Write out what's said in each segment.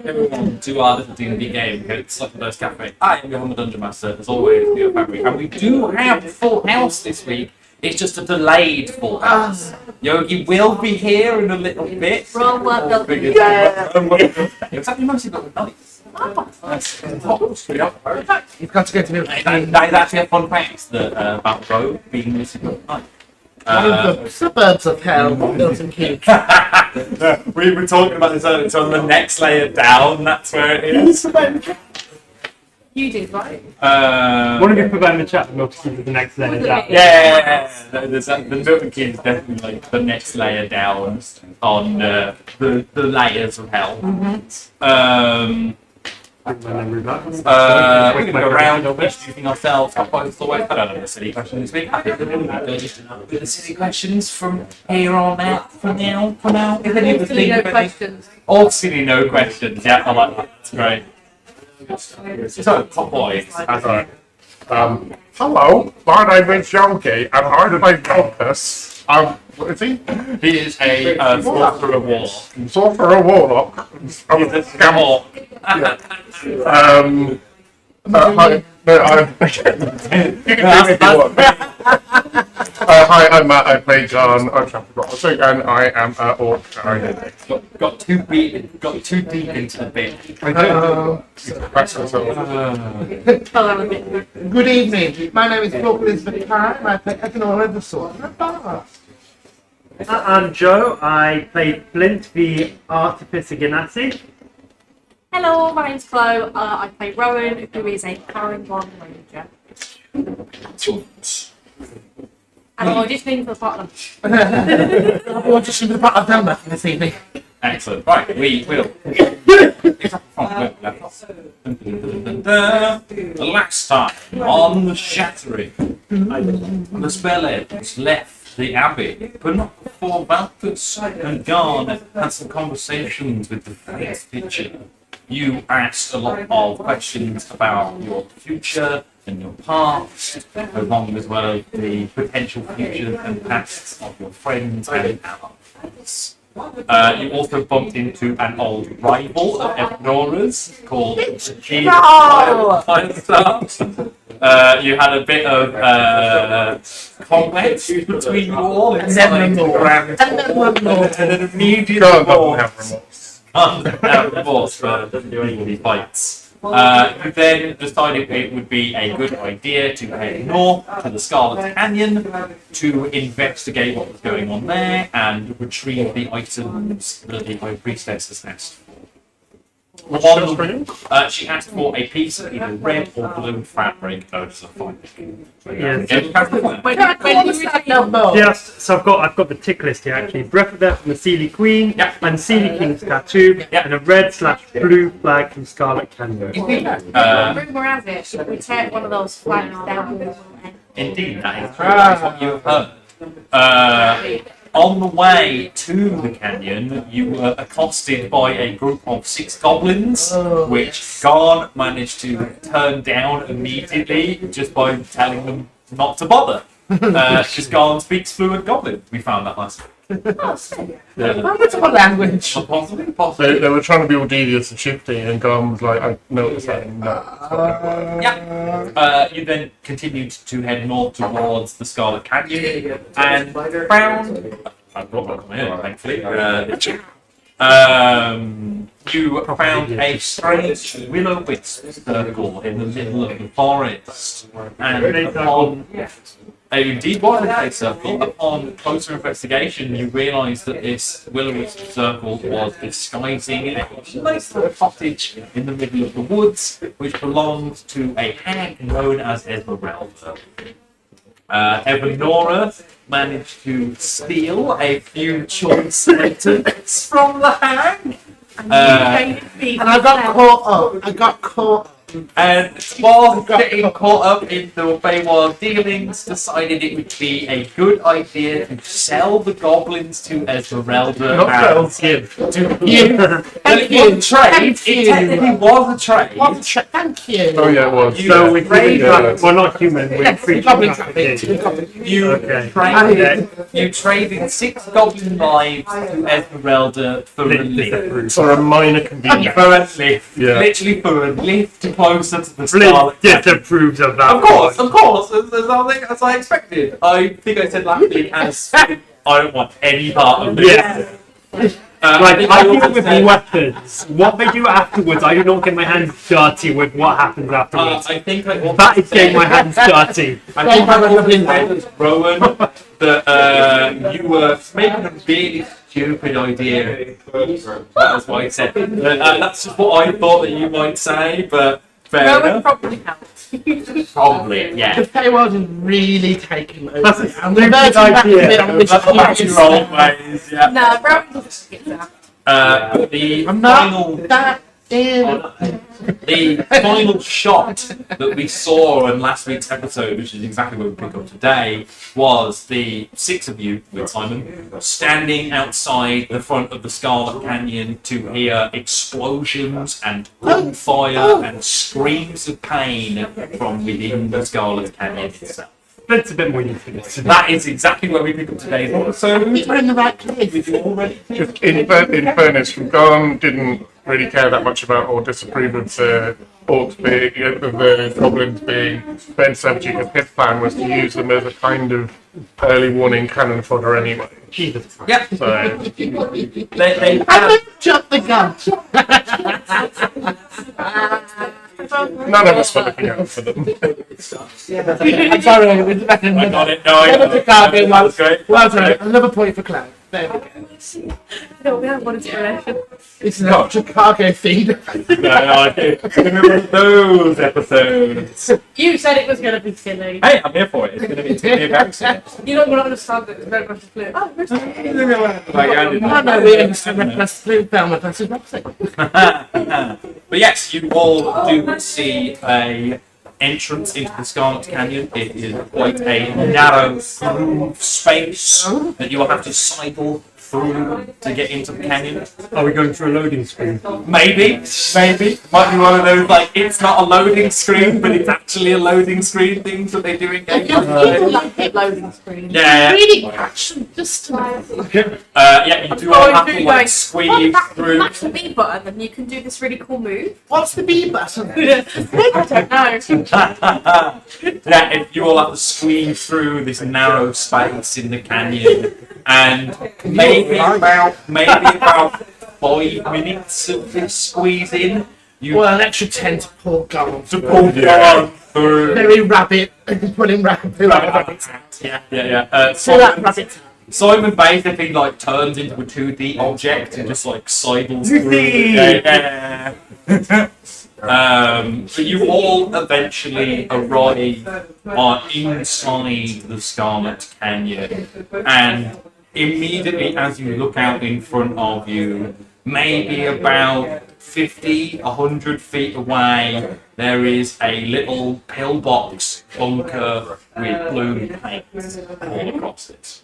Everyone to our little D&D game, it's Those Cafe. I am your humble dungeon master, as always, Theo Fabry, and we do have a full house this week. It's just a delayed full house. Yogi will be here in a little bit. Wrong one, It's actually mostly got nice. You've got to go to the That is actually a fun fact that about Rogue being missing at night. one of the suburbs of hell, Milton Keynes. We were talking about this earlier, so on the next layer down, that's where it is. You did, right? One of you put that in the chat, Milton Keynes is the next layer down. Yeah. The Milton Keynes is definitely like the next layer down on the layers of hell. My memory back. We're going to go around introducing ourselves. I don't know the silly question this week. I think we're going to do the silly questions from here on out. For now. If any of the Silly no questions. All silly no questions. Yeah, I like that. That's great. So, top boys. Right. Hello, my name is Yogi, and I play Marcus. What is he? He is a sorcerer of war. Sorcerer warlock. I'm a scammer. Hi. No, you can do it if you want. Hi, I'm Matt. I play John. I'm Shattering, and I am an orc. Got too deep into the bit. Good evening. My name is Brooke Elizabeth Parrott, and I play Eganora the Sorcerer. I'm Joe. I play Flint, the Artificer Ganassi. Hello, my name's Chloe. I play Rowan, who is a Paragon Ranger. And I'm auditioning for the part of them. I'll be auditioning for the part of Velma for this evening. Excellent. Right, we will. The last time on the Shattering, the spellers left the Abbey, but not before Valkus and Garn had some conversations with the first teacher. You asked a lot of questions about your future and your past, along as well as the potential futures and pasts of your friends and allies. You also bumped into an old rival of Ephnora's called Gene. You had a bit of combat between you all, and then an immediate remorse for the fights. You then decided it would be a good idea to head north to the Scarlet Canyon to investigate what was going on there and retrieve the items that the High Priestess has asked for. She asked for a piece of either red or blue fabric. Oh, it's a fine. Yes, so I've got the tick list here actually. Breath of Death from the Sealy Queen, and Sealy King's tattoo, and a red/blue flag from Scarlet Canyon. Rumour has it, we take one of those flags down. Indeed, that is what you have heard. On the way to the canyon, you were accosted by a group of 6 goblins, which Garn managed to turn down immediately just by telling them not to bother. Because Garn speaks fluent goblin. We found that last week. Multiple language. Possibly. They were trying to be all devious and shifty, and Garm was like, I noticed that. You then continued to head north towards the Scarlet Canyon and found. I've got one come here, thankfully. You found a strange willow-wisp circle in the middle of the forest, and upon indeed was a circle. Upon closer investigation, you realised that this will-o-wisp circle was disguising a nice little cottage in the middle of the woods, which belonged to a hag known as Esmeralda. Evanora managed to steal a few choice items from the hag. And I got caught up And while getting caught up in the Feywild dealings, decided it would be a good idea to sell the goblins to Esmeralda. Not and sell, give. It was a trade. It technically was a trade. Thank you. Oh yeah, it was. So we're trade- we're not human, we're Yes, creature goblins trafficking. You Okay. traded 6 goblin lives to Esmeralda for a lift. For a minor convenience. For a lift. Yeah. Literally for a lift closer to the Flint Scarlet Canyon. disapproves of that. Of course, as I expected. I think I said last week, as I don't want any part of this. Yeah. I think with weapons, what they do afterwards, I do not get my hands dirty with what happens afterwards. I think I also That is said- getting my hands dirty. I think I also said, Rowan, that you were making a really stupid idea. That's what I said. That's just what I thought that you might say, but fair Rowan enough. probably helped. Probably, yeah. The Feywild is really taking over. That's a I'm stupid reverting back to idea. it on this That's back to stupid your old stuff. ways, yeah. No, Rowan doesn't get that. But the I'm final... not that ill. The final shot that we saw in last week's episode, which is exactly what we pick up today, was the 6 of you with Simon standing outside the front of the Scarlet Canyon to hear explosions and gunfire and screams of pain from within the Scarlet Canyon itself. That's a bit more useful. That is exactly where we pick up today's episode. We're in the right place. With you all ready? Just in fairness, Gon didn't really care that much about or disapprove of the orcs being, of the goblins being Ben Savage, because his plan was to use them as a kind of early warning cannon fodder anyway. Jesus. Yep. So, They I have, never jumped the gun. none of us were looking out for them. I'm sorry, I got it. No, I got it. Chicago That was great. Well done. Another point for Cloud. There we go. No, we have one inspiration. It's not Chicago feed. No, I remember those episodes. You said it was going to be silly. Hey, I'm here for it. It's gonna be embarrassing. You're not going to understand it. It's very much a clue. Oh, where's I know we understand that that's through Thelma versus Roxy. But yes, you all do see a entrance into the Scarlet Canyon. It is quite a narrow groove space that you will have to cycle through to get into the canyon. Are we going through a loading screen? Maybe. Might be one of those, like, it's not a loading screen, but it's actually a loading screen things that they do in games. loading screen. Yeah. Really action just Yeah, you do all have to, like, squeeze through. Mash the B button and you can do this really cool move. What's the B button? I don't know. Yeah, if you all have to squeeze through this narrow space in the canyon, and maybe about 5 minutes of this squeeze in, you Well, an extra 10 to pull gun. to pull one through. Very rabbit. Pulling rabbit. Yeah. So that rabbit. Simon basically like turns into a 2D object and just like sidles through. 2D. Yeah. But you all eventually arrive inside the Scarlet Canyon, and immediately as you look out in front of you, maybe about 50, 100 feet away, there is a little pillbox bunker with blue paint all across it.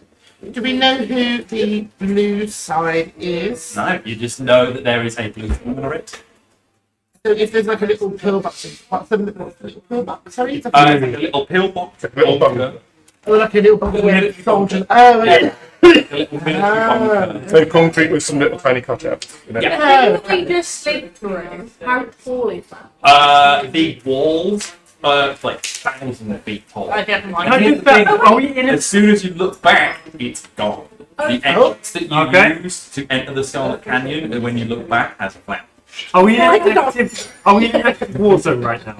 Do we know who the blue side is? No, you just know that there is a blue turret. So if there's like a little pillbox, what's the little pillbox? Sorry, it's Like a little pillbox Little bunker. or like a little bunker with soldiers. Oh, yeah. A little military bunker. So concrete with some little tiny cutouts. You know? Yeah. Can we just sleep through? How tall is that? The walls are like 1,000 feet tall. I don't Can mind. I just are we in a As soon as you look back, it's gone. The entrance that you Okay. used to enter the Scarlet Canyon, and when you look back, has vanished. Are we in an active war zone right now?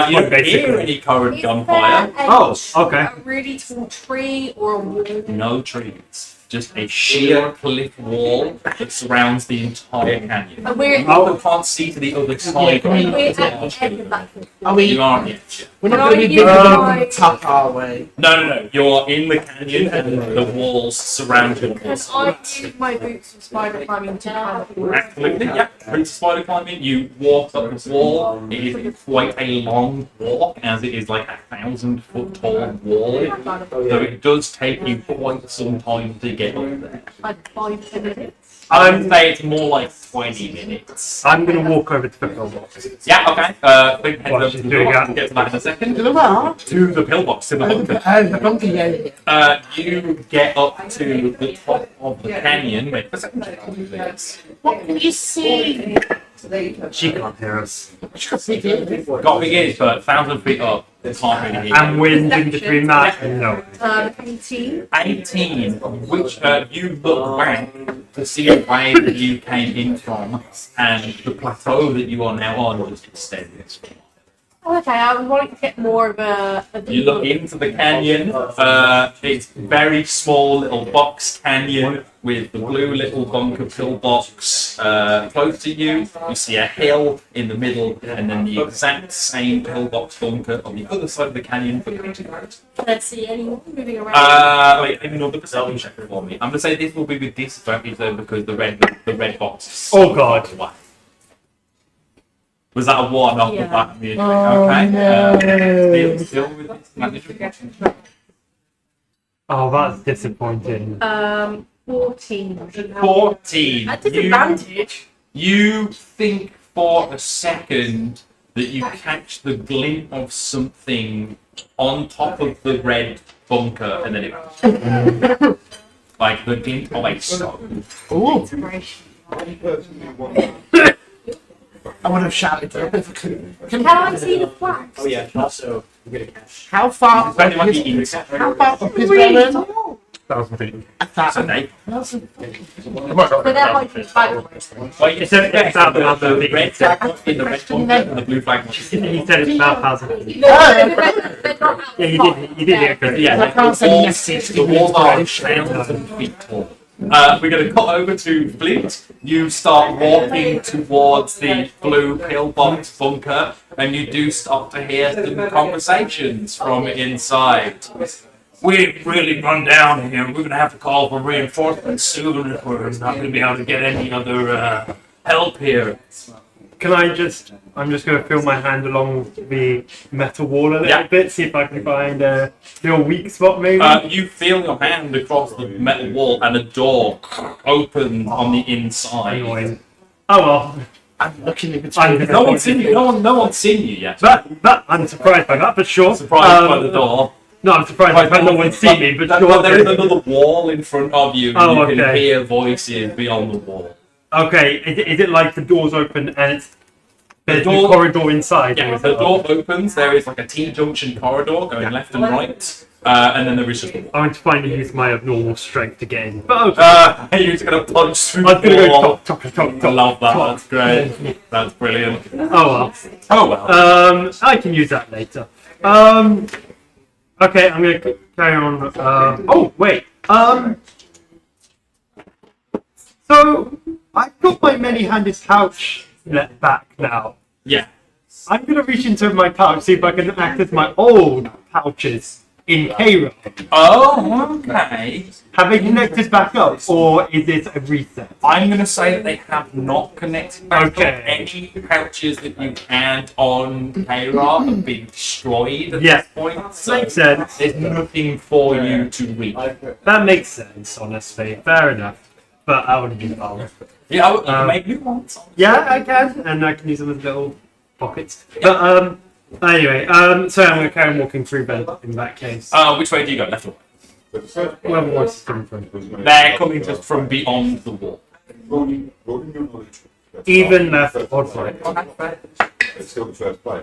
You don't Basically. hear any current Is gunfire. there Oh, okay. a really tall tree or a wall? No trees. Just a sheer cliff wall that surrounds the entire canyon. And we're, You can't see to the other side. can we- we're at the end of that. Are we? You aren't yet. We're not Can going to I be use big enough my- on the top, are we? No. You're in the canyon and the walls surround you. Can I use my boots and spider climbing to climb up the wall? Absolutely, yeah. Prince Spider climbing, you walk up the wall. It is quite a long walk, as it is like 1,000-foot tall wall. So it does take you quite some time to get up there. Like 5-10 minutes. I would say it's more like 20 minutes. I'm going to walk over to the pillbox. Yeah, okay. Think head What up she's to the doing pillbox. that. We'll get to that in a second. To the what? To the pillbox, to the bunker. The bunker, yeah. You get up to the top of the canyon. Make a perception check, please. What can you see? She can't hear us. Got big ears, but 1,000 feet up, they can't really hear you. And wind in between that? No. 18. 18, which you look back to see the way that you came in from, and the plateau that you are now on just extends. Oh, okay, I was wanting to get more of a You look into the canyon. It's very small little box canyon with the blue little bunker pillbox close to you. You see a hill in the middle, and then the exact same pillbox bunker on the other side of the canyon. Let's see anyone moving around. Wait, another perception check for me. I'm gonna say this will be with disadvantage though because the red box. Is Oh, God. away. Was that a 1 off Yeah. the back of your Oh, okay? no. Still with disadvantage. Oh, that's disappointing. 14. 14. At disadvantage. You think for a second that you catch the glint of something on top of the red bunker, and then it like the glint of a stone. Ooh, Inspiration. I would have shouted for it. Can I see the flags? Oh yeah, and also you get a cash. How far up Depending on is, the inside. how far up is Really Rowan? tall. 1,000 feet. So they, It might not So be they're 1,000 like feet. flags. well, you said It's about the red flag in the red bunker and the blue flag. He said it's about 1,000. No, they're not out. Yeah, you did it correct. Yeah, I can't say the yes, it's walls are inspiration. 1,000 feet tall. We're going to cut over to Flint. You start walking towards the blue pillbox bunker, and you do start to hear some conversations from inside. We've really run down here. We're going to have to call for reinforcements soon if we're not going to be able to get any other help here. Can I'm just going to feel my hand along the metal wall a little Yeah. bit, see if I can find a little weak spot maybe. You feel your hand across the metal wall, and a door opens on the inside. Annoying. Oh well. I'm looking in I'm between. No one's seen you. No one's seen you yet. That I'm surprised by that, but sure. Surprised by the door. No, I'm surprised by the fact no one's seen me, but sure. There is another wall in front of you. And Oh, you can okay. hear voices beyond the wall. Okay, is it like the door's open and it's there's door- a corridor inside? Yeah, or if is the it door opens, there is like a T-junction corridor going left and right, and then there is just a wall. I want to finally use my abnormal strength to get in. But okay. You're just going to punch through I'm the gonna go wall. top. I love that. That's great. That's brilliant. Oh Oh well. well. I can use that later. Okay, I'm gonna carry on. Oh wait. So I've got my many-handed pouch back now. Yeah. I'm gonna reach into my pouch, see if I can access my old pouches in Cairo. Oh, okay. Have they connected back up, or is it a reset? I'm going to say that they have not connected back up. Okay. Any pouches that you had on K-Ra have been destroyed at Yeah. this point. So Makes sense. there's nothing for you to read. That makes sense, honestly. Fair enough. But I would have been fine. Yeah, you can make new ones. Yeah, I can, and I can use them as little pockets. But anyway, so I'm gonna carry on walking through then. In that case, Which way do you go? Left or right? where the voice is coming from. They're coming just from beyond the wall. Even left or right. It's still the first play.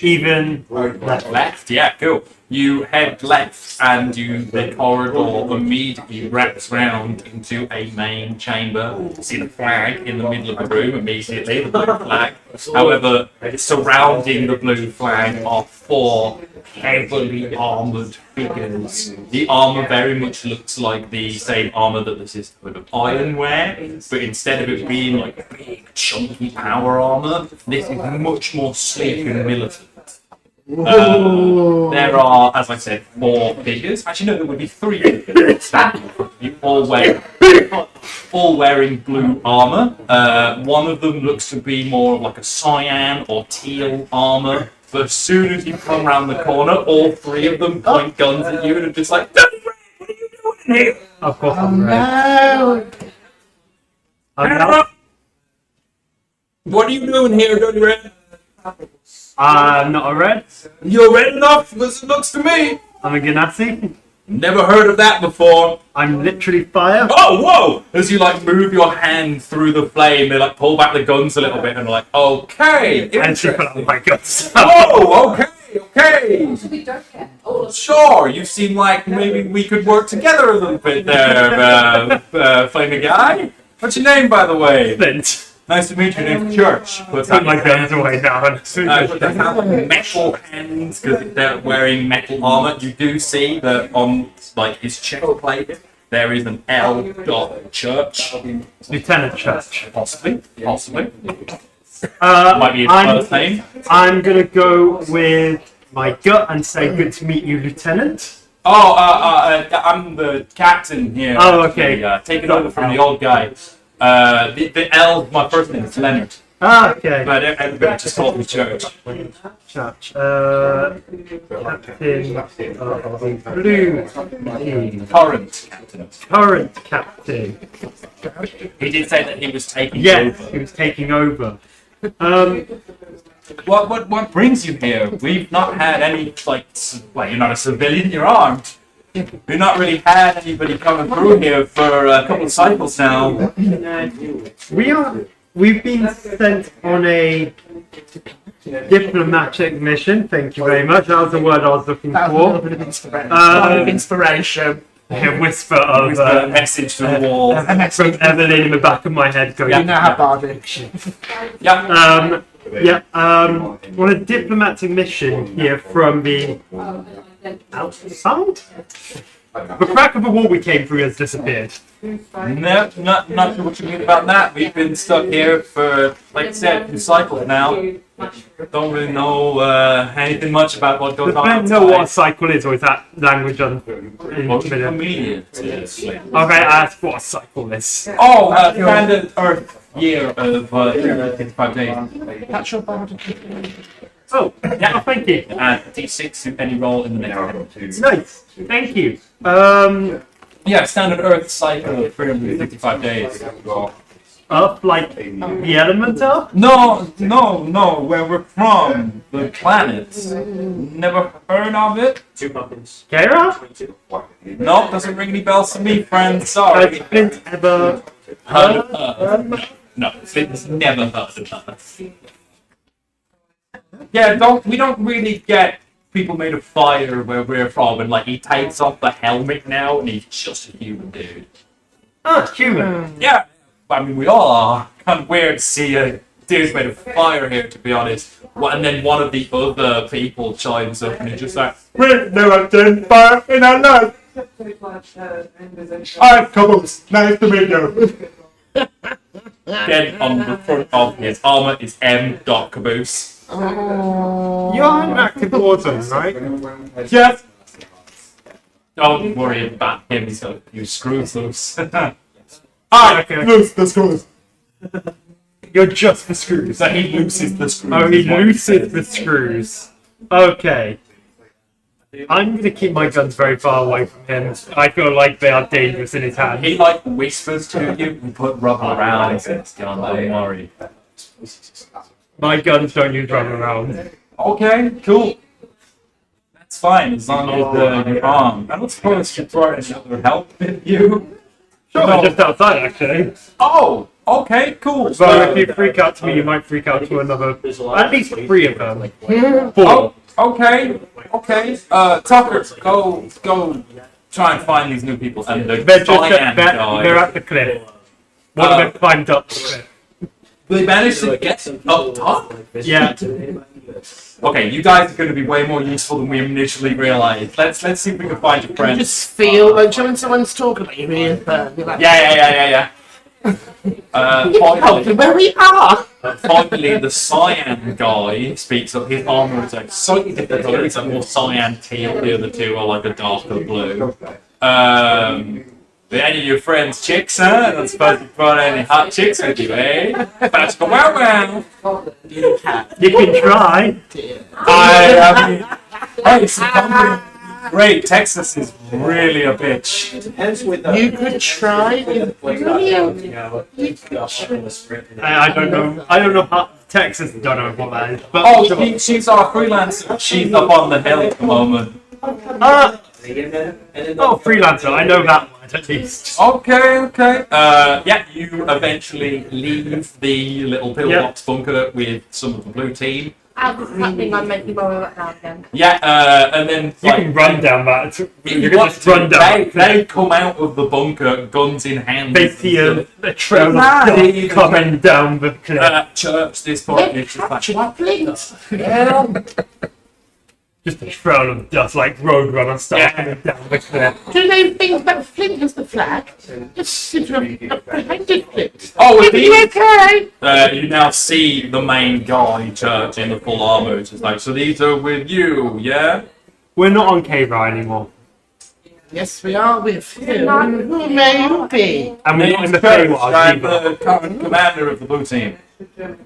Even left. Left, yeah, cool. You head left, and the corridor immediately wraps round into a main chamber. You see the flag in the middle of the room immediately, the blue flag. However, surrounding the blue flag are 4 heavily armoured figures. The armour very much looks like the same armour that the Sisterhood of Iron wear, but instead of it being like big, chunky power armour, this is much more sleek and militant. There are, as I said, 4 figures. Actually, no, there would be 3 figures standing in front of you, all wearing blue armor. One of them looks to be more like a cyan or teal armor. But as soon as you come around the corner, all 3 of them point guns at you and are just like, "Don't Red, what are you doing here?" Of course I'm red. No. What are you doing here, Dirty Red? I'm not a red. You're red enough, as it looks to me. I'm a Ganassi. Never heard of that before. I'm literally fire. Oh, whoa! As you like move your hand through the flame, they like pull back the guns a little bit and are like, okay. And she put out my guns. Oh, okay. Sure, you seem like maybe we could work together a little bit there, flaming guy. What's your name, by the way? Flint. Nice to meet you. Name's Church. Put my guns away now. They have metal hands because they're wearing metal armor. You do see that on like his chest plate there is an L. Church. Lieutenant Church. Possibly. Might be his I'm, first name. I'm gonna go with my gut and say good to meet you, Lieutenant. Oh, I'm the captain here. Oh, okay. Taking over from the old guy. The L. My first name is Leonard. Ah, okay. But everybody just calls me Church. Church. Captain of the Blue Team. Current captain. Current captain. He did say that he was taking Yes, over. he was taking over. What brings you here? We've not had any you're not a civilian, you're armed. We've not really had anybody coming through here for a couple of cycles now. We've been sent on a diplomatic mission. Thank you very much. That was the word I was looking for. Inspiration. A whisper of a message to the wall. from Evelyn in the back of my head going. You know how bardic. On a diplomatic mission here from the outside. The crack of the wall we came through has disappeared. No, not sure what you mean about that. We've been stuck here for, like I said, 2 cycles now. Don't really know anything much about what goes Does on. Ben know what a cycle is, or is that language on? Immediate. Okay, I asked what a cycle is. Oh, standard Earth year of 355 days. That's your Oh, yeah, thank you. Add D6 to any roll in the next. Nice, thank you. Yeah, standard Earth cycle of 355 days. Up like the element up? No, where we're from, the planets. Never heard of it? Kara? No, doesn't ring any bells to me, friend. Sorry. Has Flint ever Heard of Earth? No, Flint's never heard of Earth. Yeah, we don't really get people made of fire where we're from, and like he takes off the helmet now, and he's just a human dude. Ah, human. Yeah, I mean we all are. Kind of weird to see a dude made of fire here, to be honest. And then one of the other people chimes up, and he's just like, "We've never done fire in our life." I'm Caboose. Nice to meet you. Then on the front of his armor is M. Caboose. You're an active warzone, right? Yes. Don't worry about him. He's got a few screws loose. Loose the screws. You're just the screws. So he looses the screws. Oh, he looses the screws. Okay. I'm going to keep my guns very far away from him. I feel like they are dangerous in his hands. He like whispers to you and put rubber around and says, "Don't worry." My guns don't use run around. Okay, cool. That's fine as long as you're armed. I don't suppose you brought any other help with you. Sure, No. just outside actually. Oh, okay, cool. So if you freak out to me, you might freak out to another. At least 3 of them. 4. Oh, okay. Tucker, go try and find these new people. And the They're just cyan they're guy. at the cliff. One of them climbed up the cliff. They managed to get up top? Yeah. Okay, you guys are going to be way more useful than we initially realized. Let's see if we can find your You friends. just feel like when someone's talking about you, really, you're like, Yeah. Finally, Where we are. finally, the cyan guy speaks up. His armor is like slightly different color. It's like more cyan teal. The other two are like a darker blue. Are any of your friends chicks, huh? I don't suppose you brought any hot chicks with you, eh? That's go wow. You can try. I mean, hey, some company. Great, Texas is really a bitch. Depends with You could try. I don't know. I don't know how Texas. Don't know what that is. But Oh, she's our freelancer. She's up on the hill at the moment. freelancer. I know that one at least. Okay. Yeah, you eventually leave the little pillbox bunker with some of the blue team. As this is happening, I'm making my way back down again. Yeah, and then You can run down that. You can want just to, run down. they come out of the bunker, guns in hand. They see a trail of dust coming down the cliff. Church this point. It's just like, Just a trail of dust, like Roadrunner style coming down the cliff. Do they think that Flint is the flag? Just seems to have apprehended Flint. oh, with Are you these, okay? you now see the main guy, Church, in the full armor. It's just like, so these are with you, yeah? We're not on K-Ride anymore. Yes, we are with you. Who may you be? And we're not in the Church, Feywild I'm either. the current commander of the blue team.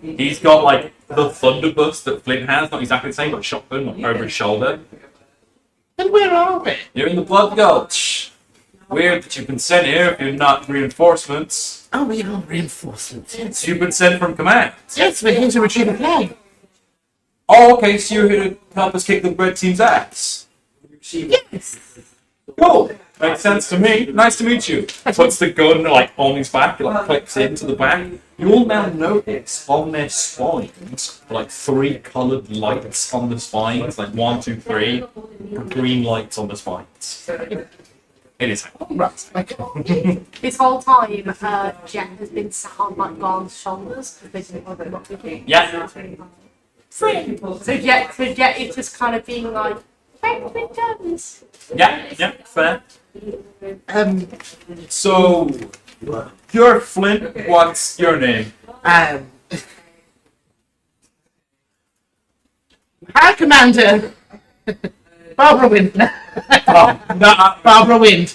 He's got like the thunderburst that Flint has, not exactly the same, but shotgun over his shoulder. And where are we? You're in the Blood Gulch. Weird that you've been sent here if you're not reinforcements. Oh, we are reinforcements. Yes. You've been sent from command. Yes, we're here to retrieve a flag. Oh, okay, so you're here to help us kick the red team's ass. Yes. Cool. Makes sense to me. Nice to meet you. Puts the gun like on his back, it like clicks into the back. You all now notice on their spines, like 3 coloured lights on the spines, like 1, 2, 3, green lights on the spines. It is. Right. Okay. This whole time, Jet has been sat on like Garn's shoulders because they didn't want him up with him. Yeah. So Jet is just kind of being like, "Thanks for doing this." Yeah, fair. Um. So, you're Flint, what's your name? Hi, Commander. Barbara Wind. Barbara Wind.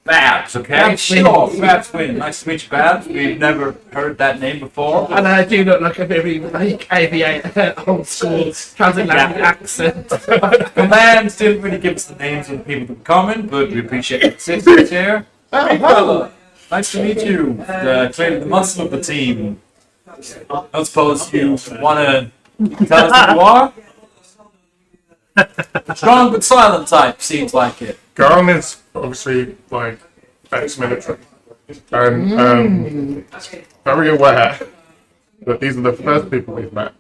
Babs, okay? Babs Sure, Wind. Babs Wind. Nice to meet you, Babs. We've never heard that name before. And I do look like a very like aviator, old school transatlantic accent. Command didn't really give us the names of the people that were coming, but we appreciate your assistance here. Hey, fella. Nice to meet you. Clearly the muscle of the team. I suppose you want to tell us who you are? Strong but silent type, seems like it. Garn is obviously like ex-military and very aware that these are the first people we've met.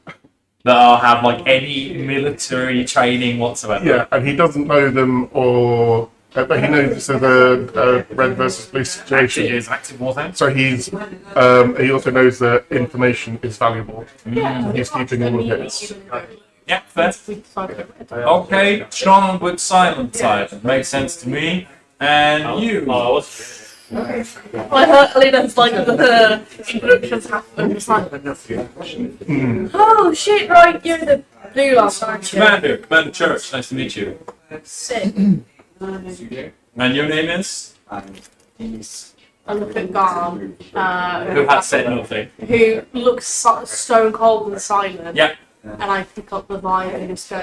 That have like any military training whatsoever. Yeah, and he doesn't know them or but he knows this is a red versus blue It situation. is active warfare. So he's he also knows that information is valuable. He's keeping all of it. Yeah, fair. Okay, strong but silent type. Makes sense to me. And you? I heard Alina's like the introductions happen. Just like, oh shit, right, you're the blue last time. Commander Church. Nice to meet you. Sick. And your name is? I look at Garn, Who has said nothing. who looks stone cold and silent. Yeah. And I pick up the vibe and just go,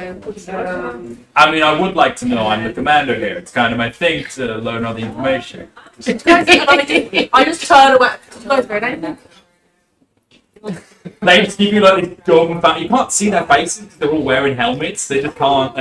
I mean, I would like to know. I'm the commander here. It's kind of my thing to learn all the information. I just turn away. You guys go down. They just give you like this dumb fact. You can't see their faces because they're all wearing helmets. They just can't.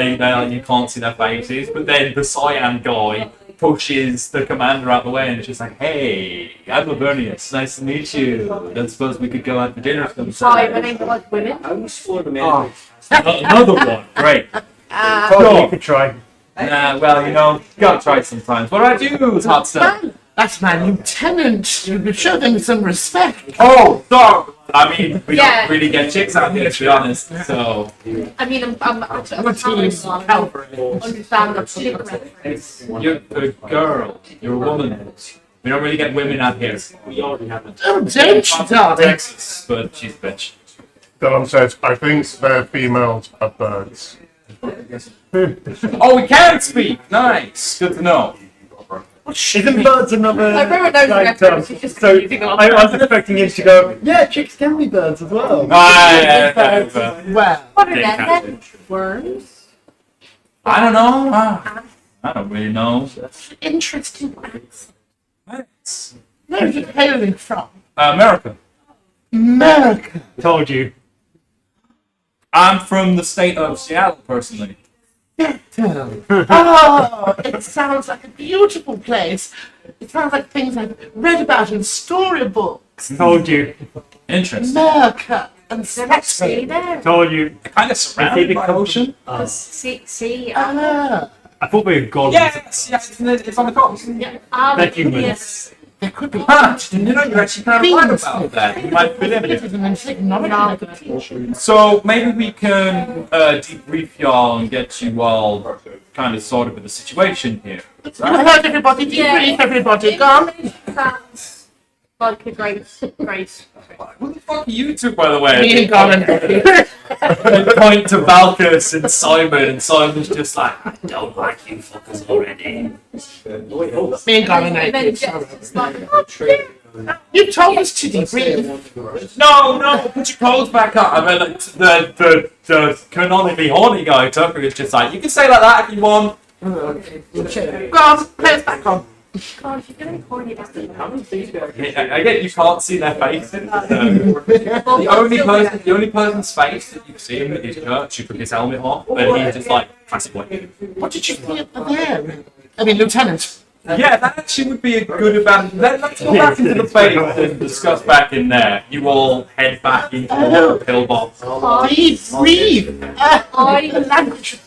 You can't see their faces. But then the cyan guy pushes the commander out the way and it's just like, "Hey, I'm Lavernius. Nice to meet you. Don't suppose we could go out for dinner sometime." Hi, my name's like women. Another one. Great. You could try. Well, you know, gotta try sometimes. What do I do? It's hot stuff. That's my lieutenant. You should show them some respect. Oh, sorry. I mean, we Yeah. don't really get chicks out here, to be honest. So, I mean, I'm I'm a team understand the chick reference. you're a girl. You're a woman. We don't really get women out here. We already have it. Oh, don't you, darling? Texas, but she's a bitch. Dom says, I think their females are birds. Oh, we can speak! Nice! Good to know. Isn't birds another Everyone knows like, the reference, it's just so confusing a lot. I was expecting him to go, yeah, chicks can be birds as well. Well, What are They that? can't Then? Worms? I don't know. I don't really know. interesting facts. Thanks. Where are you hailing from? America. America. Told you. I'm from the state of Seattle, personally. Oh, it sounds like a beautiful place. It sounds like things I've read about in storybooks. Told you. Interesting. America and Never see Saturday. there. Told you. Kind of surrounded by ocean. See. Ah, I thought we were gods. Yes, it's on the coast. Thank you, man. Yes. there could be Huh, didn't you know you're actually kind of right about that? You might fit in It it. is an technology I could teach. So maybe we can debrief y'all and get you all kind of sorted with the situation here. You heard everybody, debrief everybody, go on. Sounds like a great. Who the fuck are you two, by the way? Me and Garland. They point to Valkus and Simon, and Simon's just like, I don't like you fuckers already. Me and Garland. It's like, You told us to debrief. No, put your clothes back up. I mean, like, the canonically horny guy, Tucker, is just like, you can say like that if you want. Go on, play us back on. God, if you're getting horny, that's the Again, you can't see their faces. The only person's face that you see him is Kurt. She took his helmet off, and he's just like classic white. What did you feel there? I mean, Lieutenant. Yeah, that actually would be a good advantage. Let's go back into the base and discuss back in there. You all head back into the pillbox. Breathe.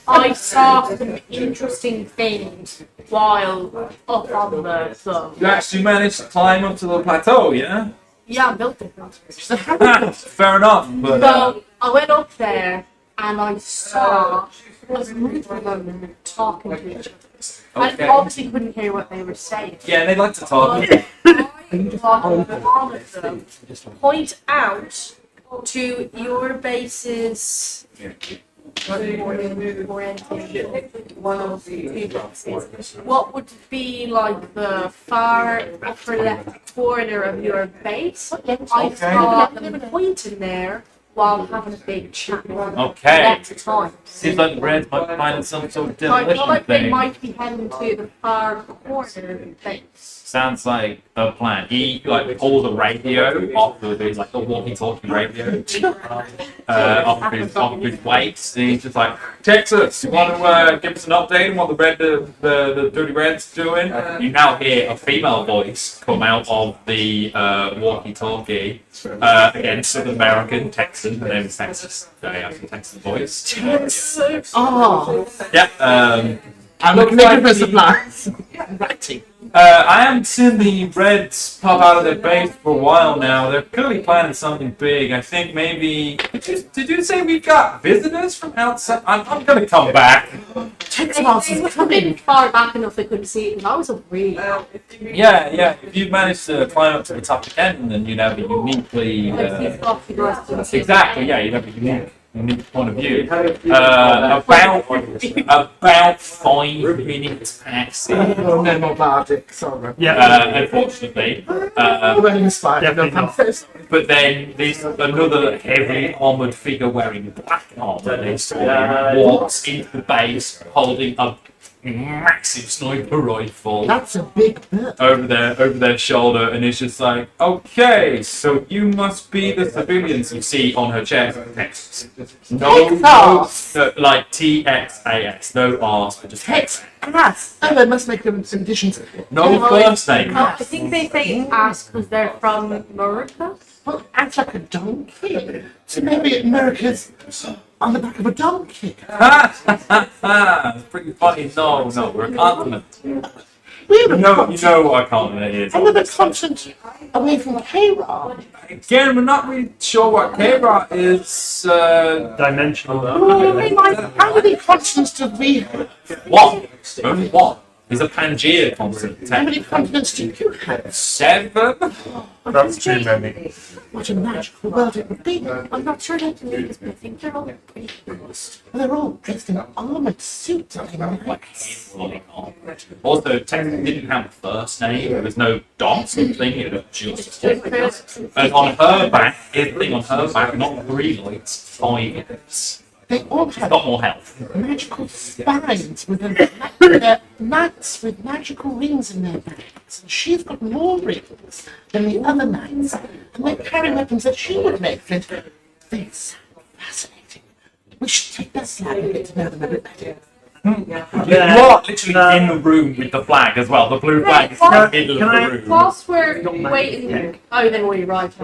I saw some interesting things while up on the thumb. You actually managed to climb up to the plateau, yeah? Yeah, I built it. Fair enough, but So I went up there and I saw a group of them talking to each other. okay. I obviously couldn't hear what they were saying. Yeah, they like to talk. But I watched one of them point out to your base's one of the two boxes. What would be like the far upper left corner of your base? I saw them pointing there while having a big chat. Okay. At the time. Seems like the Reds might be finding some sort of So I feel demolition like they thing. might be heading to the far corner of the base. Sounds like a plan. He like pulls a radio off of his like the walkie-talkie radio off of his waist, and he's just like, Texas, you want to give us an update on what the Dirty Reds doing? You now hear a female voice come out of the walkie-talkie. Again, Southern American Texan. Her name is Texas. They have some Texan voice. Oh, Yeah. I'm looking at your supplies. Writing. I haven't seen the Reds pop out of their base for a while now. They're clearly planning something big. I think maybe. Did you say we've got visitors from outside? I'm gonna come back. Texas They is must have been coming. far back enough they couldn't see it, and I was a really Yeah. If you manage to climb up to the top again, then you'd have a uniquely. Exactly. Yeah, you'd have a unique point of view. About 5 minutes past. Oh, no more Bardic, sorry. Unfortunately. Well inspired. Definitely I'm so sorry. But then there's another heavily armoured figure wearing black armour walks into the base holding a massive sniper rifle That's a big bird. over their shoulder, and it's just like, okay, so you must be the civilians you see on her chest. Text. No, like TXAS, no R's, but just text. Yes. Oh, they must make them some additions. No first name. I think they say ask because they're from America. Well, acts like a donkey. So maybe America's on the back of a donkey. It's pretty funny. No, we're a continent. We're a You know continent. what a continent is. Another continent away from K-Rock. Again, we're not really sure what K-Rot is. Dimensional. Oh, how many continents did we have? What? Only one. Is a Pangea continent. How many continents do you have? 7? That's too many. What a magical world it would be. I'm not sure they can lead us, but I think they're all pretty close. They're all dressed in armoured suits. I mean, Also, technically didn't have a first name. There was no dot something. It was just. And on her back, everything on her back, not 3 lights, 5 lights. they all She's have got more health. magical spines with knights with magical rings in their backs. And she's got more rings than the other knights. And they carry weapons that she would make flint. They sound fascinating. We should take their slag and get to know them a bit better. You are literally in the room with the flag as well. The blue flag is in the middle of the room. Whilst we're waiting, oh, then we arrive.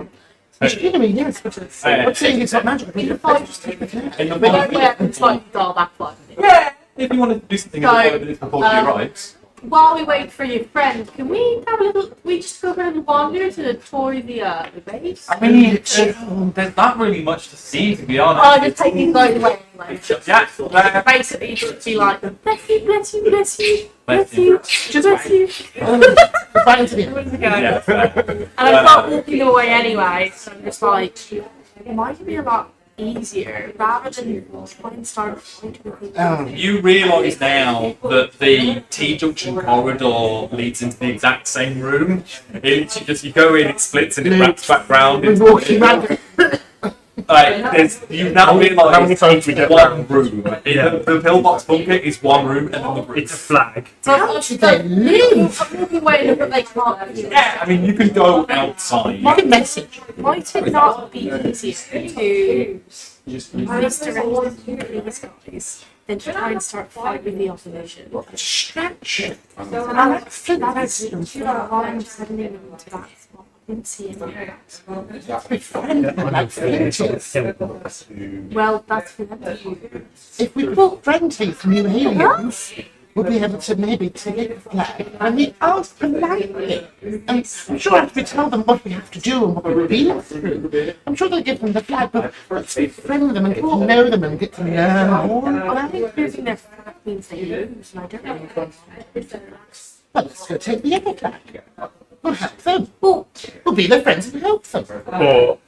Excuse me, yes, but I'm saying it's not magical. We can just take the flag. In the We don't middle. let them slightly dial back 5 minutes. Yeah, if you want to do something in the So, 5 minutes before she arrives. While we wait for your friend, can we have a little? We just go around and wander to tour the base. I mean, there's not really much to see, to be honest. Oh, just take these guys away anyway. Yeah, Basically, you should be like, bless you, bless you, bless you, Bless bless you, bless you. Right into the end. yeah. And I'm not walking away anyway, so I'm just like, it might be a lot easier rather than try and start fighting with people. You realise now that the T-junction corridor leads into the exact same room. It literally just, you go in, it splits and it wraps back round. We're walking around. You now realise How many times we get one room. The pillbox bunker is one room and then the roof. It's a flag. How do they live? I'm walking away and they can't. Yeah, I mean, you can go outside. What a message. Might it not be easier to misdirect these guys than to try and start fighting with the opposition? Distraction. And that's I'm sending them into that spot. I didn't see any. Well, that's for them to do. If we brought friendly from new aliens, we'll be able to maybe take the flag and we ask politely. And I'm sure after we tell them what we have to do and what we've been through, I'm sure they'll give them the flag, but let's befriend them and get to know them and get to learn more. Well, I think losing their flag means they lose, and I don't really think Well, let's go take the other flag. We'll help them. Well, We'll be their friends and help them. Or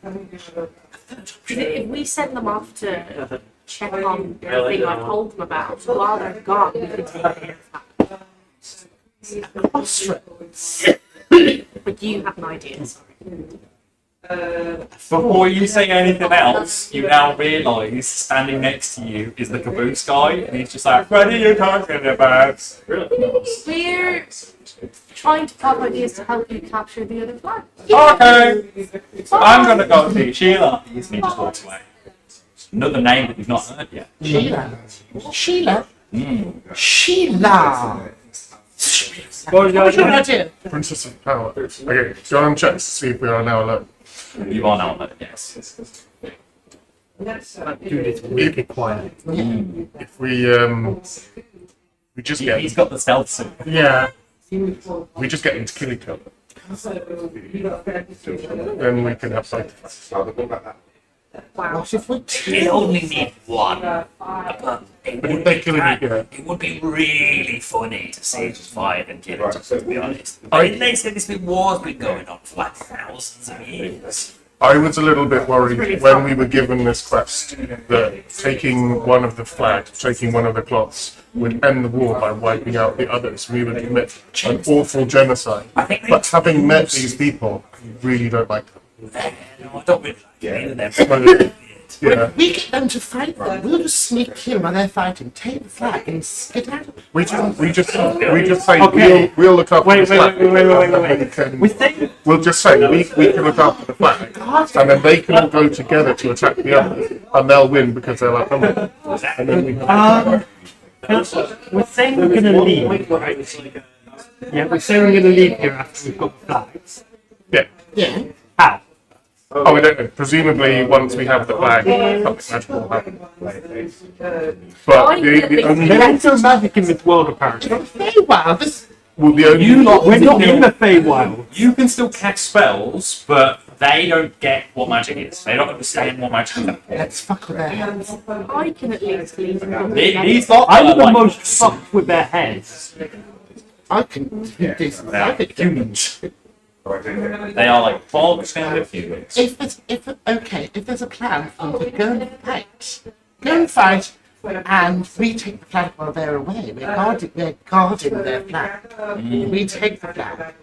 if we send them off to check on everything I told them about, while they're gone, we can take their flag. Crossroads. But you have an idea, sorry. Before you say anything else, you now realise standing next to you is the caboose guy, and he's just like, "What are you talking about?" We're trying to pop ideas to help you capture the other flag. Okay, I'm gonna go see Sheila. He just walks away. Another name that you've not heard yet. Sheila. Sheila. Sheila. What was What's your your idea? Princess of Power. Okay, go and check to see if we are now alone. You are now, yes. do this wicked quiet? If we just get He's got the stealth suit. Yeah. we just get into kill each other, then we can have fight. What if we You only need one. But But if they kill each other, it would be really funny to see just fight and kill each other, to be honest. I- They said this war's been going on for like thousands of years. I was a little bit worried when we were given this quest that taking one of the flags, taking one of the cloths, would end the war by wiping out the others. We would commit an awful genocide. I think But having met these people, I really don't like them. No, I don't really like any of them. Yeah. we get them to fight them? We'll just sneak in while they're fighting, take the flag, and skedaddle. We just say Okay. we'll look after Wait, the flag. wait. We think We'll just say we can look after the flag, and then they can all go together to attack the others, and they'll win because they're like, oh, and then we. we're saying we're gonna leave. Yeah, we're saying we're gonna leave here after we've got the flags. Yeah. Yeah. How? Oh, we don't know. Presumably, once we have the flag, something magical will happen. But the only There's no magic in this world apparently. Hey, wow, this. well, the only You lot We're not in the Feywild. You can still cast spells, but they don't get what magic is. They don't understand what magic is. Let's fuck with their heads. I can at least leave them. These lot I'm are the like most fucked with their heads. I can do decent. they I are think humans. They are like fog kind of humans. if there's a plan for them to go and fight, and we take the flag while they're away. We're guarding their flag. We take the flag.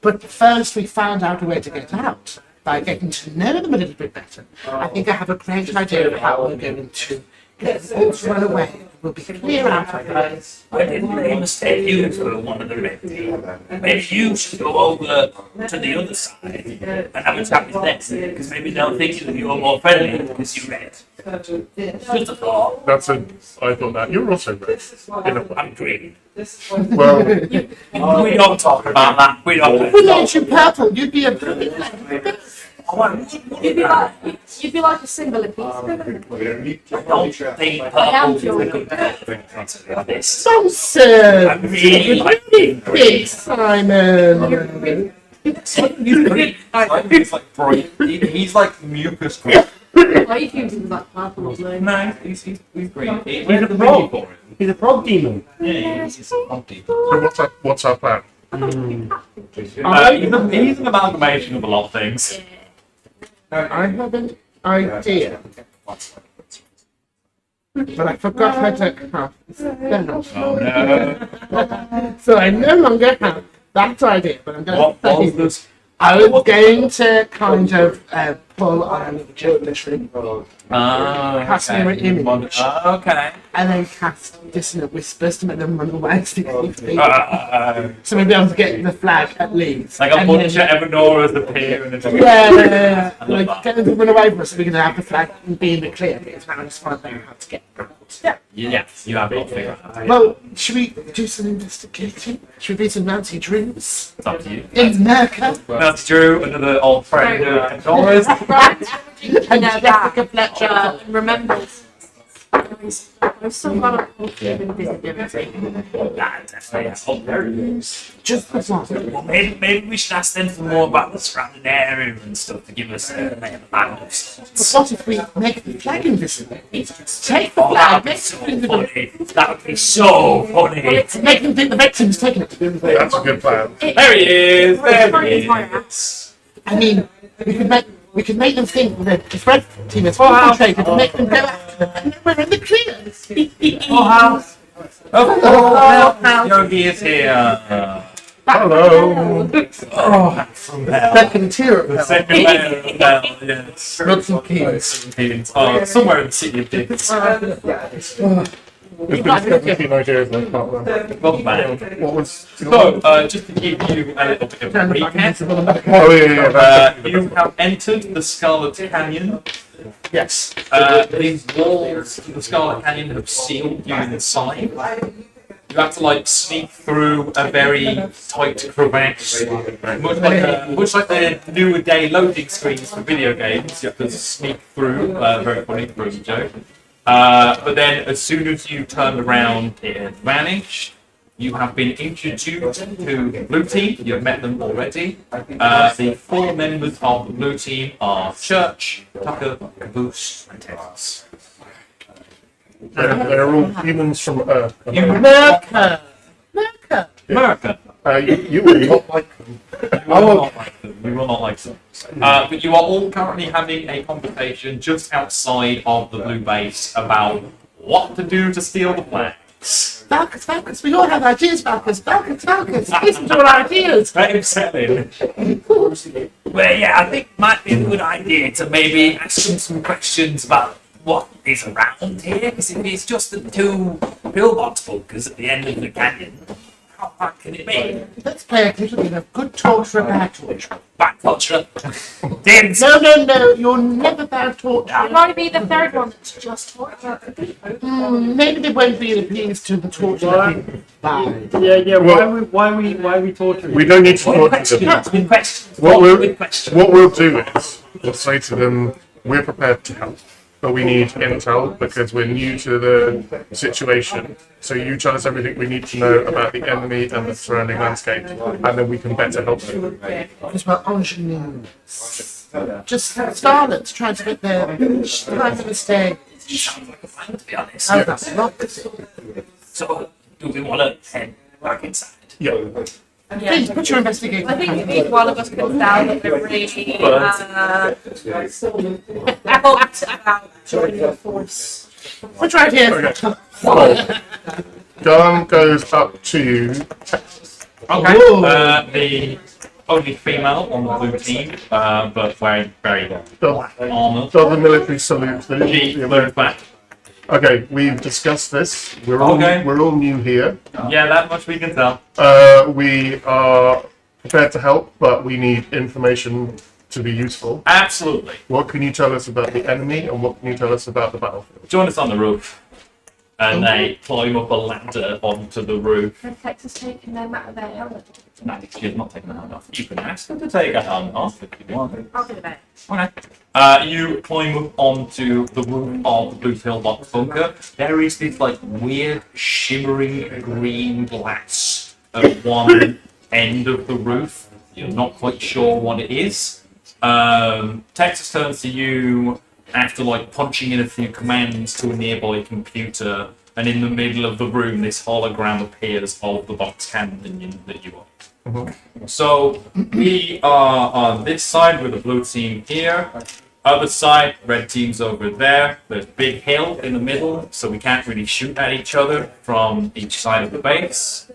But first we found out a way to get out by getting to know them a little bit better. I think I have a great idea of how we're going to get them all to run away. We'll be clear out of here. I didn't make a mistake. You for one of the red team. Maybe you should go over to the other side and have a chat with them, because maybe they'll think that you're more friendly because you're red. Just a thought. I thought that. You're also red. I'm green. Well, We don't talk about that. We don't. If we made you purple, you'd be a brilliant flag. You'd be like a single piece. I don't think purple is a good thing, to be honest. I Nonsense! really like being green. Big Simon! He's like bright. He's like mucus green. I think he was like purple or blue. No, he's green. He's a frog. He's a frog demon. Yeah, he's a monkey. so what's our plan? He's an amalgamation of a lot of things. I have an idea. But I forgot how to have spell. Oh no. So I no longer have that idea, but I'm going What to was say this? I was going to kind of pull on a geometry Cast mirror image. Okay. and then cast dissonant whispers to make them run away. So we'll be able to get the flag at least. Like a And bunch then- of Evanoras appear and it's Yeah. Like get them to run away from us so we can have the flag and be in the clear. Because now I just find out how to get out. Yes, you have got to figure it out. Well, should we do some investigating? Should we be some Nancy Drews? It's up to you. In Merca? That's Drew, another old friend of Evandora's. And Now Jessica Fletcher. remembers. I've still got a potion of invisibility. That definitely helps. Just the one. Well, maybe we should ask them for more about the surrounding area and stuff to give us a lay of the land of sorts. What if we make the flag invisible? Take the Oh, flag, that would be make so it invisible. funny. That would be so funny. Make them think the victim's taken it. That's a good plan. There he is. There he is. I mean, we could make them think that the red team is concentrated and make them go after them, and then we're in the clear. Yogi is here. Hello. Oh, from hell. Second tier of hell. Second layer of hell, yes. Milton Keynes. Oh, somewhere in the city of Dickens. There's been ideas like that. Welcome back. What was? So, just to give you a little bit of a recap, Oh yeah. you have entered the Scarlet Canyon. Yes. These walls to the Scarlet Canyon have sealed you inside. You have to like sneak through a very tight crevasse, much like the newer day loading screens for video games. You have to sneak through. Very funny, brutal joke. But then, as soon as you turned around, it had vanished. You have been introduced to the blue team. You've met them already. The 4 members of the blue team are Church, Tucker, Caboose, and Tedds. They're all humans from Earth. Merca. Merca. America. You will not like them. You will not like them. You will not like them. But you are all currently having a conversation just outside of the blue base about what to do to steal the flags. Falcons, we all have ideas, Falcons. Falcons. Listen to our ideas. Very upsetting. Well, yeah, I think it might be a good idea to maybe ask them some questions about what is around here, because if it's just the 2 pillbox bunkers at the end of the canyon, how bad can it be? Let's play a little bit of good torture and bad torture. Bad culture. Dibs. No, you're never bad torture. It might be the third one that's just torture. Maybe they won't be appeased to the torture that we provide. Yeah. Well- why are we torturing? We don't need to With talk to them. questions, with questions. What we'll, With questions. what we'll do is we'll say to them, we're prepared to help, but we need intel because we're new to the situation. So you tell us everything we need to know about the enemy and the surrounding landscape, and then we can better help you. Because we're ingenues. just Scarlet's trying to get their time of the stay. Sounds like a plan, to be honest. Oh, that's lovely. So, do we want to head back inside? Yeah. Please put your investigation. I think we need one of us comes down with a really pumped about joining the force. Which right here? Okay. So, Gun goes up to you. Okay. Ooh. The only female on the blue team, but wearing very black armor. Does the military salute She the moves back. Okay, we've discussed this. We're all Okay. we're all new here. Yeah, that much we can tell. We are prepared to help, but we need information to be useful. Absolutely. What can you tell us about the enemy, and what can you tell us about the battlefield? Join us on the roof. And they climb up a ladder onto the roof. Has Texas taken them out of their helmet? No, she's not taking the helmet off. You can ask her to take her helmet off if you want. I'll do that. Okay. You climb up onto the roof of the Blue Pillbox bunker. There is this like weird shimmering green glass at one end of the roof. You're not quite sure what it is. Texas turns to you after like punching in a few commands to a nearby computer, and in the middle of the room this hologram appears of the box cannon that you are. So we are on this side with the blue team here. Other side, red team's over there. There's a big hill in the middle, so we can't really shoot at each other from each side of the base.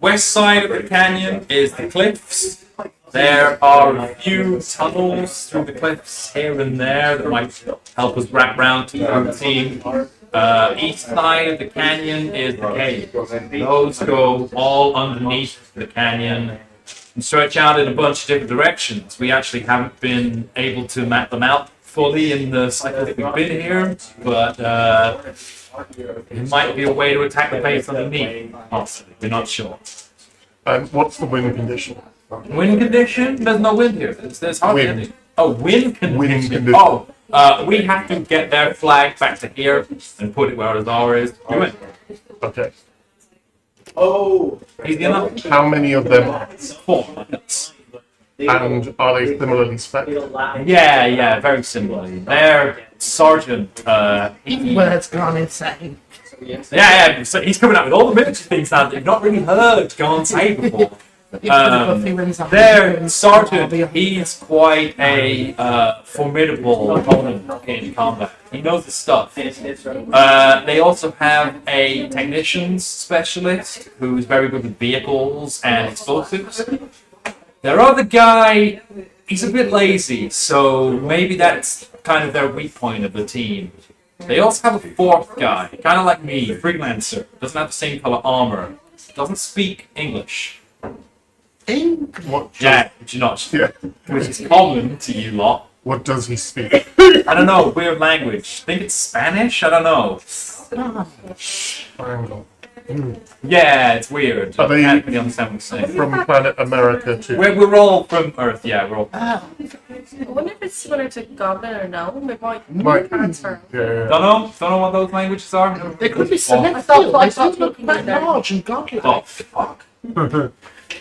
West side of the canyon is the cliffs. There are a few tunnels through the cliffs here and there that might help us wrap round to the blue team. East side of the canyon is the cave. Those go all underneath the canyon and stretch out in a bunch of different directions. We actually haven't been able to map them out fully in the cycle that we've been here, but it might be a way to attack the base underneath. Possibly, we're not sure. And what's the wind condition? Wind condition? There's no wind here. There's hardly Wind. any. Oh, wind condition. Wind condition. Oh, we have to get their flag back to here and put it where ours is. Do it. Okay. Oh, Easy enough. How many of them are? 4 minutes. And are they similarly spec? Yeah, very similarly. Their sergeant, Even words gone insane. so he's coming out with all the military things now that you've not really heard Gone say before. Their sergeant, he's quite a formidable opponent in combat. He knows his stuff. They also have a technicians specialist who's very good with vehicles and explosives. Their other guy, he's a bit lazy, so maybe that's kind of their weak point of the team. They also have a 4th guy, kind of like me, freelancer, doesn't have the same color armor, doesn't speak English. What? Yeah, which is not, Yeah. which is common to you lot. What does he speak? I don't know, weird language. Think it's Spanish? I don't know. Triangle. Yeah, it's weird. Are I they- can't really understand what I'm saying. From planet America too. We're all from Earth, yeah, we're all. I wonder if it's similar to Goblin or Gnome. It Might- transfer. Yeah. Don't know what those languages are? They could be I celestial. thought They don't look that large and godly. Oh, fuck.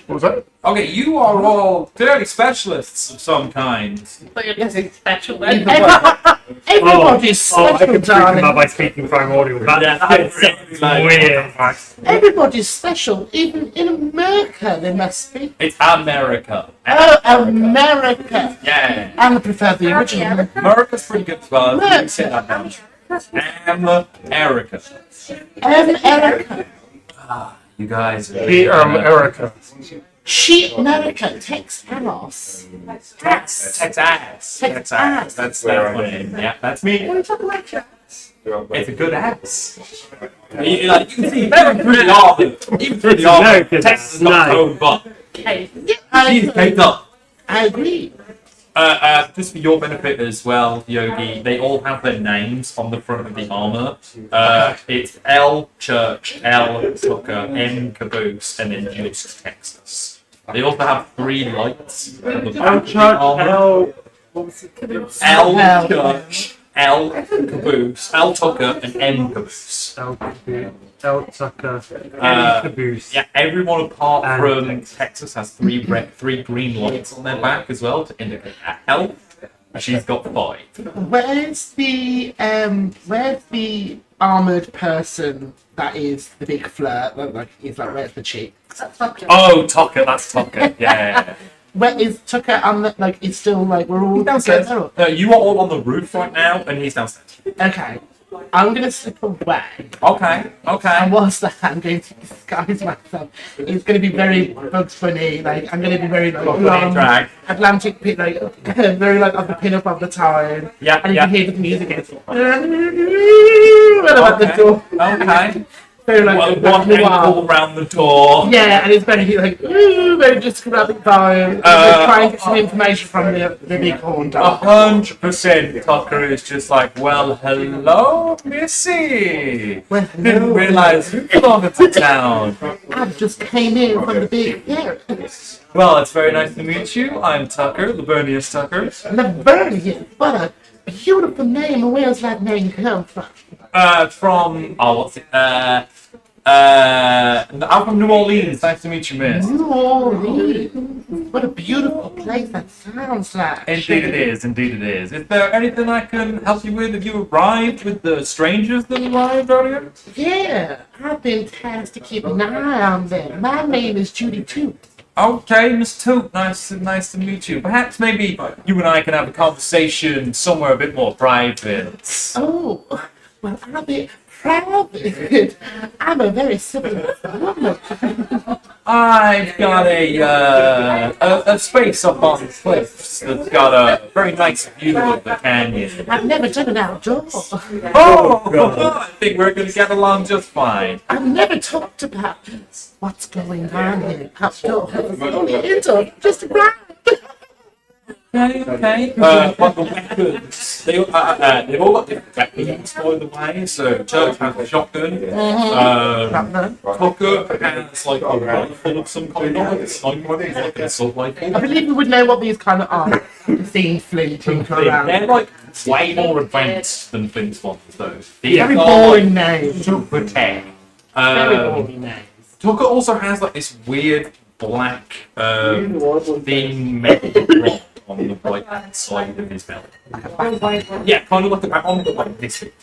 What was that? Okay, you are all clearly specialists of some kind. But you're Yes, just special Every- then. Everybody's I special, can freak them out darling. by speaking primordial. That's like- weird. Everybody's special. Even in America, they must be. It's America. Oh, America. Yeah. I prefer the original. America's pretty good as well. You can say that down. America. America. You guys are Erica. She America takes ass. Texas. Texas. That's my name. Yeah, that's me. It's a good ass. You can see even through the armor. Even through the armor. America's Texas has got her own butt. She's caked up. I agree. Just for your benefit as well, Yogi, they all have their names on the front of the armor. It's L Church, L Tucker, M Caboose, and then just Texas. They also have 3 lights on the back of the armor. L Church, L Caboose, L Tucker, and M Caboose. El Tucker, Caboose. Yeah, everyone apart And from Texas has three green lights on their back as well to indicate her health. She's got 5. Where's the armored person that is the big flirt? Where's the chick? Oh, Tucker, that's Tucker. Yeah. Where is Tucker? It's still we're all Downstairs. together. You are all on the roof right now, and he's downstairs. Okay, I'm gonna slip away. Okay. And whilst that, I'm going to disguise myself. It's going to be very Bugs Bunny. I'm going to be very long, Drag. Atlantic pin, very of the pin up of the time. Yeah, And you yeah. can hear the music. When I'm at the door. Okay. Very One ankle around the door. Yeah, and it's very very discographic vibe. Trying to get some information from the big horn dog. 100% Tucker is just like, well, hello, Missy. Well, Didn't realise you belonged to town. I just came in from the big Well, it's very nice to meet you. I'm Tucker, Liburnius Tucker. Liburnius. What a beautiful name. And where's that name come from? I'm from New Orleans. Nice to meet you, miss. New Orleans. What a beautiful place that sounds like. Indeed it is, indeed it is. Is there anything I can help you with? Have you arrived with the strangers that arrived earlier? Yeah, I've been tasked to keep an eye on them. My name is Judy Toot. Okay, Miss Toot, nice to meet you. Perhaps maybe you and I can have a conversation somewhere a bit more private. Oh, well, I'll be private. I'm a very civil woman. I've got a space up on the cliffs that's got a very nice view of the canyon. I've never done an outdoor. Oh, I think we're going to get along just fine. I've never talked about what's going on here outdoors. Only indoors, just around. Okay. But the weapons, they've all got different weapons, by the way. So Church has a shotgun. Tucker has like a rifle of some kind, not like a sniper rifle, like an assault rifle. I believe we would know what these kind of are. Seeing Flint and around. They're like way more advanced than Flint's ones, though. These Very are boring names. super tech. Very boring names. Tucker also has like this weird black thin metal rod on the right hand side of his belt. Yeah, kind of like a on the like this bit.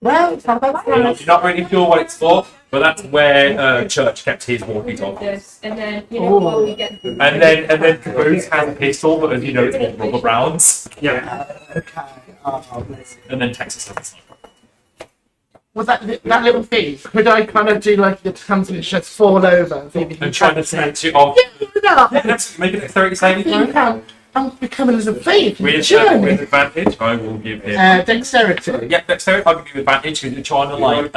Well, it's not that You're bad. not really sure what it's for, but that's where Church kept his walkie-talkie. And then, while we get And then Caboose has a pistol, but as you know, it's all rubber rounds. Yeah. Okay. And then Texas has a sniper. Was that little thing? Could I kind of do like the hands and just fall over? And trying to snatch you off. No, Yeah, let's make it a 30 I saving think throw. I'm becoming a little faith. With Journey. advantage, I will give him. Dexterity. Yeah, dexterity, I'll give you advantage because you're trying to like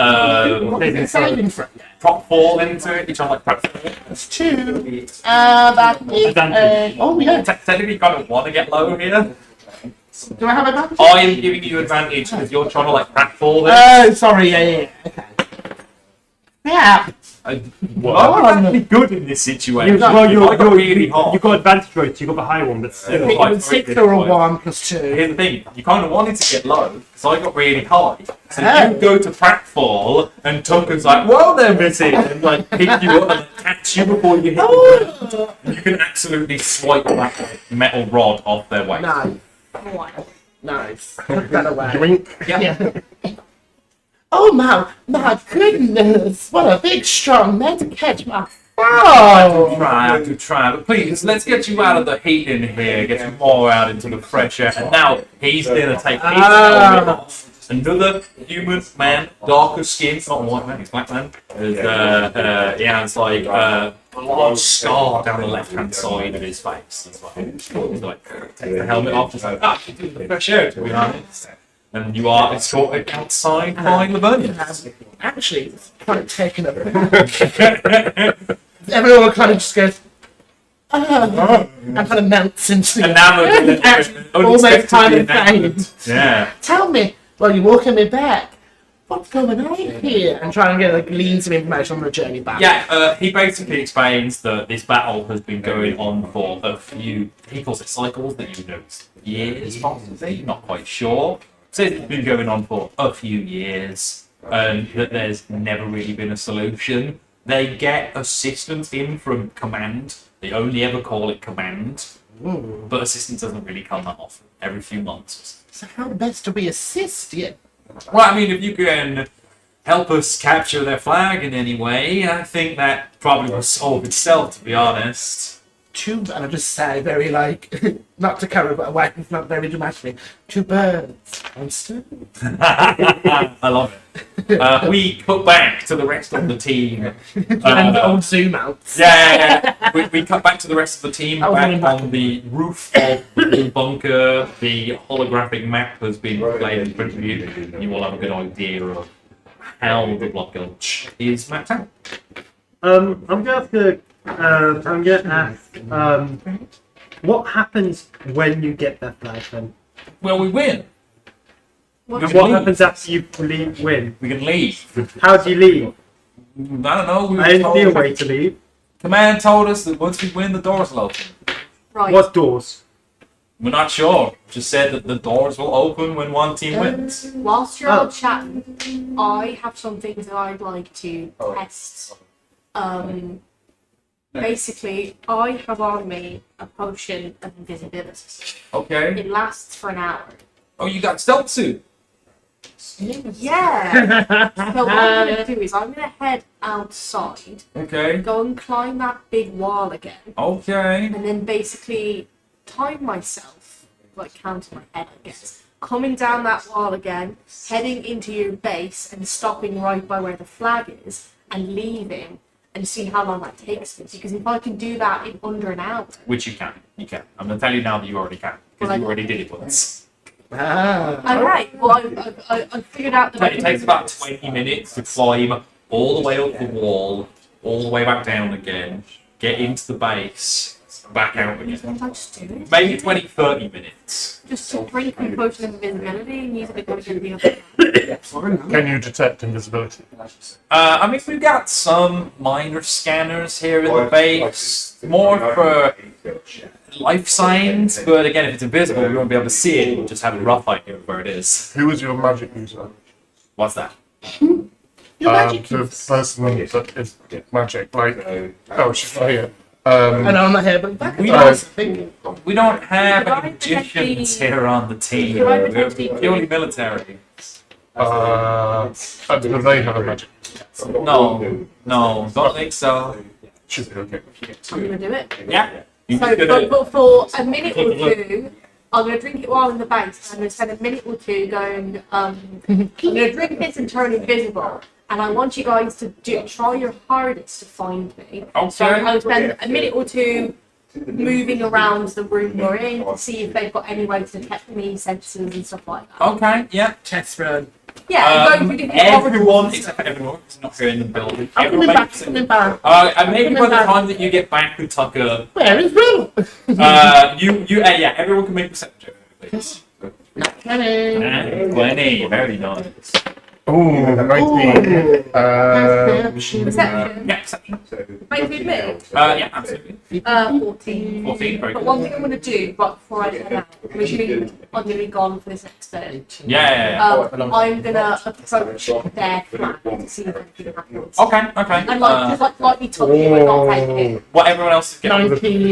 What is it saving from? prop fall into it. You're trying to like prep fall. That's 2. That is. Advantage. Oh yeah. Technically, you kind of want to get low here. Do I have advantage? I am giving you advantage because you're trying to like prep fall. Oh, sorry. Yeah. Okay. Yeah. Well, I'm actually good in this situation. Well, I got really hot. you got advantage rates, you got the high one, but still. It was 6 or a 1 plus 2. Here's the thing, you kind of wanted to get low, because I got really high. So Oh. you go to pratfall, and Tucker's like, well then, Missy, and like pick you up and catch you before you hit the ground. And you can absolutely swipe that metal rod off their waist. Nice. Nice. Put that away. Drink. Yeah. Oh my goodness! What a big, strong man to catch my. Oh! I have to try, but please, let's get you out of the heat in here, get you more out into the fresh air. And now he's gonna take his helmet off. Another human man, darker skin, not a white man, he's a black man. He has like a large scar down the left hand side of his face as well. He's like, take the helmet off, he's like, you do the fresh air, to be honest. And you are escorted outside by Liburnians. Actually, it's kind of taken up. Everyone kind of just goes, and kind of melts into the Enamored. almost kind of faint. Yeah. Tell me, while you're walking me back, what's going on here? And try and get glean some information on the journey back. Yeah, he basically explains that this battle has been going on for a few, he calls it cycles that you noticed. years, possibly, not quite sure. Says it's been going on for a few years, and that there's never really been a solution. They get assistance in from command. They only ever call it command, but assistance doesn't really come that often, every few months. So how best do we assist you? Well, I mean, if you can help us capture their flag in any way, I think that probably will solve itself, to be honest. And I just say very not to carry but away, not very dramatically. 2 birds, one stone. I love it. We cut back to the rest of the team. And old zoom outs. Yeah. We cut back to the rest of the team I was back running back. on the roof of the bunker. The holographic map has been played in front of you. You will have a good idea of how the Blood Gulch is mapped out. I'm gonna ask, what happens when you get that flag then? Well, we win. And what happens after you win? We can leave. How do you leave? I don't know. We were I didn't see a told, way to leave. Command told us that once we win, the doors will open. Right. What doors? We're not sure. Just said that the doors will open when one team wins. Whilst you're Oh. all chatting, I have some things that I'd like to test. Basically, I have on me a potion of invisibility. Okay. It lasts for an hour. Oh, you got stealth suit. Yeah. So what I'm going to do is I'm going to head outside, Okay. go and climb that big wall again, Okay. and then basically time myself, like counting my head, I guess. Coming down that wall again, heading into your base and stopping right by where the flag is, and leaving, and see how long that takes me. Because if I can do that in under an hour, Which you can. You can. I'm going to tell you now that you already can. Because Well, you already did it once. okay. Well, I figured out that It takes about 20 minutes to climb all the way up the wall, all the way back down again, get into the base, back out again. Can't I just do it? Maybe 20, 30 minutes. Just to drink my potion of invisibility and use it against the other. Can you detect invisibility? I mean, we've got some minor scanners here in the base, more for life signs, but again, if it's invisible, we won't be able to see it, we'll just have a rough idea of where it is. Who is your magic user? What's that? Your magic The use. person that is magic, like, oh, she's not here. And on my hair, but back We at don't, we don't have Could I any magicians potentially- here on the team. could I We're potentially- purely military. Do they have a magic? No, don't think so. Should be okay. I'm gonna do it. Yeah. You So, just gonna- but for a minute or two, I'm gonna drink it while in the base. I'm gonna spend a minute or two going. I'm gonna drink this and turn invisible. And I want you guys to try your hardest to find me. So Okay. I'll spend a minute or two moving around the room we're in to see if they've got any way to detect me, sensors and stuff like that. Okay, yeah. test run. Yeah, and go through different Everyone, corridors. except for everyone, is not here in the building. I'm Everyone coming back, makes coming back. and maybe by the time that you get back with Tucker, Where is Will? yeah, everyone can make perception check, please. Not coming. 20, very nice. Oh, 19. Perception. Yeah, perception. Make me admit. Yeah, absolutely. 14. 14, very But good. one thing I'm going to do, but before I head out, I'm going to be gone for this next turn. Yeah. I'm going to approach their flag to see if anything happens. Okay. And just lightly touch it, but not take it. What everyone else is getting? 19.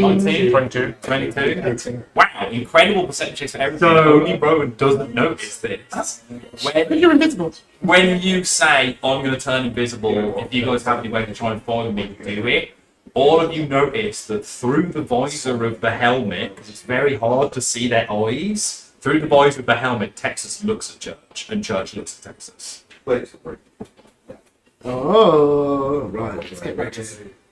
19, 22. 22. Wow, incredible perception checks for everything. So- Only Rowan doesn't notice this. But you're invisible. When you say, I'm going to turn invisible, if you guys have any way to try and follow me, do it. All of you notice that through the visor of the helmet, because it's very hard to see their eyes, through the visor of the helmet, Texas looks at Church, and Church looks at Texas. Oh, right. Let's get ready.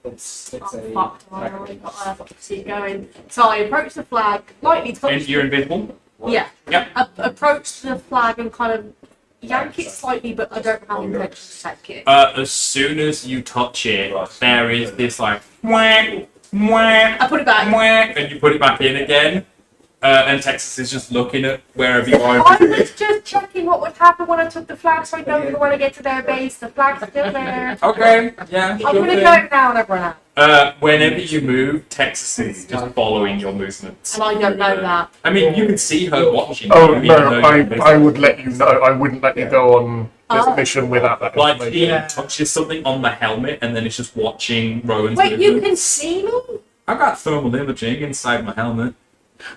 I'm fucked. I've already got to see going. So I approach the flag, lightly touch And you're invisible? Yeah. Yeah. Approach the flag and kind of yank it slightly, but I don't have intention to take it. As soon as you touch it, there is this like, whack, whack, I put it back. whack, and you put it back in again. And Texas is just looking at wherever you are. I was just checking what would happen when I took the flag, so I know that when I get to their base, the flag's still there. Okay, yeah. I'm gonna go now and everyone out. Whenever you move, Texas is just following your movements. And I don't know that. I mean, you can see her watching. Oh you, no, even though you're I would let you know. I wouldn't let you go on this mission without that Like information. he touches something on the helmet and then it's just watching Rowan's Wait, you movement. can see me? I've got thermal imaging inside my helmet.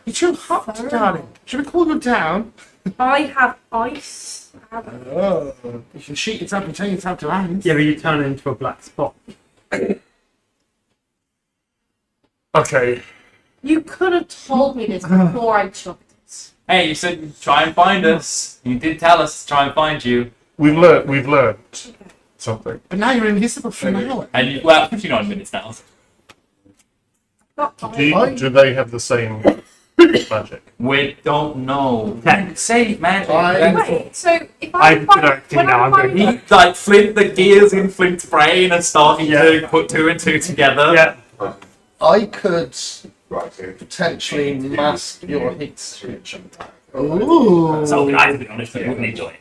You're too hot, darling. Should we cool you down? I have ice. Oh. You can shoot yourself and turn yourself to ice. Yeah, but you turn into a black spot. Okay. You could have told me this before I took this. Hey, you said you'd try and find us. You did tell us to try and find you. We've learned something. But now you're invisible for an hour. And you, well, 59 minutes now. Not Do they have the same magic? We don't know. Tech. Say magic. Wait, so if I'm directing now, I'm going He, like, Flint, the gears in Flint's brain are starting to put two and two together. Yeah. I could potentially mask your heat switch. Ooh. So, I, to be honest, I wouldn't enjoy it.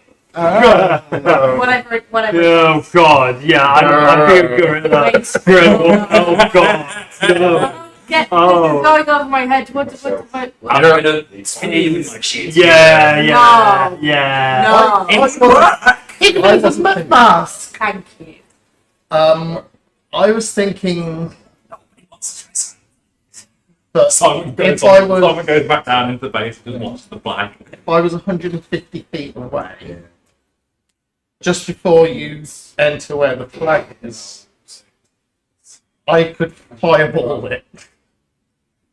whatever. Oh god, yeah, I'm being good at that. Oh god, no. Get Oh. this is going over my head. What? I'm going to spin you with my shit. Yeah, No. yeah. No. It was my mask. Thank you. I was thinking that Simon goes, if I was Simon goes back down into the base and watches the flag. if I was 150 feet away, just before you enter where the flag is, I could fireball it.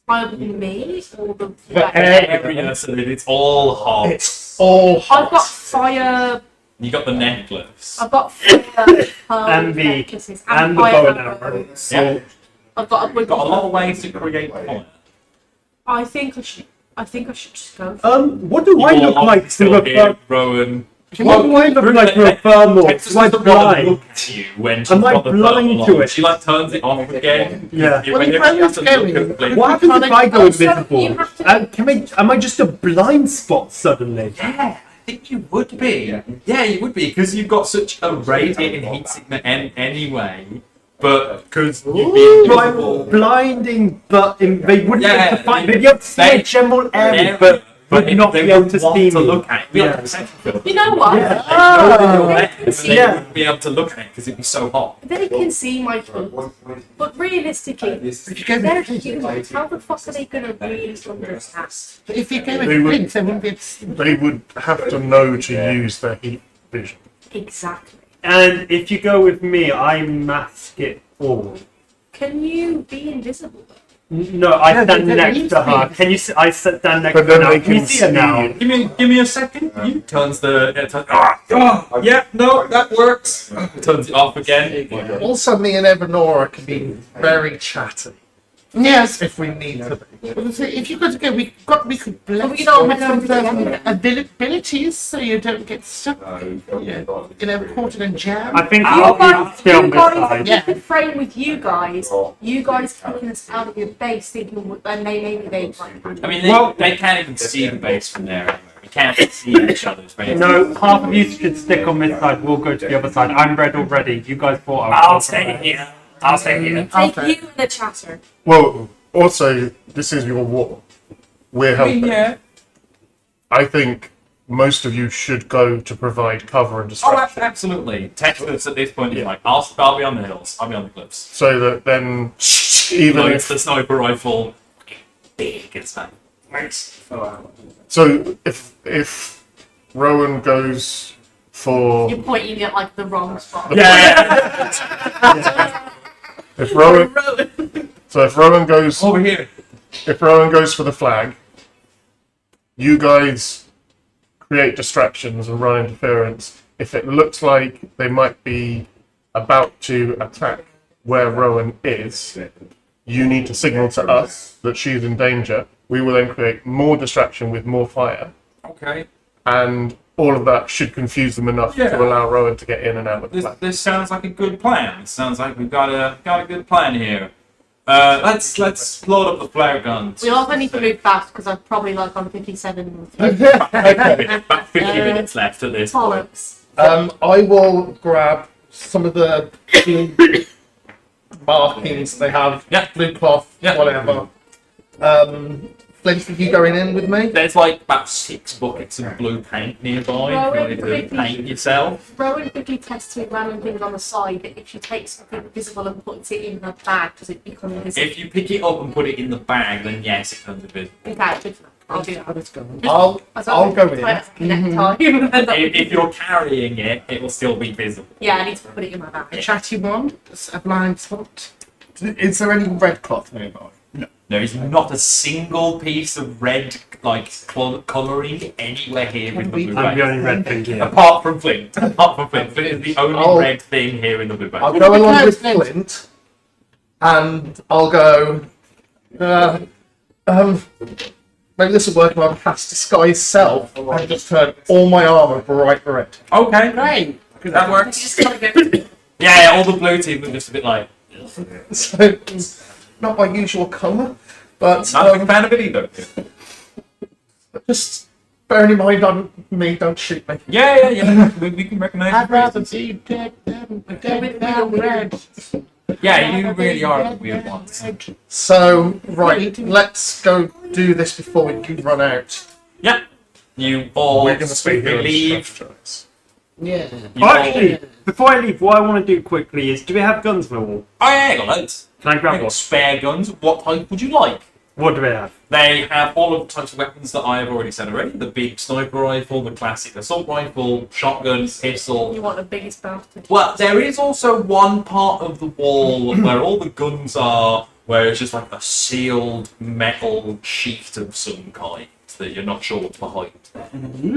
Either me or the. Every so it's all hot. It's all hot. I've got fire. You got the necklace. I've got fire. And the- necklaces and the fire bow and arrows. Yeah. I've got a We've got a lot of ways to create fire. I think I should just go. What do I look like through a here, Rowan. What do I look like through a thermal? Texas Am I doesn't want to blind? look at you when she's Am I got the blind thermal to on. it? She like turns it off again. Yeah. Well, Whenever if I she has was to look going- at Flint. What happens if I go Also, invisible? you have to- Am I just a blind spot suddenly? Yeah, I think you would be. Yeah, you would be because you've got such a radiating heat signal anyway. But because you'd be invisible. Blinding, but they wouldn't be Yeah, able to find. they- They'd be able to see they- a general area, area, but but would not they be able wouldn't to want see to me. look at it. It'd be like Yeah. a perception filter. You know what? They know that you're there, but they Yeah. wouldn't be able to look at it because it'd be so hot. They can see my heat, but realistically, If you go they're with Flint, humans. How the fuck are they gonna really understand? but if you go with They would- Flint, they wouldn't be able to see. They would have to know to use their heat vision. Exactly. And if you go with me, I mask it all. Can you be invisible? No, I No, stand they next need to to her. be. Can you? I stand next But to her then now. they Can you can see her see now? you. Give me a second. You turns the yeah, no, that works. Turns it off again. Also, me and Evanora can be very chatty Yes. if we need to be. Well, so if you got to go, we could bless we don't with have some to abilities so you don't get stuck, caught in a jam. I think You I'll guys, stay on you this guys, side. Yeah. you could frame with you guys kicking us out of your base, thinking, and maybe they like. I mean, they can't even see the base from there. Anyway. We can't see each other's base. No, half of you should stick on this side. We'll go to the other side. I'm red already. You guys thought I was. I'll stay here. I'll stay here. Take you and the chatter. Well, also, this is your war. We're I mean, helping. yeah. I think most of you should go to provide cover and Oh, distraction, absolutely. Texas at this point is like, I'll be on the hills. I'll be on the cliffs. so that then Even even it's the sniper rifle. Big and stuff. so if Rowan goes for You're pointing at like the wrong spot. if Rowan if Rowan goes Over here. if Rowan goes for the flag, you guys create distractions and run interference. If it looks like they might be about to attack where Rowan is, you need to signal to us that she's in danger. We will then create more distraction with more fire, Okay. and all of that should confuse them enough Yeah. to allow Rowan to get in and out of the This, flag. this sounds like a good plan. This sounds like we've got a good plan here. Let's load up the flare guns. We also need to move fast because I'm probably like on 57 About 50 minutes left at this point. bollocks. I will grab some of the markings. They have blue cloth, Yeah. whatever. Flint, are you going in with me? There's like about 6 buckets of blue paint nearby. If you wanted to paint yourself. Rowan quickly tests with random things on the side that if she takes something visible and puts it in her bag, does it become invisible? If you pick it up and put it in the bag, then yes, it comes invisible. Okay, good to know. I'll do that. I'll go in. If you're carrying it, it will still be visible. Yeah, I need to put it in my bag. A chatty one, a blind spot. Is there any red cloth nearby? No. There is not a single piece of red, like, colouring anywhere here in the blue I'm the bag. only red thing here. Apart from Flint. Flint is the only red thing here in the blue bag. I'll go along with Flint, and I'll go. Maybe this will work. I'll cast Disguise Self and just turn all my armour bright red. Okay. Great. That works. Yeah, all the blue team are just a bit like... So, it's not my usual colour, but Not a big fan of it either. just bearing in mind I'm me, don't shoot me. Yeah. We can recognise I'd your rather faces. be dead than red. Yeah, you really are the weird ones. So, right, let's go do this before you run out. Yeah. You all We're going to stay here and leave. strategize. Yeah. You Oh, all- actually, before I leave, what I want to do quickly is, do we have guns for all? Oh yeah, I got loads. Can I I've grab got one? spare guns. What type would you like? What do we have? They have all of the types of weapons that I have already said already. The big sniper rifle, the classic assault rifle, shotgun, pistol. You want the biggest bastard. Well, there is also one part of the wall where all the guns are, where it's just like a sealed metal sheath of some kind that you're not sure what's behind.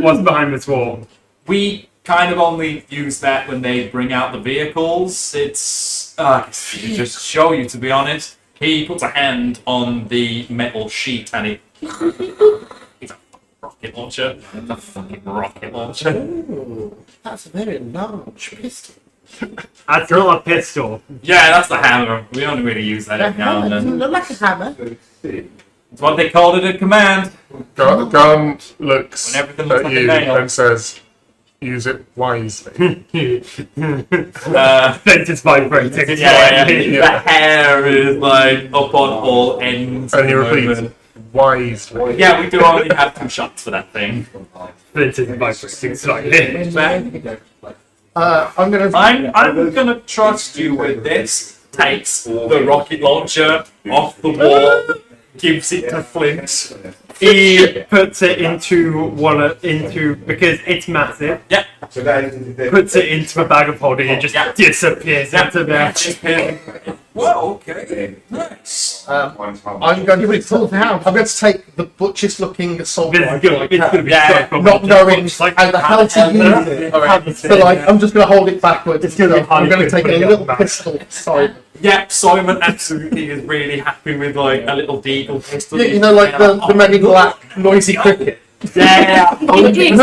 What's behind this wall? We kind of only use that when they bring out the vehicles. It's just show you, to be honest. He puts a hand on the metal sheet and it's a rocket launcher. It's a fucking rocket launcher. Ooh, that's a very large pistol. That's not a pistol. Yeah, that's the hammer. We only really use that A every now hammer and doesn't then. look like a hammer. It's what they called it at command. Gun looks When everything looks at like a you nail. and says, "Use it wisely." It's vibrating. Yeah. The hair is like up on all ends. And at he the repeats, moment. "Wisely." Yeah, we do only have 2 shots for that thing. Flint is vibrating slightly. I'm gonna. I'm gonna trust you with this. Takes the rocket launcher off the wall, gives it to Flint. He puts it into because it's massive. Yeah. Puts it into a bag of holding and just disappears into there. Well, okay. Nice. I'm going to take the butchest looking assault This is rifle I good. It's can, gonna be Yeah. so not knowing like how the hell to use it. So like, I'm just going to hold it backwards. It's gonna be I'm going to take a funny, little but- pistol. Sorry. Yeah, Simon absolutely is really happy with like a little deagle pistol. You know, like the Men in Black noisy cricket. Yeah. It's-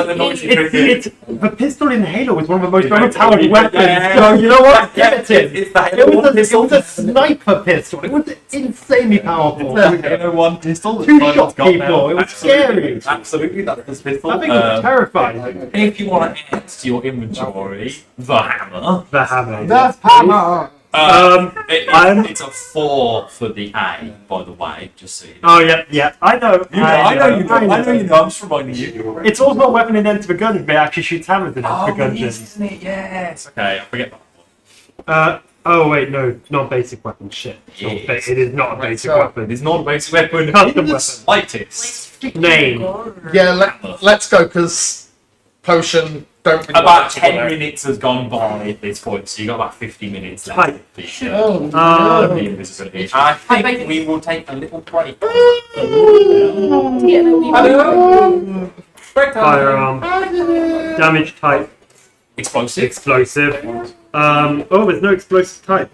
the noisy It's the pistol in Halo is one of the most Yeah. overpowered weapons. Yeah. So you know what? Yeah, Give it to him. it's the It Halo was, pistol. it was a sniper pistol. It was insanely powerful. Halo 1 pistol. that Two Simon's shot got people. now. It was Absolutely. scary. Absolutely, that's this pistol. I think it was terrifying. If you want to add to your inventory, the hammer. The hammer. The hammer. It's a 4 for the A, by the way, just so you know. Oh yeah. I know. I know you know. I'm just reminding you. It's also a weapon in Enter the Gun, but it actually shoots hammers in Enter the Gun. isn't it? Yes. Okay, I forget that. Oh wait, no, not basic weapon. Shit. Yes. It is not a basic so- weapon. It is not a basic weapon. Custom in the weapon. slightest. Name. Yeah, let's go because potion don't. Really About want to 10 go there. minutes has gone by at this point, so you got about 50 minutes left. Type. Oh, The no. invisibility. I think we will take a little break. Hello. Break time. Firearm. Damage type. Explosive. Explosive. Oh, there's no explosive type.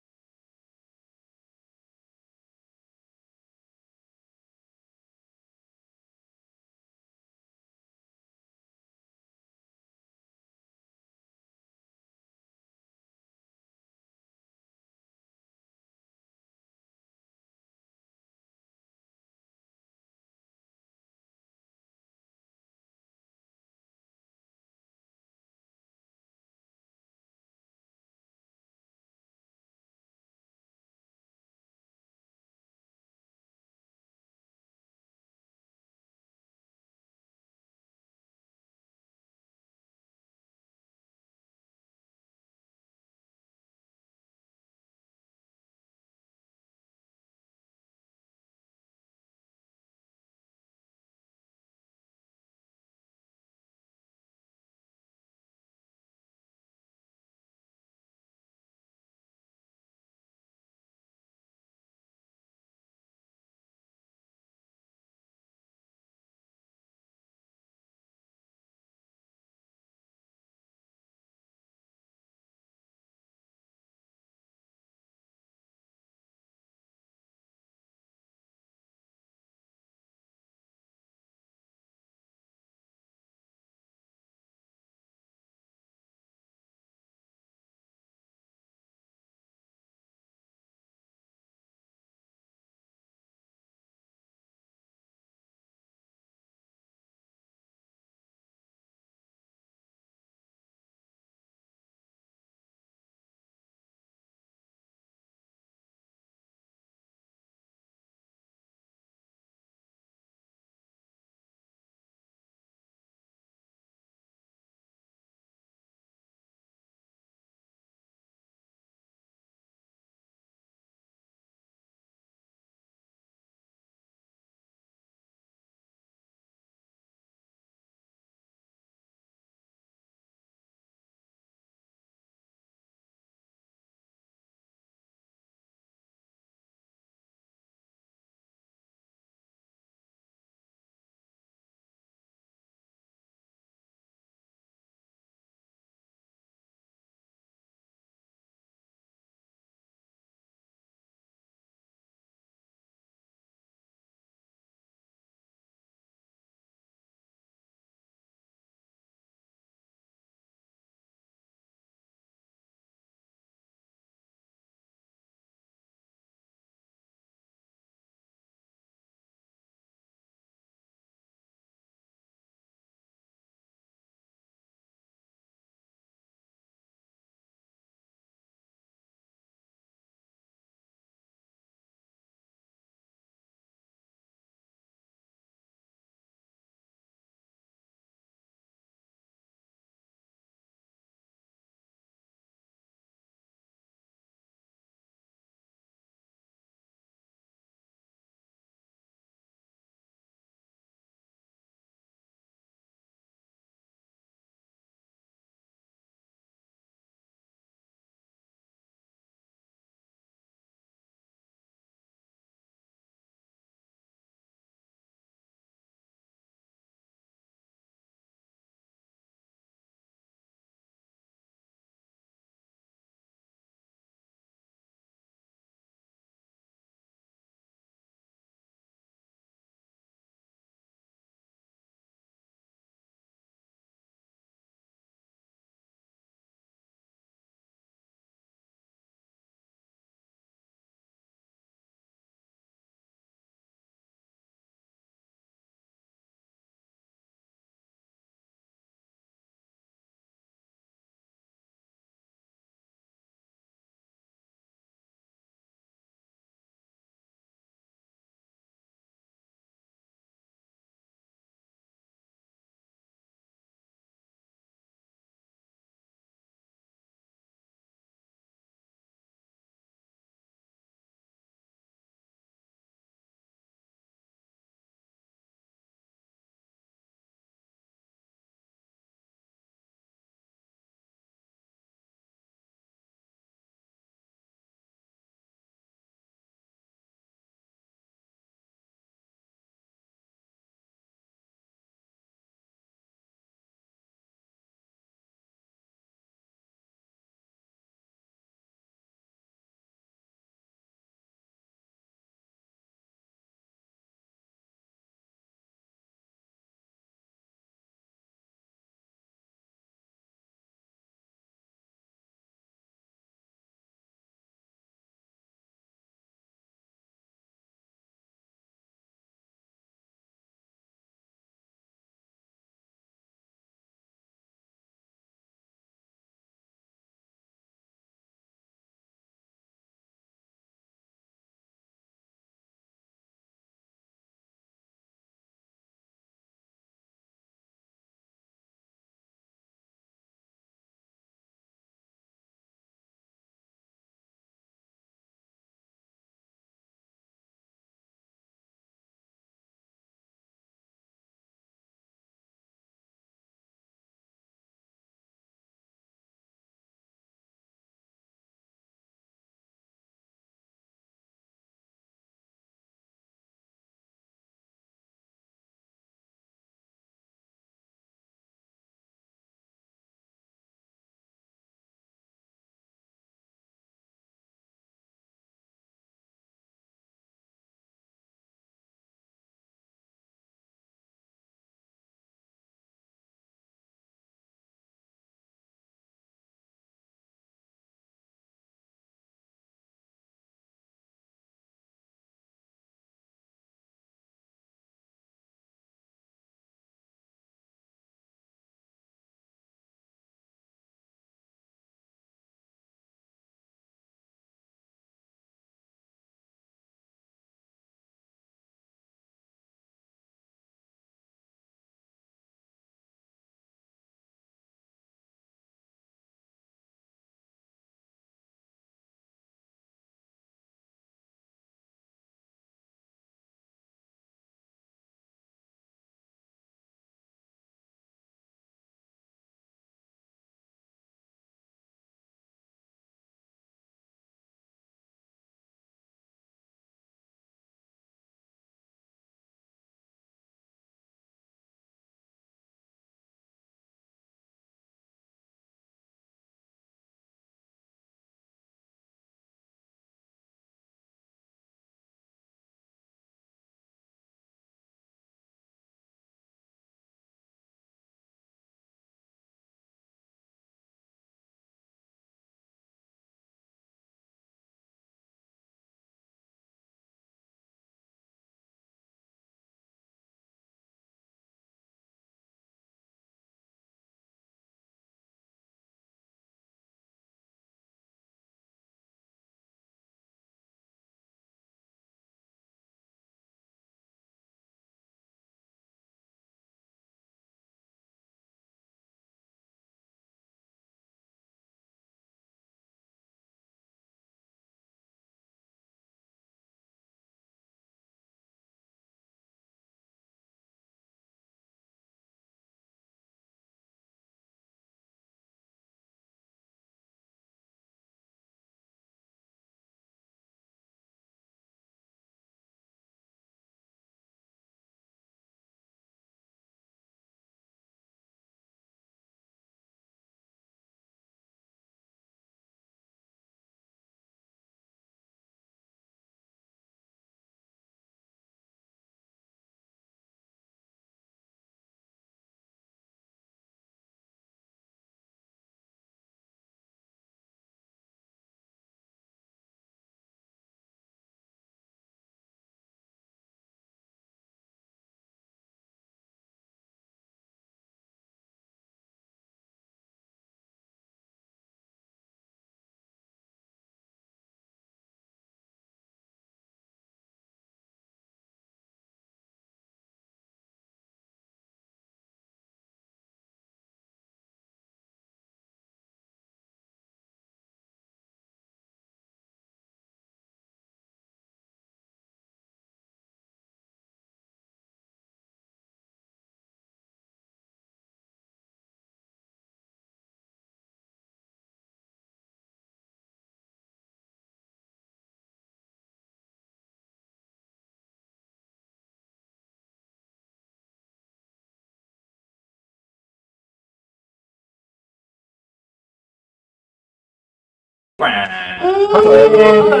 Yeah, Oh,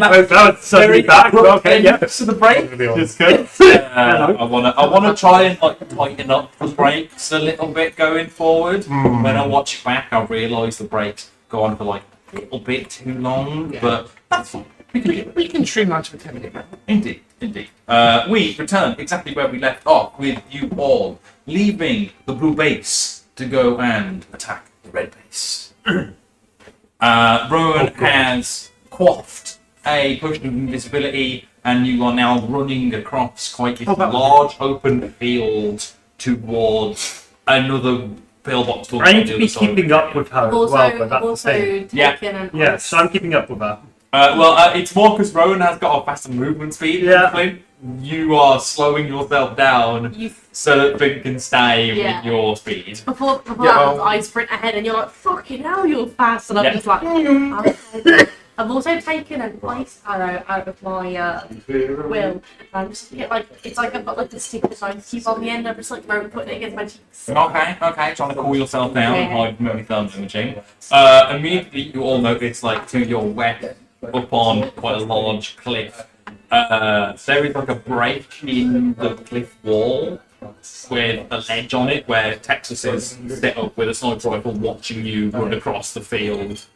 that was suddenly back. Okay, yeah. to the break. It's good. I wanna try and like tighten up the brakes a little bit going forward. When I watch it back, I realise the brakes go on for like a little bit too long, but that's fine. We can streamline to a 10-minute round. Indeed. We return exactly where we left off, with you all leaving the blue base to go and attack the red base. Rowan has quaffed a potion of invisibility, and you are now running across quite a large open field towards another pillbox. I need to be keeping up with her as well, but that's the thing. Yeah, so I'm keeping up with her. It's more because Rowan has got a faster movement speed than Flint. You are slowing yourself down so that Flint can stay with your speed. Before I sprint ahead and you're like, fucking hell, you're fast. And I'm just like, okay. I've also taken an ice arrow out of my will. And I'm just it's like I've got like the stick ice cube on the end. I'm just like putting it against my cheeks. Okay, trying to cool yourself down and hide from any thermal imaging. Immediately you all notice, like, to your west, up on quite a large cliff, there is like a break in the cliff wall with a ledge on it where Texas is set up with a sniper rifle watching you run across the field.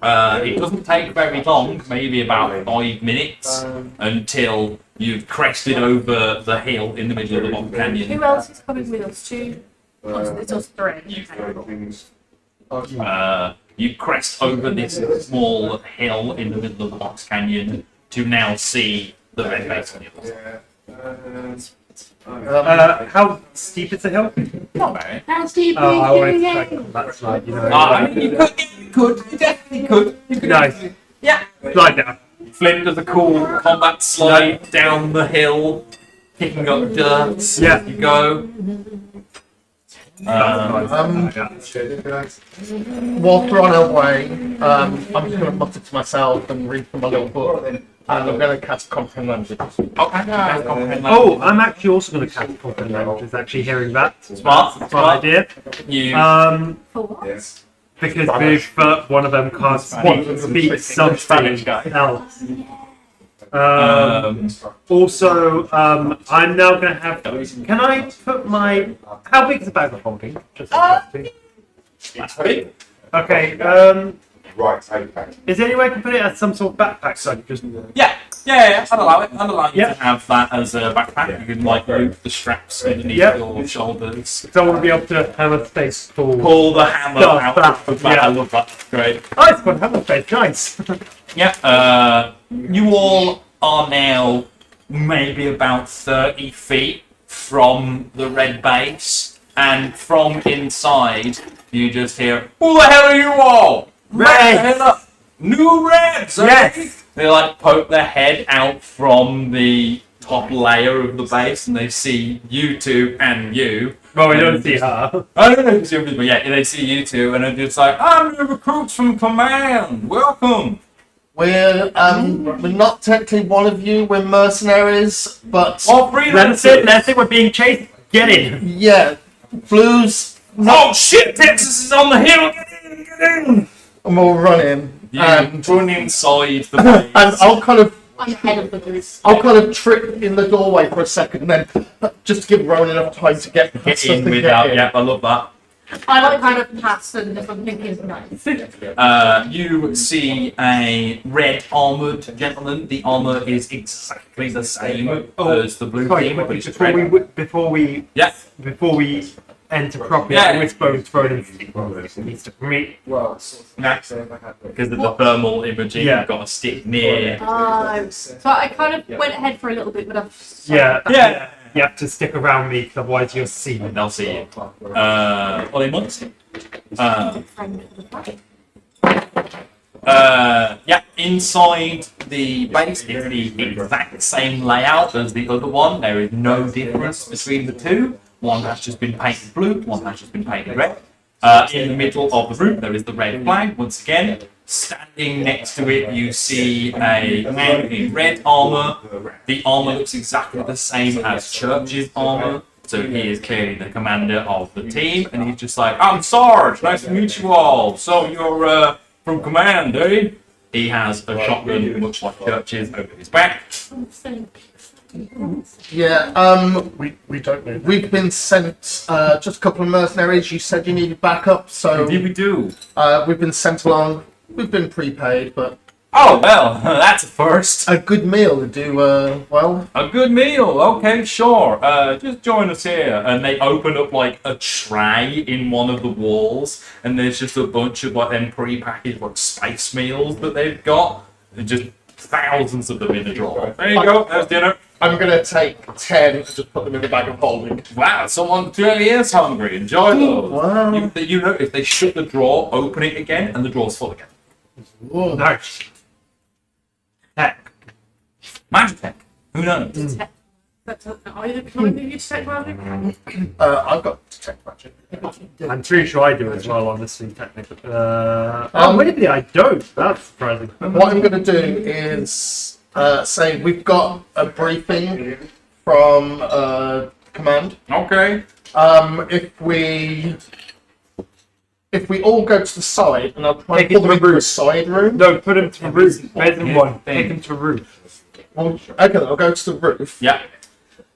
It doesn't take very long, maybe about 5 minutes, until you've crested over the hill in the middle of the Bob Canyon. Who else is coming with us? It's us three. You crest over this small hill in the middle of the Box Canyon to now see the red base on your side. How steep is the hill? Not very. How steep I wanted is to it? check that slide, you know. I mean, you definitely could. Nice. Yeah. Slide down. Flint does a cool combat slide down the hill, picking up dirt. Yeah. You go. Whilst we're on our way, I'm just going to mutter to myself and read from my little book, and I'm going to cast Comprehend Language. Okay. Oh, I'm actually also going to cast Comprehend Languages, actually hearing that. Smart idea. You. For what? Because if one of them can't speak something else. Also, I'm now going to have. Can I put my? How big is the bag of holding? Just okay. Is there any way I can put it as some sort of backpack so I can just? Yeah. I'd allow it. I'd allow you to have that as a backpack. You can like loop the straps underneath your shoulders. So I want to be able to hammer space pull the hammer out of that. I love that. Great. Oh, it's got hammer space. Nice. Yeah. You all are now maybe about 30 feet from the red base, and from inside you just hear, "Who the hell are you all? Reds! New Reds!" Yes! They like poke their head out from the top layer of the base, and they see you two and you. Well, we don't see her. I don't know if you, but yeah, they see you two, and they're just like, "I'm the recruits from command. Welcome." We're not technically one of you. We're mercenaries, but That's it. We're being chased. Get in. Yeah, Blues. Oh shit! Texas is on the hill. Get in. And we'll run in. And run inside the base. And I'll kind of. I'm ahead of the group. I'll kind of trip in the doorway for a second, and then just give Rowan enough time to get in without. Yeah, I love that. I like kind of pass and if I'm thinking nice. You see a red armoured gentleman. The armour is exactly the same as the blue team, but it's red. Before we enter properly, we're supposed to throw it in. Needs to meet. Because of the thermal imaging, you've got to stick near. So I kind of went ahead for a little bit, but I've Yeah. You have to stick around me, because otherwise you'll see me. They'll see you. Olimont. Inside the base is the exact same layout as the other one. There is no difference between the two. One has just been painted blue, one has just been painted red. In the middle of the room, there is the red flag. Once again, standing next to it, you see a man in red armour. The armour looks exactly the same as Church's armour. So he is clearly the commander of the team, and he's just like, "I'm Sarge, nice to meet you all. So you're from command, eh? He has a shotgun, much like Church's, over his back. Yeah, We don't know. we've been sent just a couple of mercenaries. You said you needed backup, so Indeed we do. we've been sent along. We've been prepaid, but Oh, well, that's a first. a good meal would do well. A good meal, okay, sure. Just join us here. And they open up like a tray in one of the walls, and there's just a bunch of like them pre-packaged like spice meals that they've got. And just thousands of them in a drawer. There you go, there's dinner. I'm gonna take 10 and just put them in the bag of holding. Wow, someone really is hungry. Enjoy those. Wow. You know, if they shut the drawer, open it again, and the drawer's full again. Nice. Heck. Magic tech. Who knows? Either can I move you to take magic? I've got detect magic. I'm pretty sure I do as well, honestly, technically. Weirdly, I don't. That's surprising. What I'm gonna do is say we've got a briefing from command. Okay. If we all go to the side, and I'll try Take and it pull to them the into a roof. side room. No, put him to the roof. Bedroom one. Thing. Take him to the roof. Well, okay, I'll go to the roof. Yeah.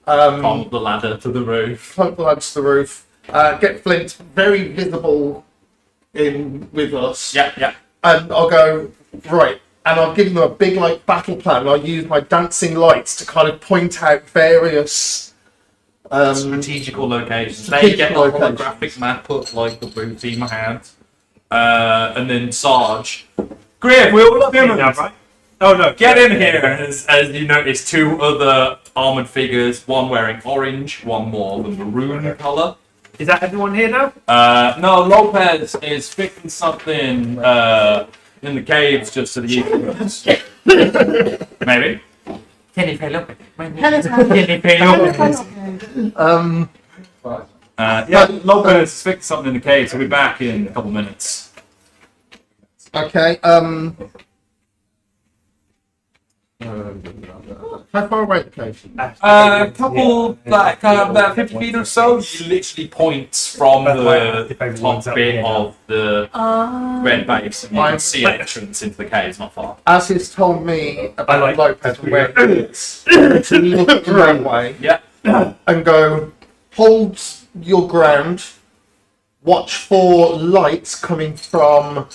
Climb the ladder to the roof. Climb the ladder to the roof. Get Flint very visible in with us. Yeah. And I'll go right, and I'll give them a big like battle plan. And I'll use my dancing lights to kind of point out various. Strategical locations. Strategic They get a locations. holographic map up like the blue team had. And then Sarge. Griff, we'll look in Now, right? Oh no! Get in here, as you notice two other armoured figures, one wearing orange, one more the maroon colour. Is that everyone here now? No, Lopez is fixing something in the caves just to the east of us. Maybe. Can you pay Lopez? Yeah, Lopez is fixing something in the caves. He'll be back in a couple minutes. Okay. How far away the cave? A couple, like about 50 feet or so. He literally points from the top bit of the red base, and you can see an entrance into the cave. It's not far. As he's told me about like Lopez and where it is, to look the right way Yeah. and go, hold your ground, watch for lights coming from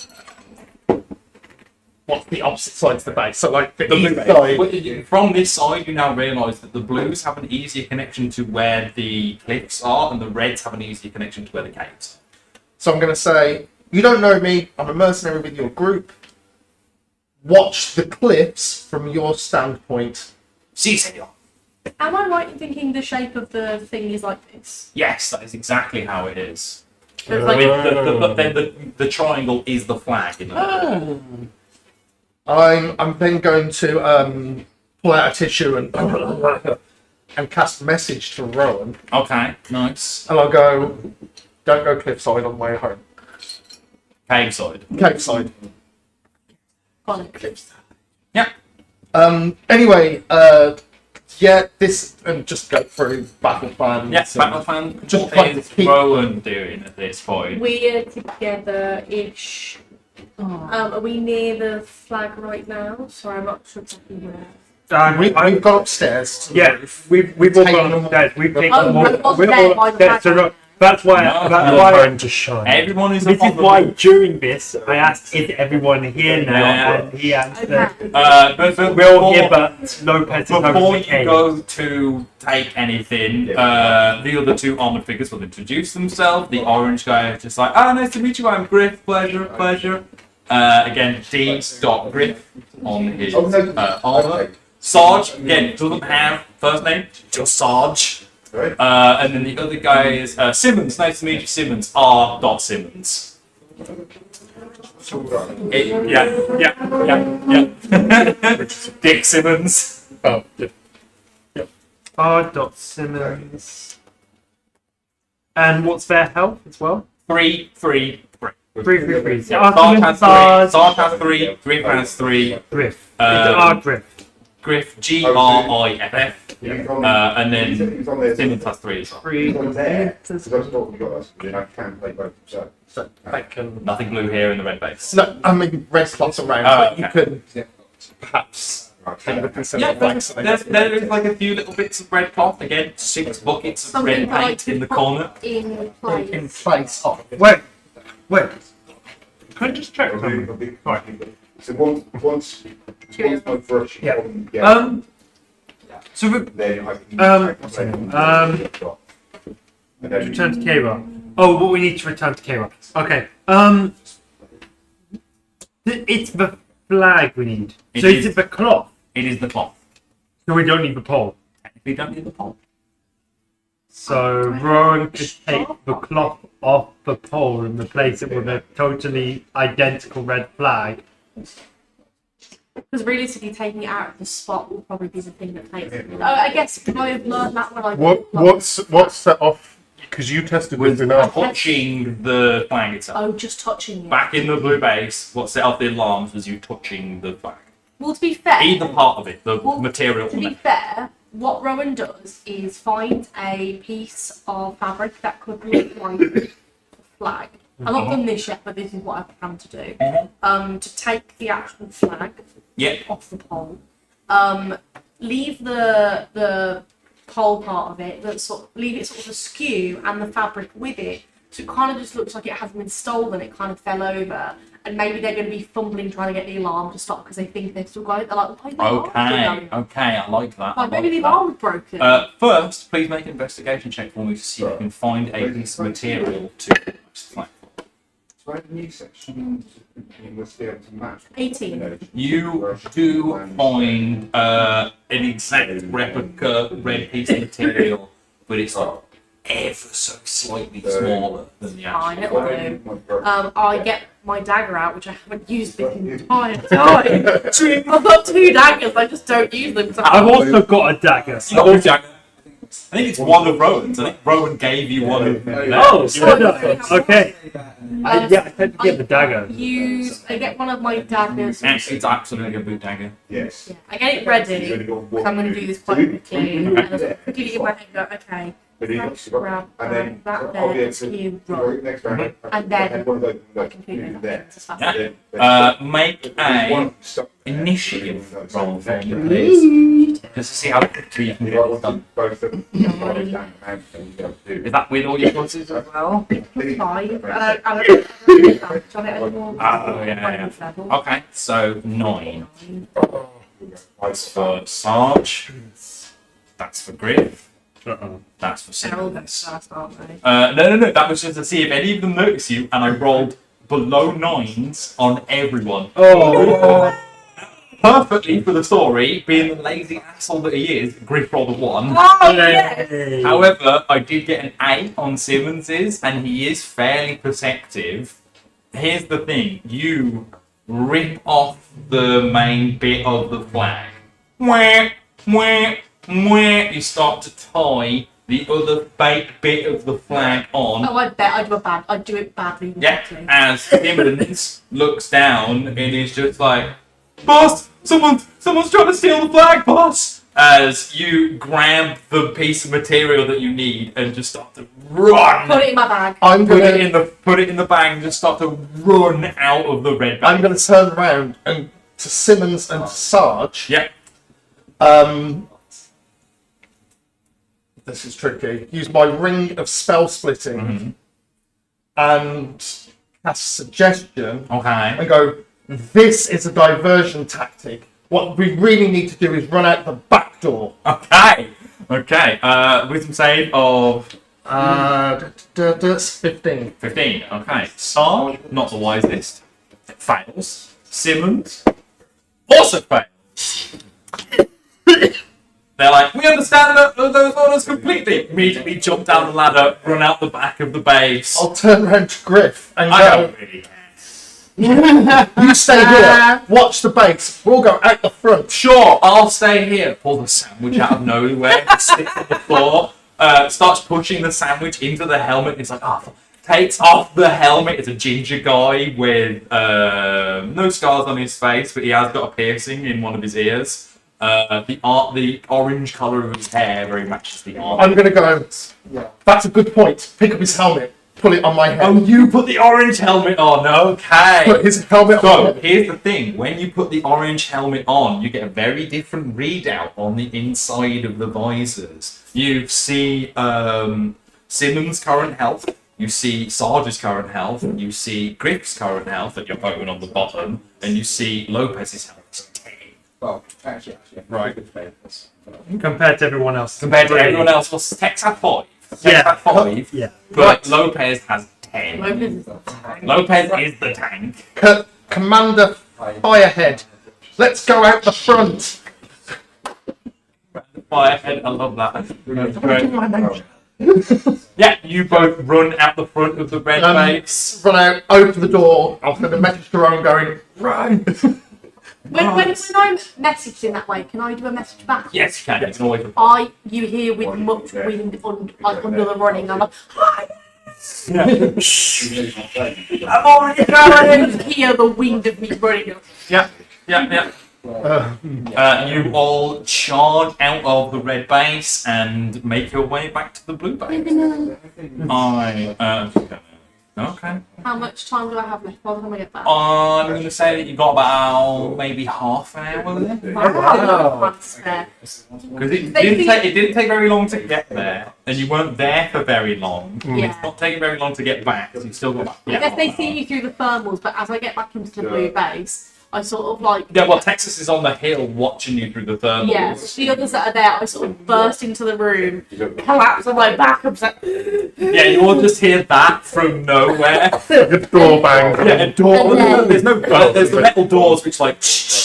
what's the opposite side of the base, so like the east side. From this side, you now realise that the blues have an easier connection to where the cliffs are, and the reds have an easier connection to where the caves. So I'm going to say, you don't know me, I'm a mercenary with your group. Watch the cliffs from your standpoint. Si, senor. Am I right in thinking the shape of the thing is like this? Yes, that is exactly how it is. So it's like, But then the triangle is the flag. In I'm then going to pull out a tissue and cast message to Rowan, Okay, nice. and I'll go, don't go cliffside on my home. Cave side. Cave side. on a cliff. Yeah. Anyway, yeah, this and just go through battle plans. Yes, battle fan. Just What trying to is keep- Rowan doing at this point? We're together-ish. Are we near the flag right now? Sorry, I'm not sure exactly where. We've gone upstairs. To the Yeah, roof. we've all Taken gone them- upstairs. We've taken Oh, them all. we're We're there all by the upstairs. So back. look, that's why. No, That's no. why. Time to shine. Everyone is This up on is the why roof. during this I asked, "Is everyone here now?" Yeah. And he answered, Okay. But "We're all here, but Lopez is before over the you cave." go to take anything, the other two armored figures will introduce themselves. The orange guy is just like, nice to meet you. I'm Griff. Pleasure. Again, D.Griff on his armor. Sarge, again, doesn't have first name, just Sarge. And then the other guy is Simmons. Nice to meet you, Simmons. R. Simmons. Yeah. Dick Simmons. Oh, yeah. R. Simmons. And what's their health as well? 3. 3. Sarge has 3. Sarge has 3. Griff has 3. Griff. R. Griff. Griff, Griff, and then Simmons has 3 as well. Three. So I can. Nothing blue here in the red base. No, I mean red cloths around, Oh, but you could perhaps take the consent Yeah, of flags. there is like a few little bits of red cloth. Again, 6 buckets of Something red that I paint could in the put corner. in place. in place of it. Wait. Can I just check something? So once my brush Yeah. on the So we then I can return to Kira. Oh, what we need to return to Kira. Okay. It's the flag we need. It So is. is it the cloth? It is the cloth. So we don't need the pole. We don't need the pole. So Rowan could take the cloth off the pole and replace it with a totally identical red flag. Because realistically, taking it out of the spot will probably be the thing that takes it. Oh, I guess I have learned that when I. What's set off? Because you tested With this enough. touching the flag itself. Oh, just touching it. Back in the blue base, what set off the alarms was you touching the flag. Well, to be fair. Either part of it, the Well, material. To be fair, what Rowan does is find a piece of fabric that could look like a flag. I've not done this yet, but this is what I plan to do. To take the actual flag off the pole, leave the pole part of it, leave it sort of askew, and the fabric with it, so it kind of just looks like it hasn't been stolen. It kind of fell over, and maybe they're going to be fumbling trying to get the alarm to stop because they think they've still got it. They're like, why is the alarm still going? Okay, I like that. Like, maybe the alarm's broken. First, please make an investigation check for me to see if you can find a piece of material to match the flag. So I have a new section. You must be able to match. 18. You do find an exact replica red piece of material, but it's like ever so slightly smaller than the Fine, actual. it'll do. I get my dagger out, which I haven't used the entire time. I've got 2 daggers, I just don't use them. I've also got a dagger. You got a dagger. I think it's one of Rowan's. I think Rowan gave you one of them. Oh, okay. I tend to get the dagger. I get one of my daggers. Actually, it's absolutely a boot dagger. Yes. Yeah, I get it ready. So I'm going to do this quite quickly. And I quickly get in my head and go, okay. Grab that there, skew, run. And then I completely nothing. Just fast. Make a initiative roll for me, please. Just to see how quickly you can get this done. Is that with all your choices as well? 5. I don't have any more. Oh, yeah. Okay, so 9. That's for Sarge. That's for Griff. That's for They're all going Simmons. fast, aren't they? No. That was just to see if any of them notice you, and I rolled below 9s on everyone. Oh. Perfectly for the story, being the lazy asshole that he is, Griff rolled a 1. Oh, yes! However, I did get an 8 on Simmons's, and he is fairly perceptive. Here's the thing, you rip off the main bit of the flag. You start to tie the other fake bit of the flag on. Oh, I bet I'd do it badly. Yeah, as Simmons looks down and is just like, boss, someone's trying to steal the flag, boss! As you grab the piece of material that you need and just start to run. Put it in my bag. Put it in the bag and just start to run out of the red bag. I'm going to turn around and to Simmons and to Sarge. Yeah. This is tricky. Use my ring of spell splitting and cast suggestion. Okay. And go, this is a diversion tactic. What we really need to do is run out the back door. Okay. Wisdom save of 15. 15. Okay. Sarge, not the wisest, fails. Simmons also fails. They're like, we understand those orders completely. Immediately jump down the ladder, run out the back of the base. I'll turn around to Griff and I go, don't really care. you stay here, watch the base, we'll go out the front. Sure, I'll stay here. Pull the sandwich out of nowhere, sits on the floor, starts pushing the sandwich into the helmet. It's like, takes off the helmet. It's a ginger guy with no scars on his face, but he has got a piercing in one of his ears. The orange colour of his hair very matches the armor. I'm gonna go. That's a good point. Pick up his helmet, pull it on my head. Oh, you put the orange helmet on, okay. Put his helmet So, on. here's the thing. When you put the orange helmet on, you get a very different readout on the inside of the visors. You see Simmons' current health, you see Sarge's current health, you see Griff's current health at your bone on the bottom, and you see Lopez's health. It's 10. Well, actually, Right. Compared to everyone else. Compared to everyone else, well, Tex had 5. Tex Yeah. had 5, Yeah. but Lopez has 10. Lopez is the tank. Lopez is the tank. Commander Firehead, let's go out the front. Firehead, I love that. That's great. Yeah, you both run out the front of the red base. Run out, open the door. I'll send a message to Rowan going, run. When I'm messaged in that way, can I do a message back? Yes, you can. You can always. You hear with much wind under the running. I'm like, hi! I'm already going. Hear the wind of me running. Yeah. You all charge out of the red base and make your way back to the blue base. Okay. How much time do I have left by the time I get back? I'm going to say that you've got about maybe half an hour left. Wow. Spare. Because it didn't take very long to get there, and you weren't there for very long. Yeah. It's not taking very long to get back, so you still got back. I guess they see you through the thermals, but as I get back into the blue base, I sort of like... Yeah, well, Texas is on the hill watching you through the thermals. Yeah, the others that are there, I sort of burst into the room, collapse on my back, I'm just like... Yeah, you all just hear that from nowhere. The door bang. Yeah, a door. And There's the metal doors which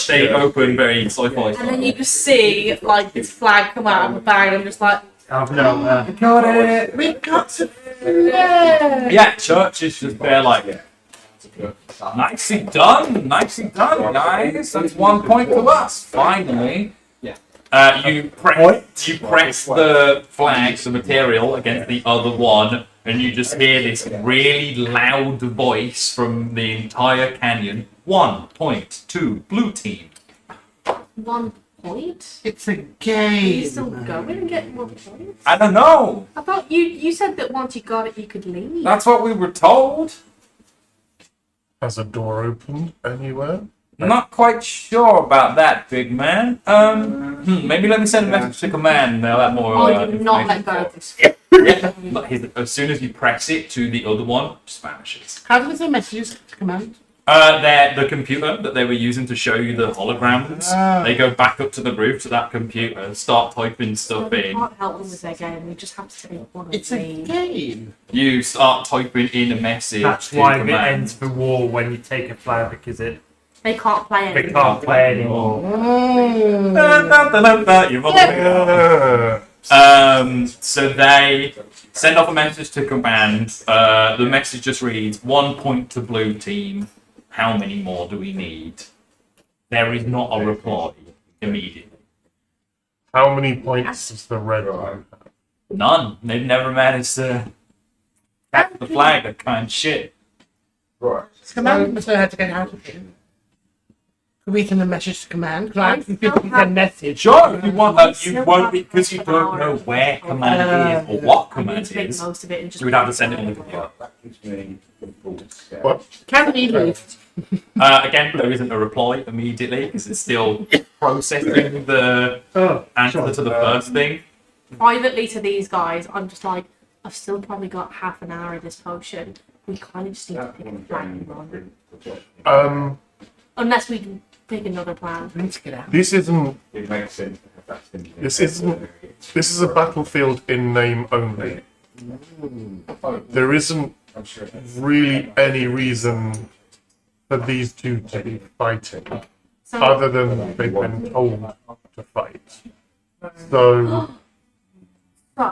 they open very sci-fi. And then you just see like this flag come out of the bag, and I'm just like... Out of nowhere. Got it. We got to. Yeah, Church is just there like... Nicely done, guys. That's 1 point to us. Finally. You press the flag, the material, against the other one, and you just hear this really loud voice from the entire canyon. 1 point to blue team. 1 point? It's a Are you game. still going and getting 1 point? I don't know. I thought you said that once you got it, you could leave. That's what we were told. Has a door opened anywhere? Not quite sure about that, big man. Maybe let me send a message to command. They'll have more. I do not let go of this. Yeah, as soon as you press it to the other one, it just vanishes. How does the messages command? The computer that they were using to show you the holograms. They go back up to the roof to that computer and start typing stuff We in. can't help them with their game. We just have to take one of It's a these. game. You start typing in a message. That's to why it command. ends the war when you take a flag, because They can't play they it. can't play anymore. You're so they send off a message to command. The message just reads 1 point to blue team. How many more do we need? There is not a reply immediately. How many points does the red one have? None. They've never managed to catch the flag. That kind of shit. Right. Command must know how to get out of here. Could we send a message to command? Because I actually think we send a message. Sure, if you want, you won't because you don't know where command is or what I need command to make is. the most of it and just. You would have to send it on the computer. That gives me the full scale. What? Can we leave? Again, there isn't a reply immediately because it's still processing the answer to the first thing. Privately to these guys, I'm just like, I've still probably got half an hour of this potion. We kind of just need to pick a flag and run. Unless we can pick another plan. We need to get out. This isn't. It makes sense to have that in there. This is a battlefield in name only. There isn't I'm sure that's really any reason for these two to be fighting, So, other than they've been told to fight. So,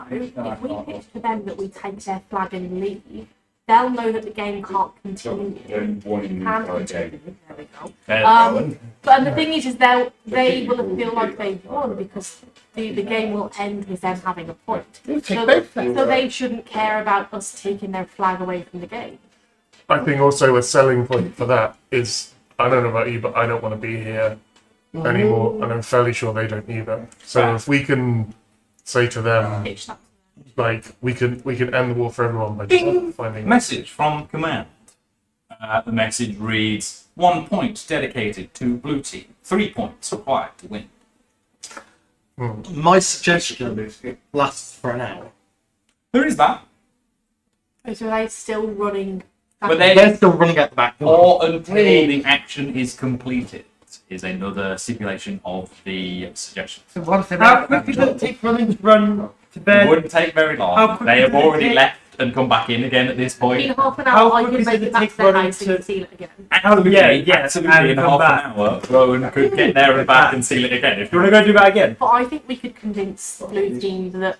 if we pitch to them that we take their flag and leave, they'll know that the game can't continue. Then one in the Can't entire continue. game. There we go. There's But the thing is they will feel like they've won because the game will end with them having a point. We'll take So, both flags. so they shouldn't care about us taking their flag away from the game. I think also a selling point for that is, I don't know about you, but I don't want to be here anymore, and I'm fairly sure they don't either. So if we can say to them, Pitch that. like, we can end the war for everyone by just finding Message from command. The message reads: 1 point dedicated to blue team. 3 points required to win. My suggestion lasts for an hour. Who is that? So are they still running? But They're still running out the back door. or until the action is completed is another stipulation of the suggestion. So what if they How quickly does it take running to run to It bed? wouldn't take very How long. quickly They have does it already take? left and come back in again at this In point. half an How hour, I quickly can does make it it back take to their running house and to- seal it again. Absolutely, Yeah, yeah, absolutely. and In come half back. an hour, Rowan could get there and back and seal it again. If Do you want to go do that again? But I think we could convince the blue team that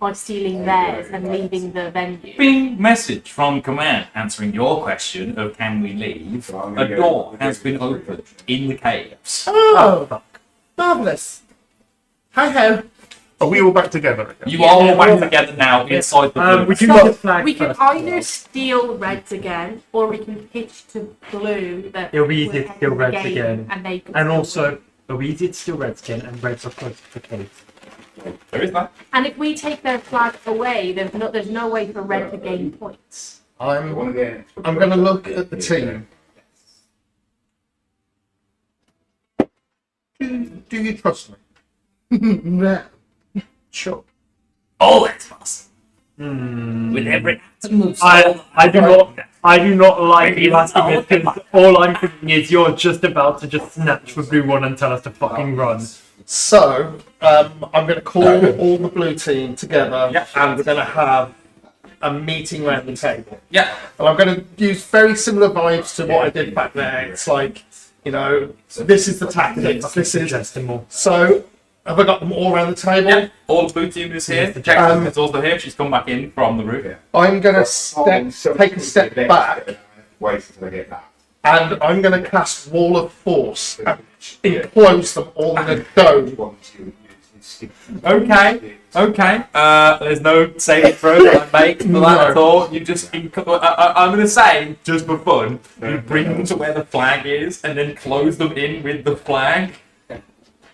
by stealing theirs and leaving the venue. Bing! Message from command answering your question of can we leave. A door has been opened in the caves. Oh, marvellous. Hi ho. Are we all back together again? You are all back together now inside the We blue. do get the flag We can first. either steal reds again, or we can pitch to blue that It'll be we're easy to heading steal the reds game again. and they can And steal also, blue. it'll be easy to steal reds again, and reds are close to the cave. There is that. And if we take their flag away, there's no way for red to gain points. I'm going to look at the team. Do you trust me? Yeah. Sure. Always fast. With every atom of I do not like you asking this because all I'm thinking is you're just about to just snatch the blue one and tell us to fucking run. So, I'm going to call all the blue team together, and we're going to have a meeting around the table. Yeah. And I'm going to use very similar vibes to what I did back there. It's like, this is the tactic. This is so. Have I got them all around the table? Yeah. All the blue team is here. Jackson is also here. She's come back in from the roof. I'm going to take a step back, Wait until I get back. and I'm going to cast Wall of Force and enclose them all in a dome. Okay. There's no saving throw that I make for that at all. You just, I'm going to say, just for fun, you bring them to where the flag is and then close them in with the flag.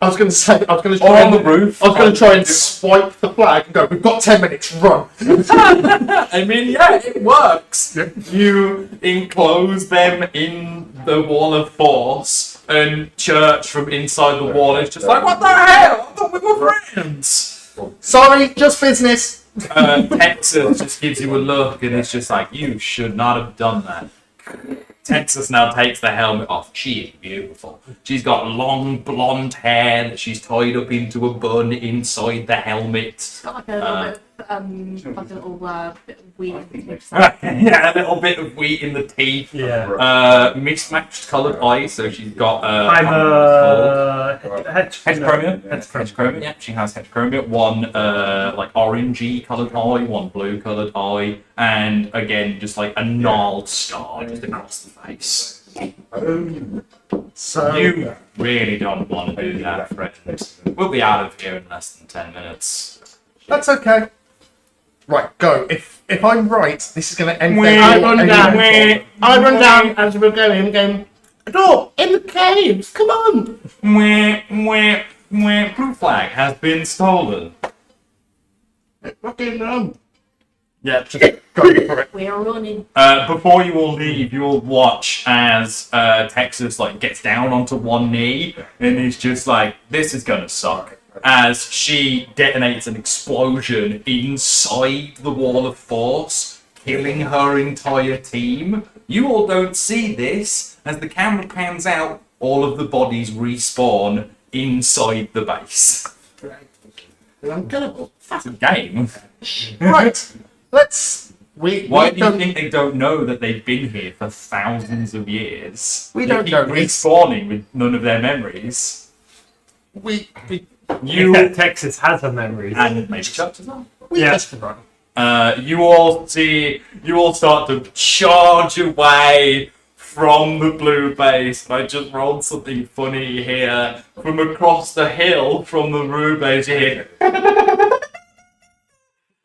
I was going to say, I was going to Or try on the roof. I was going to try and swipe the flag and go, we've got 10 minutes, run. I mean, yeah, it works. You enclose them in the wall of force and church from inside the wall. It's just like, what the hell? I thought we were friends. Sorry, just business. Texas just gives you a look and it's just like, you should not have done that. Texas now takes the helmet off. She is beautiful. She's got long blonde hair that she's tied up into a bun inside the helmet. It's got like a little bit of weed. Yeah, a little bit of wheat in the teeth. Yeah. Mismatched coloured eyes, so she's got I'm heterochromia. Heterochromia. Yeah, she has heterochromia. One like orangey coloured eye, one blue coloured eye, and again just like a gnarled scar just across the face. So You really don't want to do that, friend. We'll be out of here in less than 10 minutes. that's okay. Right, go. If I'm right, this is going to end. I run down. I run down as we're going. Door in the caves. Come on. Blue flag has been stolen. Fucking run. Yeah, just Go for it. We are running. before you all leave, you will watch as Texas gets down onto one knee and is just like, "This is gonna suck." As she detonates an explosion inside the wall of force, killing her entire team. You all don't see this as the camera pans out. All of the bodies respawn inside the base. I'm gonna. It's a game. Right, let's. Why do you think they don't know that they've been here for thousands of years? We They don't keep know this. respawning with none of their memories. We You Texas has her memories. and maybe Chuck as well. Yeah. just run. You all start to charge away from the blue base. I just rolled something funny here. From across the hill from the blue base, you hear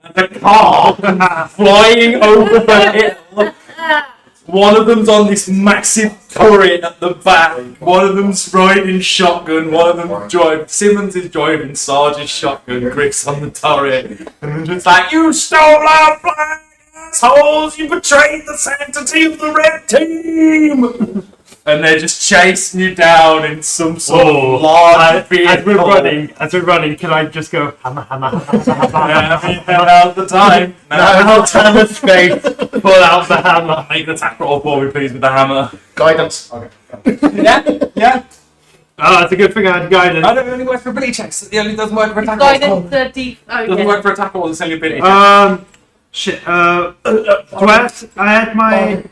and the car flying over the hill One of them's on this massive turret at the back. One of them's riding shotgun. One of them driving. Simmons is driving Sarge's shotgun. Griff's on the turret, and they're just like, "You stole our flag, assholes! You betrayed the sanctity of the red team!" And they're just chasing you down in some sort of large vehicle. As we're running, can I just go hammer, hammer, hammer, hammer, hammer? Now's the time. Now hammer's face. Pull out the hammer. Make an attack roll for me, please, with the hammer. Guidance. Yeah. Oh, that's a good thing I had guidance. I don't only work for ability checks. It only doesn't work for attack rolls. Guidance the D. Oh, Doesn't yeah. work for attack rolls. It's only ability checks. Shit. Do I had my.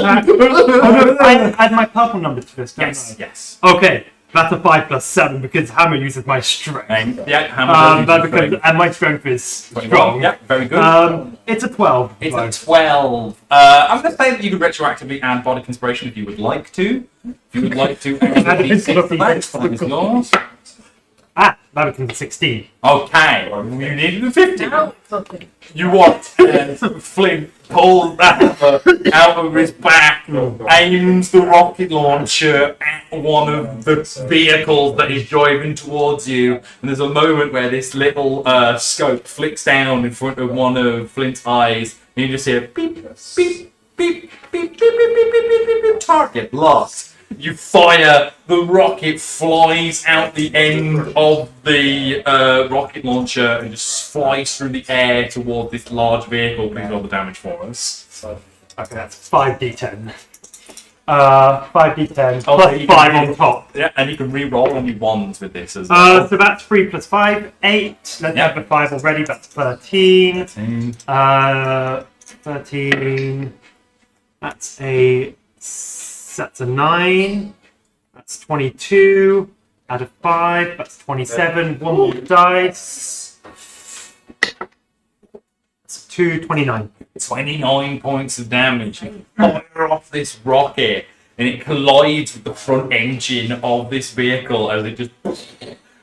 I had my purple number to this. Yes. Don't Yes. I? Okay, that's a 5 + 7 because hammer uses my strength. Yeah. Hammer. That's because, and my strength is strong. Yeah. Very good. It's a 12. It's a 12. I'm going to say that you could retroactively add Bardic Inspiration if you would like to. If you would like to add a D6 to that, that is yours. That becomes a 16. Okay. You needed a 50. Now it's okay. You watch Flint pull the hammer out of his back, aims the rocket launcher at one of the vehicles that is driving towards you, and there's a moment where this little scope flicks down in front of one of Flint's eyes, and you just hear beep, beep, beep, beep, beep, beep, beep, beep, beep, beep, beep, target locked. You fire, the rocket flies out the end of the rocket launcher and just flies through the air toward this large vehicle. Please roll the damage for us. Okay, that's 5d10. 5d10 Oh, plus so you 5 can on top. Yeah, and you can re-roll any ones with this as well. So that's 3 + 5, 8. Let's have the 5 already. That's 13. 13. That's a 9. That's 22. Out of 5. That's 27. One more dice. That's 2, 29. 29 points of damage. You fire off this rocket, and it collides with the front engine of this vehicle as it just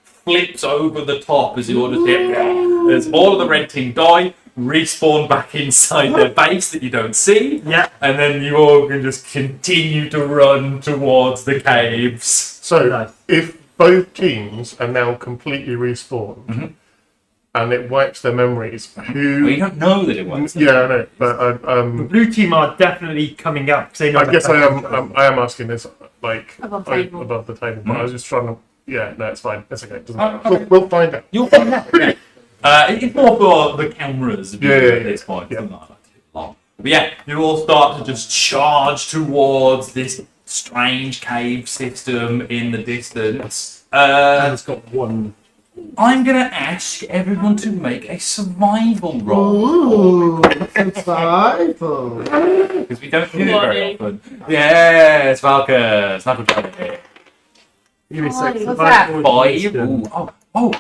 flips over the top as it orders it. As all of the red team die, respawn back inside their base that you don't see. Yeah. And then you all can just continue to run towards the caves. So, Nice. if both teams are now completely respawned and it wipes their memories, Well, who? you don't know that it works. Yeah, I know, but The blue team are definitely coming up. 'Cause they know I that guess I that's- am asking this like Above table. above the table, but I was just trying to. Yeah, no, it's fine. It's okay. It doesn't Oh, matter. okay. We'll find out. You'll find out. It's more for the cameras at this point. Yeah. It's not like too long. But yeah, you all start to just charge towards this strange cave system in the distance. It's got one. I'm gonna ask everyone to make a survival roll Ooh, survival. because we don't do it very often. Yes, Valka, Snapple Johnny. Give me What's 6. that? 5. Ooh,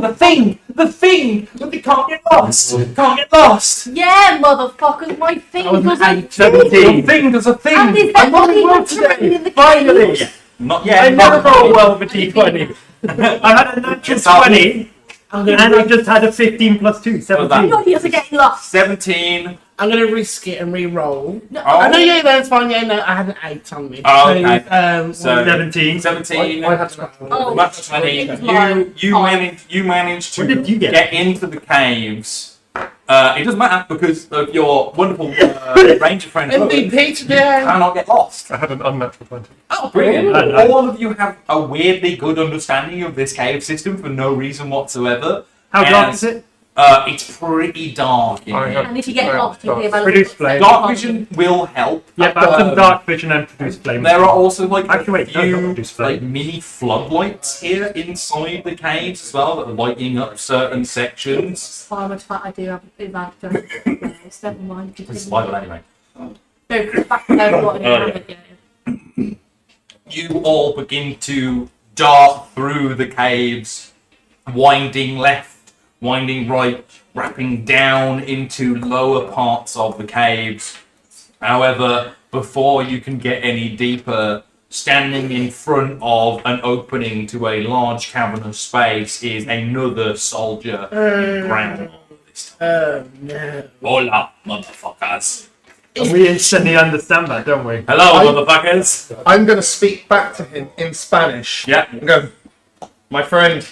the thing! The thing! They can't get lost! Can't get lost! Yeah, motherfuckers, my thing That was an doesn't. 8. 17. The thing does a thing! And is that I'm rolling fucking well written in the Finally! cave? Not yet. I never not roll yet. well with D20. I had a natural It's up. 20, and I just had a 15 + 2, 17. No, he doesn't get lost. 17. I'm going to risk it and re-roll. No, Oh, no, yeah, that's fine. Yeah, no, I had an 8 on me. Oh, okay. So, 17. 17. I had to. Oh, Match 20. it was mine. You managed to What did you get? into the caves. It doesn't matter because of your wonderful ranger friend. Owen, MVP today. cannot get lost. I had an unnatural 20. Oh, brilliant. Oh, nice. All of you have a weirdly good understanding of this cave system for no reason whatsoever. How And, dark is it? It's pretty dark in I here. have- And if you get lost, you hear about Produce flame. Dark vision will help. Yeah, but I have some Um, dark vision and produce flame. There are also like Actually, a wait, no, few not produce flame. like mini floodlights here inside the caves as well that are lighting up certain sections. I do have advantage. Never mind. It's survival anyway. No, back to what I haven't yet. You all begin to dart through the caves, winding left, winding right, wrapping down into lower parts of the caves. However, before you can get any deeper, standing in front of an opening to a large cavernous space is another soldier in brown. Oh, no. Hola, motherfuckers. And we instantly understand that, don't we? Hello, motherfuckers. I'm going to speak back to him in Spanish. Yeah. And go, my friend,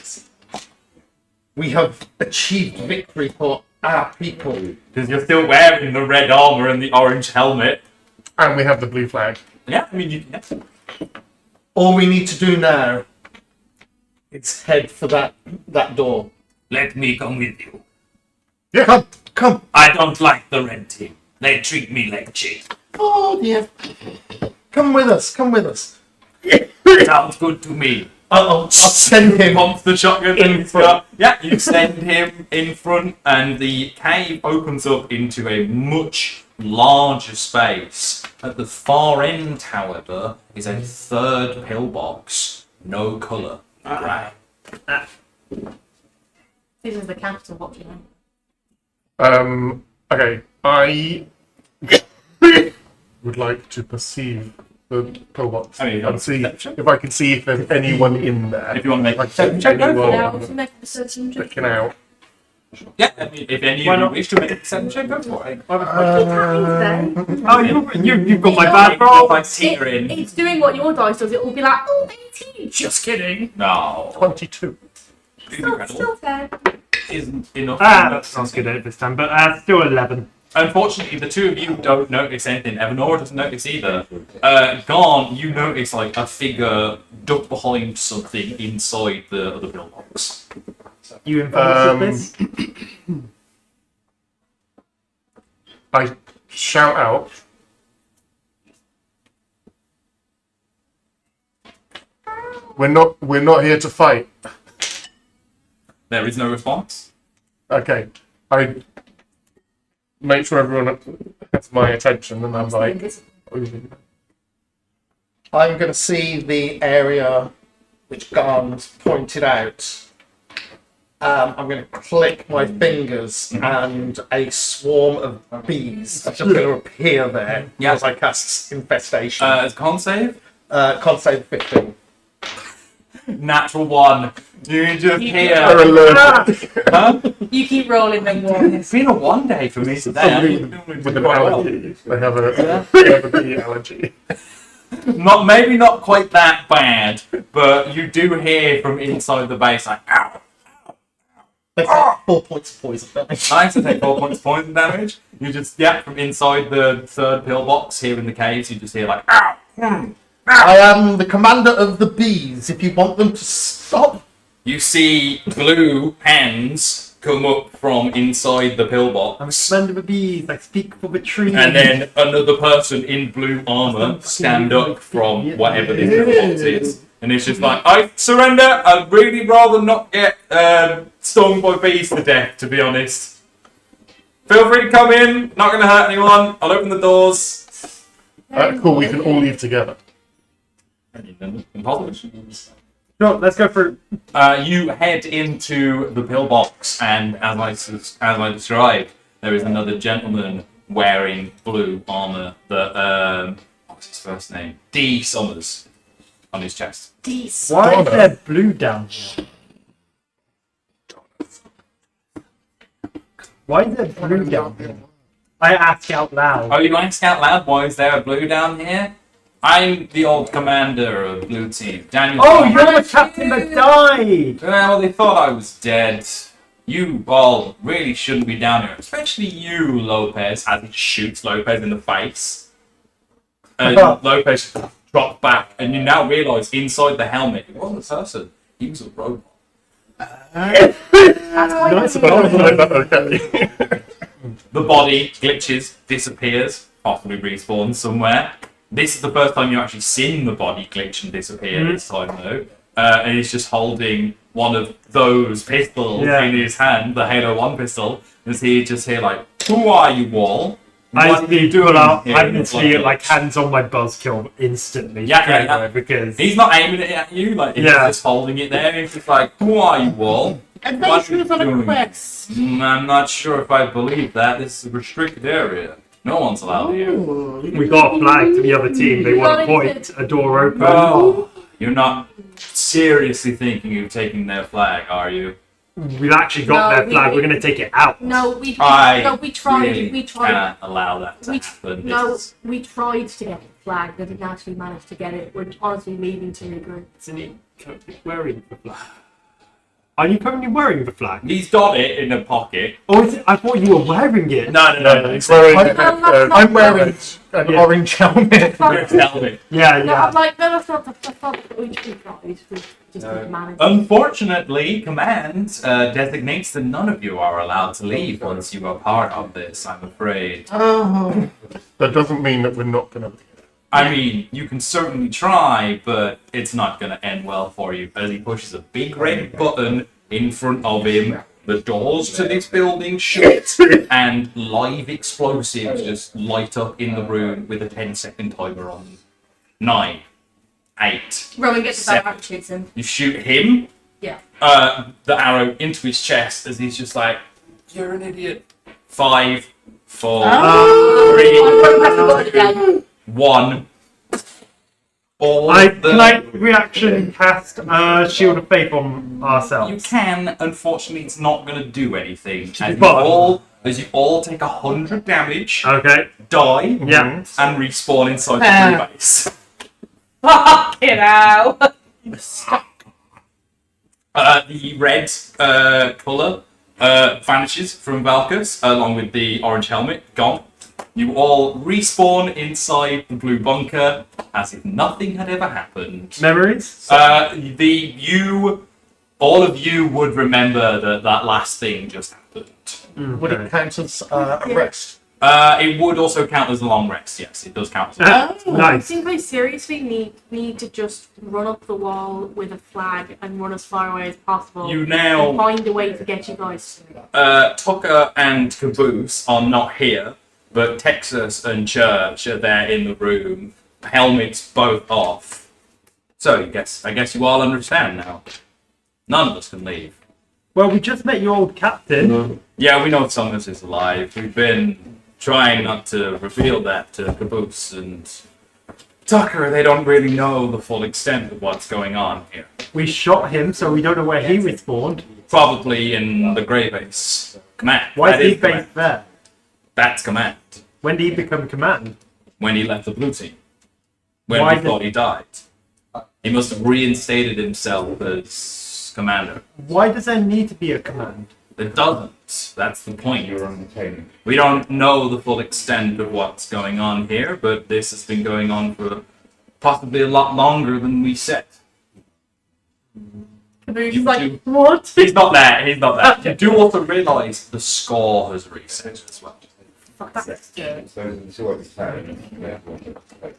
we have achieved victory for our people. Because you're still wearing the red armor and the orange helmet. And we have the blue flag. Yeah, I mean, yeah. All we need to do now is head for that door. Let me come with you. Yeah. Come. I don't like the red team. They treat me like shit. Oh dear. Come with us. Come with us. Sounds good to me. I'll send him. Pumps the shotgun in he's front. got. Yeah, you send him in front, and the cave opens up into a much larger space. At the far end, however, is a third pillbox. No colour. Grey. This is the capital. What do you know? Okay, I would like to perceive the pillbox I mean, and see perception? if I can see if there's anyone in there. If you want to make a Like perception check, go for it. Now, anyone if you make a perception check. looking out. Yeah, I mean, if any Why of you not? wish to make a perception check, go for it. Oh, you've got my Bad bad roll. Like teetering. It's doing what your dice does. It will be like, oh, 18. Just kidding. No. 22. Still 10. Isn't enough. That sounds good at this time, but still 11. Unfortunately, the two of you don't notice anything. Evanora doesn't notice either. Garn, you notice like a figure ducked behind something inside the other pillbox. You involved with this? I shout out. We're not here to fight. There is no response. Okay. I make sure everyone has my attention, and I'm like, I'm going to see the area which Garn's pointed out. I'm going to click my fingers and a swarm of bees are just going to appear there as I cast Infestation. It's con save. Con save 15. Natural 1. You just hear. alert. You keep rolling them ones. It's been a 1 day for me today. With an allergy. They have a bee allergy. Maybe not quite that bad, but you do hear from inside the base like, ow. They take 4 points of poison damage. Nice to take 4 points of poison damage. You just, from inside the third pillbox here in the caves, you just hear like, ow. I am the commander of the bees. If you want them to stop, You see blue hands come up from inside the pillbox. I'm a friend of the bees. I speak for the trees. And then another person in blue armor stand up from whatever this pillbox is. And it's just like, I surrender. I'd really rather not get stung by bees to death, to be honest. Feel free to come in. Not going to hurt anyone. I'll open the doors. Cool, we can all leave together. Sure, let's go for. You head into the pillbox, and as I described, there is another gentleman wearing blue armor. What's his first name? D. Summers on his chest. Why is there blue down here? Why is there blue down here? I ask out loud. Oh, you ask out loud? Why is there a blue down here? I'm the old commander of Blue Team, Daniel. Oh, you're the captain that died! Well, they thought I was dead. You all really shouldn't be down here, especially you, Lopez, as he shoots Lopez in the face. And Lopez dropped back, and you now realise inside the helmet, it wasn't a person, he was a robot. Nice Okay. The body glitches, disappears, possibly respawns somewhere. This is the first time you've actually seen the body glitch and disappear this time, though. And he's just holding one of those pistols in his hand, the Halo 1 pistol. And he just here like, who are you all? I see pull out. here I'm in the literally blood like village?" hands on my buzzkill instantly. Yeah. Because He's not aiming it at you, like he's just holding it there. He's just like, who are you all? Adventurers on a doing? quest. I'm not sure if I believe that. This is a restricted area. No one's allowed here. we got a flag to the other team. They want to point a door open. Oh, you're not seriously thinking of taking their flag, are you? we've actually got No, their flag. we- We're going to take it out. No, we Really tried. can't allow that to happen. No, we tried to get it flagged, but didn't actually manage to get it. We're honestly leaving to regroup. Isn't he currently wearing the flag? Are you currently wearing the flag? He's got it in a pocket. Or is it, I thought you were wearing it. No. He's wearing I'm wearing an Yeah. orange helmet. Tell me. Yeah, No, yeah. I'm like, no, that's not the we tried. We just didn't manage. Unfortunately, command designates that none of you are allowed to leave once you are part of this, I'm afraid. Oh. That doesn't mean that we're not going to. I mean, you can certainly try, but it's not going to end well for you as he pushes a big red button in front of him. The doors to this building shut, and live explosives just light up in the room with a 10-second timer on them. 9, 8. Rowan gets the Seven. arrow shoots him. You shoot him, Yeah. the arrow into his chest as he's just like, "You're an idiot." 5, 4, 3, 1. All Can I reaction cast Shield of Faith on ourselves? You can. Unfortunately, it's not going to do anything. But- As you all take 100 damage, Okay. die, Yeah. and respawn inside the blue base. Fucking hell. The red colour vanishes from Valkus, along with the orange helmet, gone. You all respawn inside the blue bunker as if nothing had ever happened. Memories? All of you would remember that last thing just happened. Would it count as a rest? It would also count as a long rest. Yes, it does count as a long rest. I Nice. think I seriously need to just run up the wall with a flag and run as far away as possible. You and now, find a way to get you guys. Tucker and Caboose are not here, but Texas and Church are there in the room, helmets both off. So I guess you all understand now. None of us can leave. Well, we just met your old captain. Yeah, we know Thomas is alive. We've been trying not to reveal that to Caboose and Tucker. They don't really know the full extent of what's going on here. We shot him, so we don't know where he respawned. Probably in the Grey Base. Command. Why That is he command. based there? That's command. When did he become command? When he left the blue team. When Why we did- thought he died. He must have reinstated himself as commander. Why does there need to be a command? It doesn't. That's the point. We don't know the full extent of what's going on here, but this has been going on for possibly a lot longer than we said. Caboose You is like, do- what? He's not there. He's not there. You do also realise the score has reset as well. Fuck, that's good.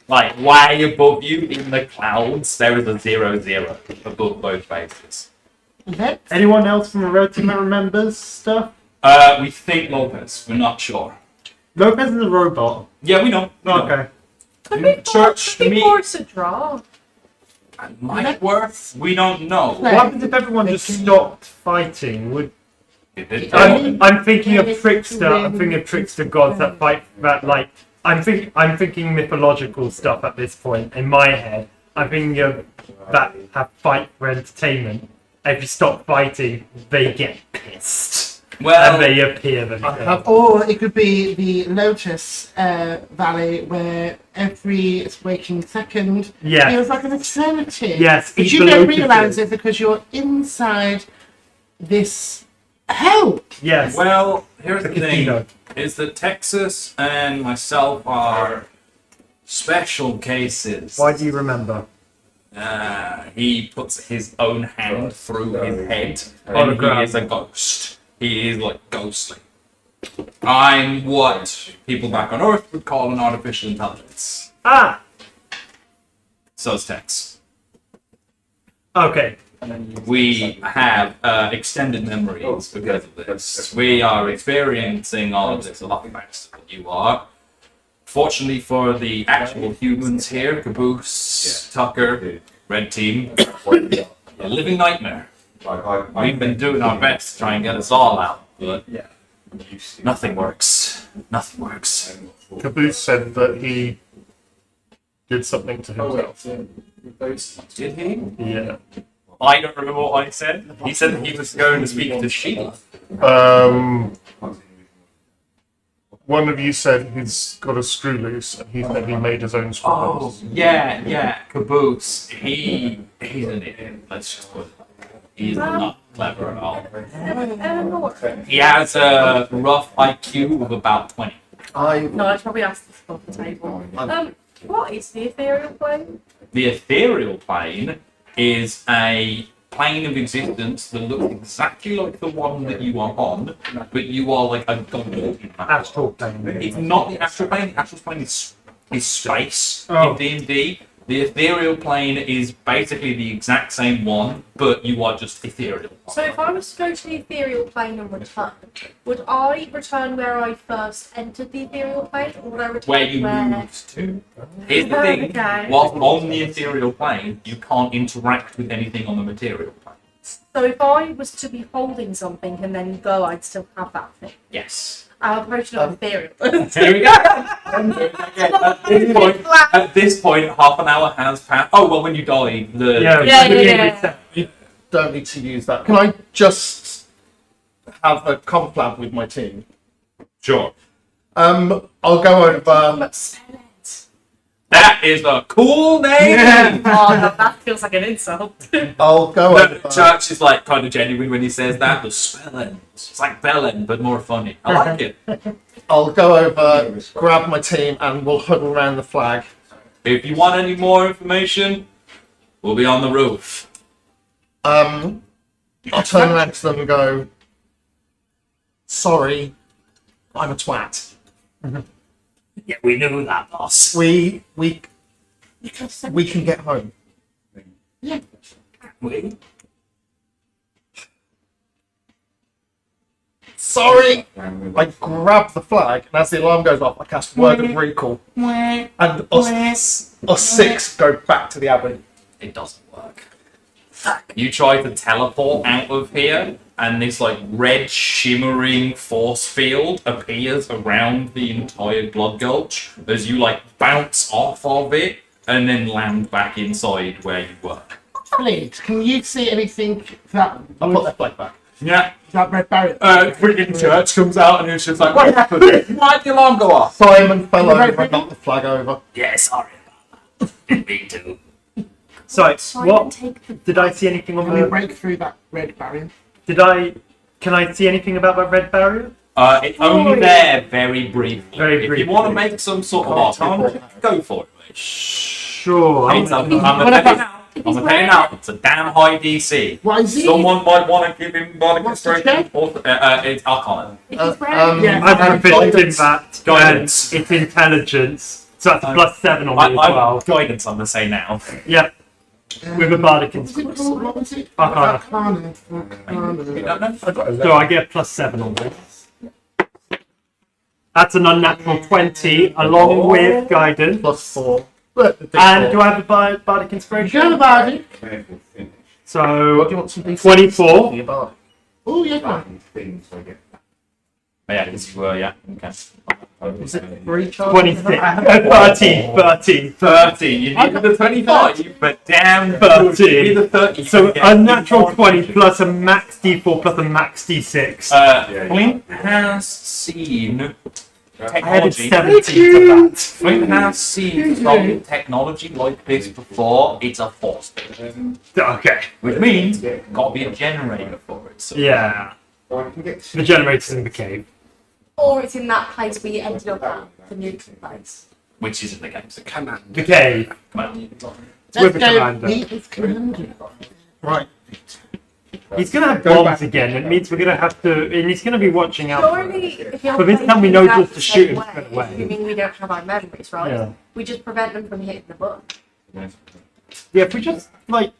Like way above you in the clouds, there is a 0-0 above both bases. Okay. Anyone else from the road team that remembers stuff? We think Lopez. We're not sure. Lopez is a robot. Yeah, we know. We know. Okay. Church Could be meet forced to draw. might work. We don't know. What happens if everyone just stopped fighting? Would It did. I'm thinking of trickster. I'm thinking of trickster gods that fight that like. I'm thinking mythological stuff at this point in my head. I'm thinking of that have fight for entertainment. If you stop fighting, they get pissed Well, and they appear themselves. Or it could be the Lotus Valley, where every waking second Yes. feels like an eternity. Yes, But eat you the don't lotuses. realise it because you're inside this hell. Yes. well, here's the Casino. thing: is that Texas and myself are special cases. Why do you remember? He puts his own hand through his head, and Hologram. he is a ghost. He is like ghostly. I'm what people back on Earth would call an artificial intelligence. Ah. So's Tex. Okay. We have extended memories because of this. We are experiencing all of this a lot faster than you are. Fortunately for the actual humans here, Caboose, Tucker, Red Team, a living nightmare. We've been doing our best to try and get us all out, but nothing works. Nothing works. Caboose said that he did something to himself. Did he? Yeah. I don't remember what I said. He said that he was going to speak to Sheila. One of you said he's got a screw loose, and he said he made his own screw loose. Yeah, Caboose. He's an idiot. Let's just put it. He's not clever at all. He has a rough IQ of about 20. No, I probably asked this off the table. What is the ethereal plane? The ethereal plane is a plane of existence that looks exactly like the one that you are on, but you are like a god in that Astral world. plane. It's not the astral plane. The astral plane is space Oh. in D&D. The ethereal plane is basically the exact same one, but you are just ethereal. So if I was to go to the ethereal plane and return, would I return where I first entered the ethereal plane, or would I return Where you moved to. Here's the thing, Okay. whilst on the ethereal plane, you can't interact with anything on the material plane. So if I was to be holding something and then go, I'd still have that thing. Yes. Our version of ethereal. Here we go. At this point, half an hour has passed. Oh, well, when you die, Yeah. You don't need to use that. Can I just have a confab with my team? Sure. I'll go over. That is a cool name! Oh, no, that feels like an insult. I'll go The over. church is like kind of genuine when he says that. The spellend. It's like bellend, but more funny. I like it. I'll go over, grab my team, and we'll huddle around the flag. If you want any more information, we'll be on the roof. I'll turn around to them and go, sorry, I'm a twat. Yeah, we knew that, boss. We can get home. We? Sorry! I grab the flag, and as the alarm goes off, I cast Word of Recall. And us six go back to the abbey. It doesn't work. You try to teleport out of here, and this like red shimmering force field appears around the entire Blood Gulch as you like bounce off of it and then land back inside where you were. Please, can you see anything that I'll put that flag back. Yeah. that red barrier? Freaking church comes out and it's just like, what happened? Why'd the alarm go off? Simon fell over and knocked the flag over. Yeah, sorry about that. Me too. So, Simon, what take the did I see anything on Can we the? break through that red barrier? Can I see anything about that red barrier? It's only there very briefly. Very If briefly. you want to make some sort of arcana, go for it, mate. Sure. I'm gonna tell you now. It's a damn high DC. Why is it? Someone might want to give him body What's the constriction. It's arcana. If he's wearing Yeah. I'm proficient in that. Guidance. And it's intelligence. So that's +7 on me as well. Guidance, I'm gonna say now. Yep. With a bardic What's it inscription. called? What was it? Arcana. Arcana. So I get +7 on this. That's an unnatural 20, along with guidance. +4. And do I have a bardic inspiration? Go about it. Careful finish. So Do you want some D6? 24. For your bar? Oh, yeah. Fine things I get. Yeah, because you were, yeah. Okay. Is it recharge? 26. 30. 30. You needed the 25, but damn, 30. You need the 30. So a natural 20 plus a max d4 plus a max d6. Flint has seen I added technology. 70 to that. Flint has seen some technology like this before. It's a force field, Okay. which means got to be a generator for it. So Yeah. Or I can get The generator's in the cave. or it's in that place where you ended up at, the neutral place. which isn't the case. The cave. Well, It's with the commander. meet with commander. Right. He's gonna have bombs again. It means we're gonna have to. And he's gonna be watching out. For Surely, it. if you're But this time we playing know that just to the shoot same him straight way, away. you mean we don't have our memories, right? Yeah. We just prevent them from hitting the book. Yeah, if we just like.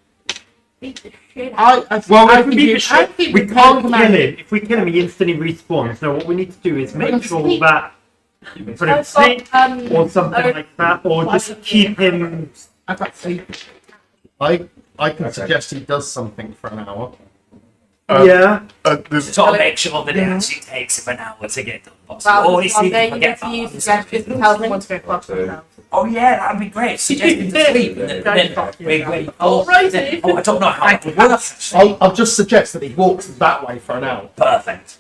Beat the shit out. Well, I if we think beat you- the I shit, think we we can't kill commander. him. If we kill him, he instantly respawns. So what we need to do is make sure that put him I've sick got, or something like that, or just keep him. I've got 3. I can suggest he does something for an hour. There's Sort of make sure that it actually takes him an hour to get done. Well, Always seem Monday, to you forget need to use about suggestions to tell someone to go fuck themselves. Oh yeah, that'd be great. Suggest him to sleep, and then we Righty. I don't know how it would work. I'll just suggest that he walks that way for an hour. Perfect.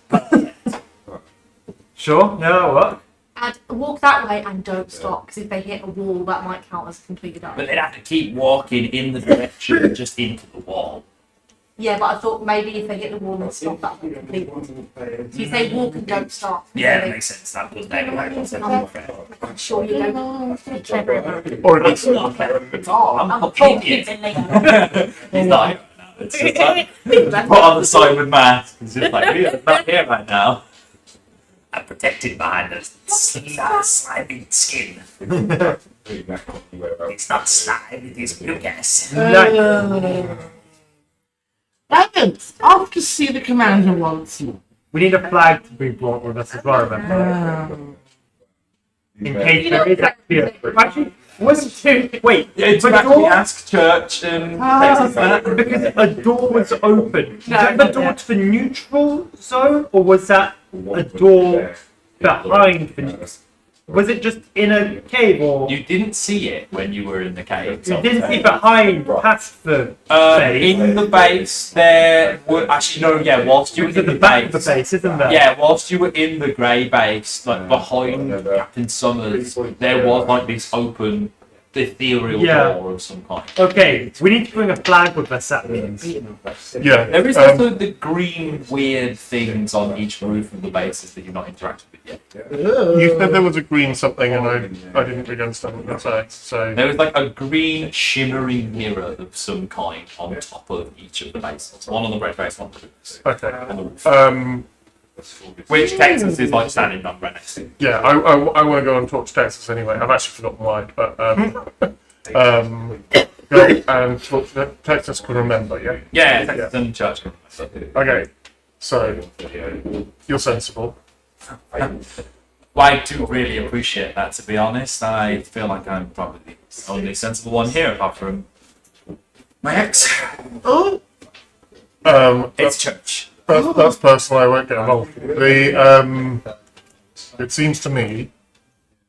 Sure. No, what? And walk that way and don't stop, because if they hit a wall, that might count as completely done. But they'd have to keep walking in the direction just into the wall. Yeah, but I thought maybe if they hit the wall and stop, that would completely. So you say walk and don't stop. Yeah, that makes sense. That was maybe what I was I'm sure you don't be clever about it. or it's I'm I'm not talking idiot. to later. He's not here right now. It's just like, put on the side with Matt. It's just like, we're not here right now. I'm protected behind a slimy skin. It's not slime, it is blue gas. Dragons, off to see the commander once more. We need a flag to be brought with us as well, remember? In case there is actually a... Actually, was it... Wait, Yeah, it's the actually door... ask church and that. Because a door was open. Was that the door to the neutral zone, or was that a door behind the neutral? Was it just in a cave, or You didn't see it when you were in the cave. you didn't see behind, past the base? In the base, there were actually no. Yeah, whilst you It were was in at the the back of the base. base, isn't there? Yeah, whilst you were in the grey base, like behind Captain Summers, there was like this open, ethereal Yeah. door of some kind. Okay, we need to bring a flag with us, that means. yeah. There is also the green weird things on each roof of the bases that you've not interacted with yet. You said there was a green something, and I didn't really understand what you're saying. So There was like a green shimmering mirror of some kind on top of each of the bases. One on the red base, one on the roofs. okay. On the roof. Which Which Texas is like standing on right next to. Yeah, I want to go and talk to Texas anyway. I've actually forgotten why, but go and talk to Texas can remember. Yeah. Yeah, Texas and church. Okay. So you're sensible. Well, I do really appreciate that, to be honest. I feel like I'm probably the only sensible one here, apart from my ex. It's church. That's personal. I won't get involved. It seems to me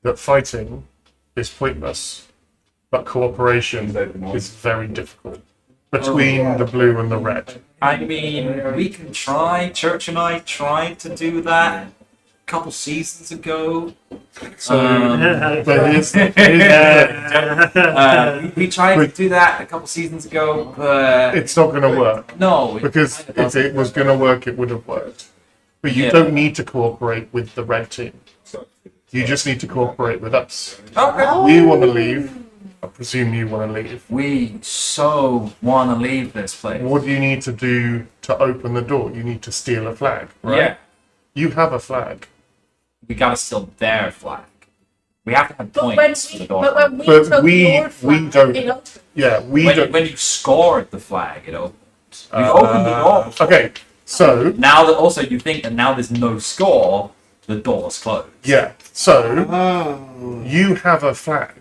that fighting is pointless, but cooperation is very difficult between the blue and the red. I mean, we can try. Church and I tried to do that a couple seasons ago. But We tried to do that a couple seasons ago, but it's not going to work. no. Because if it was going to work, it would have worked. But you Yeah. don't need to cooperate with the red team. You just need to cooperate with us. Okay. We want to leave. I presume you want to leave. We so want to leave this place. What do you need to do to open the door? You need to steal a flag, right? Yeah. You have a flag. We gotta steal their flag. We have to have But when points for the we, door. but when we But took we- your we flag, don't- it opened. Yeah, we when, don't. when you scored the flag, it opens. We've opened the door. Okay, so Now that also you think that now there's no score, the door's closed. yeah, so you have a flag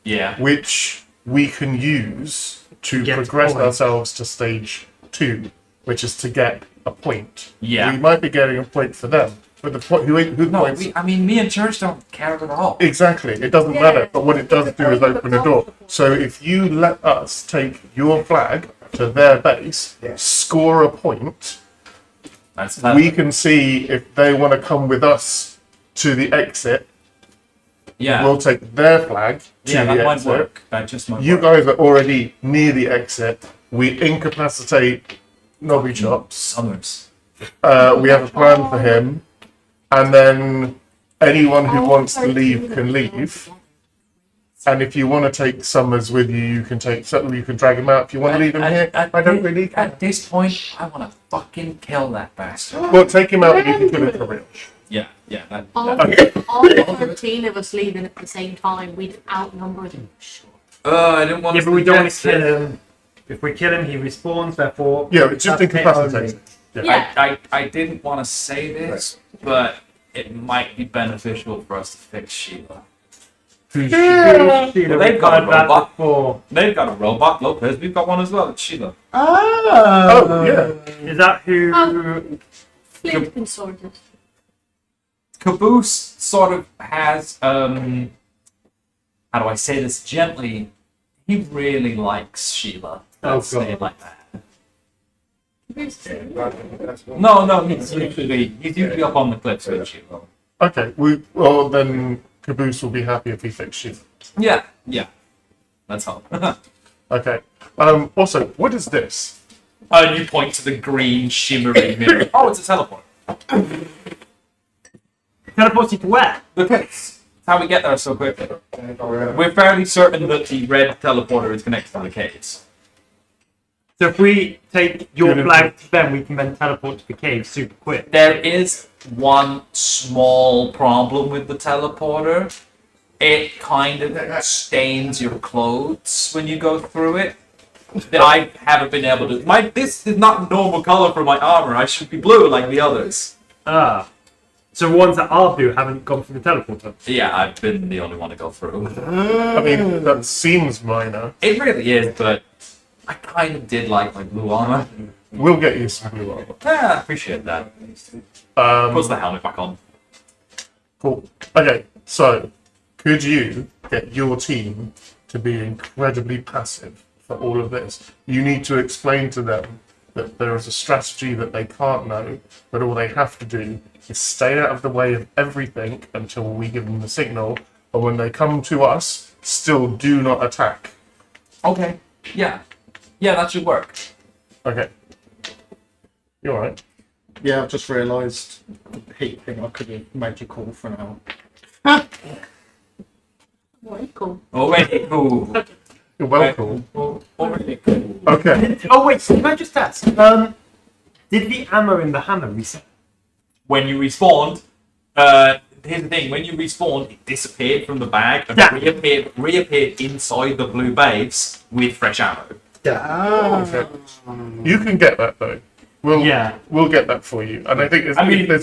Yeah. which we can use to Get progress points. ourselves to stage 2, which is to get a point. Yeah. We might be getting a point for them, but the point who No, points me and Church don't care at all. exactly. It doesn't Yeah. matter, but what it does do is open a door. So if you let us take your flag to their base, score a point, That's we perfect. can see if they want to come with us to the exit. Yeah. We'll take their flag to Yeah, the that might exit. work. That just might You work. guys are already near the exit. We incapacitate Nobby Chops. Summers. We have a plan for him, and then anyone who wants to leave can leave. And if you want to take Summers with you, you can drag him out. If you want to leave him here, I don't really care. At this point, I want to fucking kill that bastard. Well, take him out and you can kill him for real. Yeah, yeah. That, All, Okay. all 13 of us leaving at the same time, we'd outnumber them. I didn't want Yeah, to. but we don't want to suggest kill it. him. If we kill him, he respawns, therefore... Yeah, it's just that's it incapacitated. only. Yeah. I didn't want to say this, but it might be beneficial for us to fix Sheila. Who's Well, Sheila? they've got a that robot. before. They've got a robot, Lopez. We've got one as well. It's Sheila. Oh, yeah. Is that who? Flint been sorted. Caboose sort of has, how do I say this gently? He really likes Sheila. Let's say it like that. No, he's usually up on the cliffs with Sheila. Okay, well then Caboose will be happy if he fixes you. Yeah. Let's hope. Okay. Also, what is this? And you point to the green shimmery mirror. Oh, it's a teleport. Teleports you to where? The cliffs. How we get there so quickly. We're fairly certain that the red teleporter is connected to the caves. So if we take your flag to them, we can then teleport to the cave super quick. There is one small problem with the teleporter. It kind of stains your clothes when you go through it. That I haven't been able to. This is not normal color for my armor. I should be blue like the others. Ah. So ones that are blue haven't gone through the teleporter. Yeah, I've been the only one to go through. I mean, that seems minor. It really is, but I kind of did like my blue armor. We'll get you some blue armor. Yeah, I appreciate that. Puts the helmet back on. Cool. Okay, so could you get your team to be incredibly passive for all of this? You need to explain to them that there is a strategy that they can't know, but all they have to do is stay out of the way of everything until we give them the signal, and when they come to us, still do not attack. Okay. Yeah, that should work. Okay. You alright? Yeah, I've just realised the heat thing I could have made you call for now. Very cool. Already cool. You're welcome. Already cool. Okay. Oh wait, can I just ask? Did the ammo in the hammer reset? When you respawned, here's the thing, when you respawned, it disappeared from the bag and reappeared inside the blue base with fresh ammo. Okay. You can get that though. We'll get that for you. And I think it's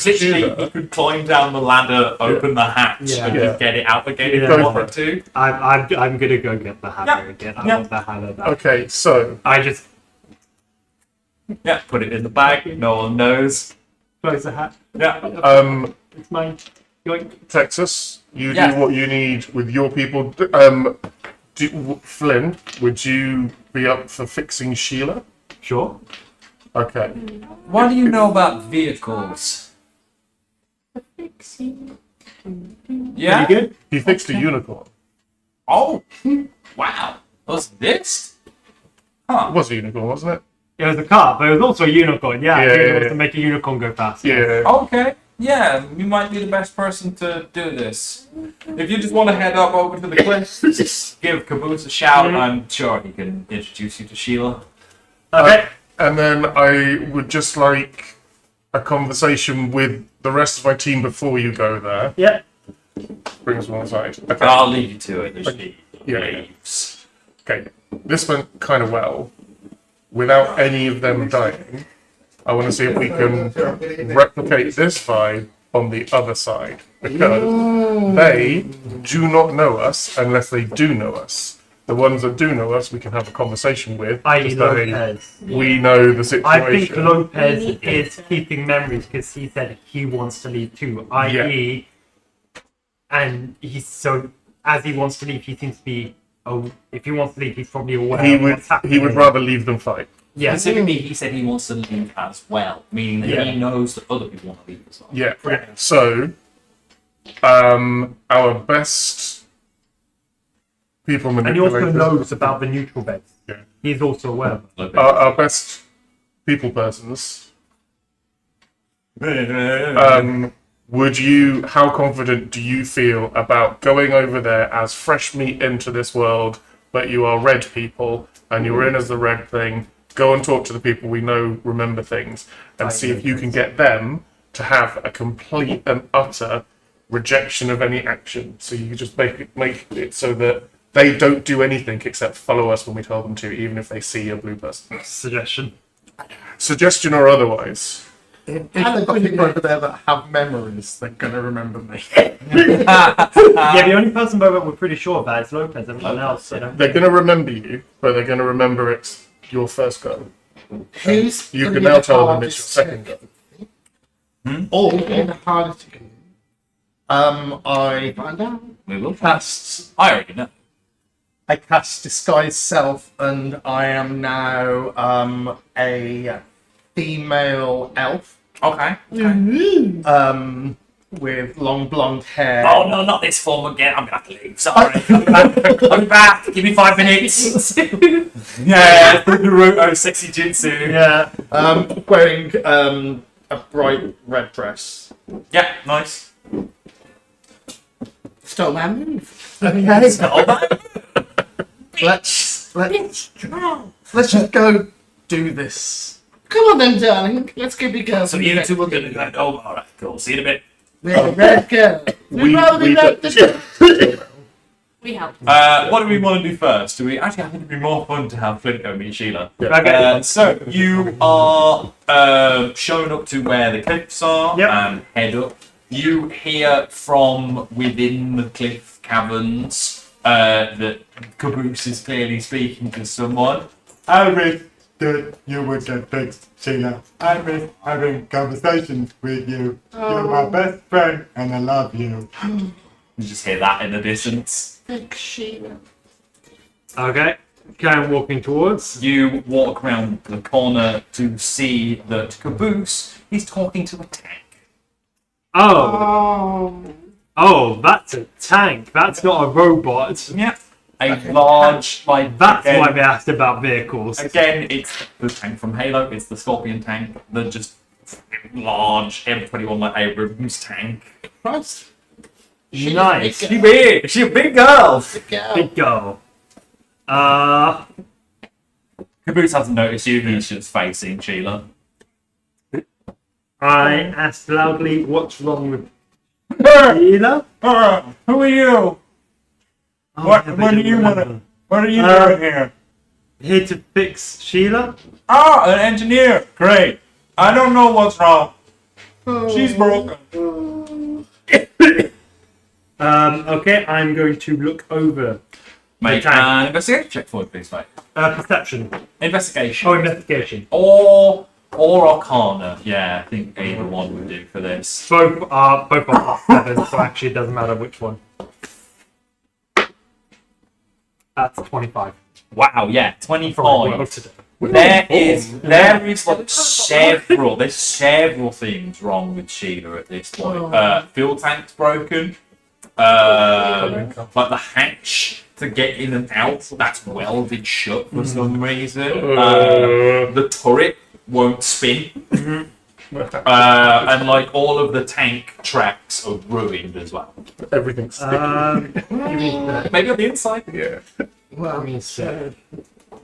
literally, you could climb down the ladder, open the hatch, and just get it out again if you wanted to. I'm gonna go get the hammer again. I want the hammer back. Okay, so I just put it in the bag. No one knows. close the hatch. Yeah. It's mine. Yoink. Texas, you Yeah. do what you need with your people. Flynn, would you be up for fixing Sheila? Sure. Okay. What do you know about vehicles? Yeah. Pretty good. He fixed a unicorn. Oh, wow. Was this? It was a unicorn, wasn't it? It was a car, but it was also a unicorn. Yeah, Yeah, it was yeah. to make a unicorn go fast. Yeah. Okay. Yeah, you might be the best person to do this. If you just want to head up over to the cliffs, just give Caboose a shout. I'm sure he can introduce you to Sheila. Okay. And then I would just like a conversation with the rest of my team before you go there. Yeah. Bring us one side. Okay. I'll leave you to it. Usually Yeah. waves. Okay. This went kind of well. Without any of them dying, I want to see if we can replicate this vibe on the other side. Because they do not know us unless they do know us. The ones that do know us, we can have a conversation with. I.e. just that Lopez. we know the situation. I think Lopez is keeping memories because he said he wants to leave too. I.e. And he's so as he wants to leave, he seems to be. Oh, if he wants to leave, he's probably aware of what's happening. He would rather leave them fight. Yeah. Specifically, he said he wants to leave as well, meaning that he knows that other people want to leave as well. Yeah. So, our best people And he also manipulators. knows about the neutral base. Yeah. He's also aware of it. Our best people persons. How confident do you feel about going over there as fresh meat into this world, but you are red people and you're in as the red thing? Go and talk to the people we know remember things and see if you can get them to have a complete and utter rejection of any action. So you just make it so that they don't do anything except follow us when we tell them to, even if they see a blue person. Suggestion. Suggestion or otherwise. If they've got people over there that have memories, they're going to remember me. Yeah, the only person we're pretty sure about is Lopez. Everyone else, you know. They're going to remember you, but they're going to remember it's your first go. Who's You gonna can be now the tell them it's your hardest second go. Or Who's the hardest to get? I Find out. We will. cast I already know. disguise self, and I am now a female elf Okay. with long blonde hair. Oh no, not this form again. I'm gonna have to leave. Sorry. I'll be back. Give me 5 minutes. Yeah, the Naruto sexy jutsu. Yeah. Wearing a bright red dress. Yeah, nice. Stole my move. Okay, Oh, man. let's just go do this. Come on then, darling. Let's go be girls. So you two are gonna go. Oh, all right, cool. See you in a bit. We're the red girl. We- probably we like don't- the We help. What do we want to do first? Do we actually? I think it'd be more fun to have Flint go meet Sheila. Okay. So you are showing up to where the cliffs are Yep. and head up. You hear from within the cliff caverns that Caboose is clearly speaking to someone. I wish that you would get fixed, Sheila. I miss having conversations with you. You're my best friend and I love you. You just hear that in the distance. big Sheila. Okay. I'm walking towards. You walk around the corner to see that Caboose is talking to a tank. Oh. Oh, that's a tank. That's not a robot. Yeah. A large, like, That's again, why we asked about vehicles. Again, it's the tank from Halo. It's the Scorpion tank. The just large M21 like Abrams tank. Christ. Nice. She big. She a big girl. Big girl. Caboose hasn't noticed you. He's just facing Sheila. I asked loudly, what's wrong with Who Sheila? are you? Oh, What- yeah, what I do don't you wanna- remember. What are you doing here? Here to fix Sheila? Ah, an engineer. Great. I don't know what's wrong. She's broken. Okay, I'm going to look over. Make tank. an investigation check for me, please, mate. Perception. Investigation. Oh, investigation. Or Arcana. Yeah, I think either one would do for this. Both are +7, so actually it doesn't matter which one. That's 25. Wow, yeah, From the 25. world today. There is like there's several things wrong with Sheila at this point. Fuel tank's broken. Like the hatch to get in and out, that's welded shut for some reason. The turret won't spin. And like all of the tank tracks are ruined as well. Everything's sticky. Give me that. Maybe on the inside. Yeah. Well,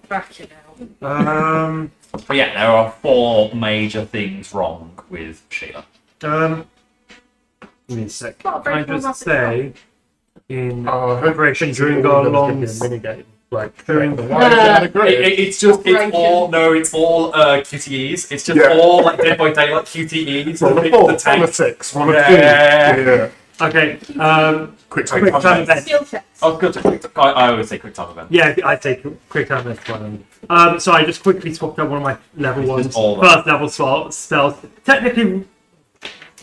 Back it out. But yeah, there are 4 major things wrong with Sheila. Give me a sec. Not Can I very just dramatic. say, in Oh, operation during our long minigame. Like, during why is that a grid? It's all QTEs. It's just Yeah. all like Dead by Daylight QTEs. Roll a The 4, roll a tank. 6, roll a 2. Yeah. Yeah. okay, Quick quick time. time event. Skill checks. Oh, good. I always say quick time event. Yeah, I take quick time event one. So I just quickly swapped out one of my level It's ones. just all First level spells. Technically,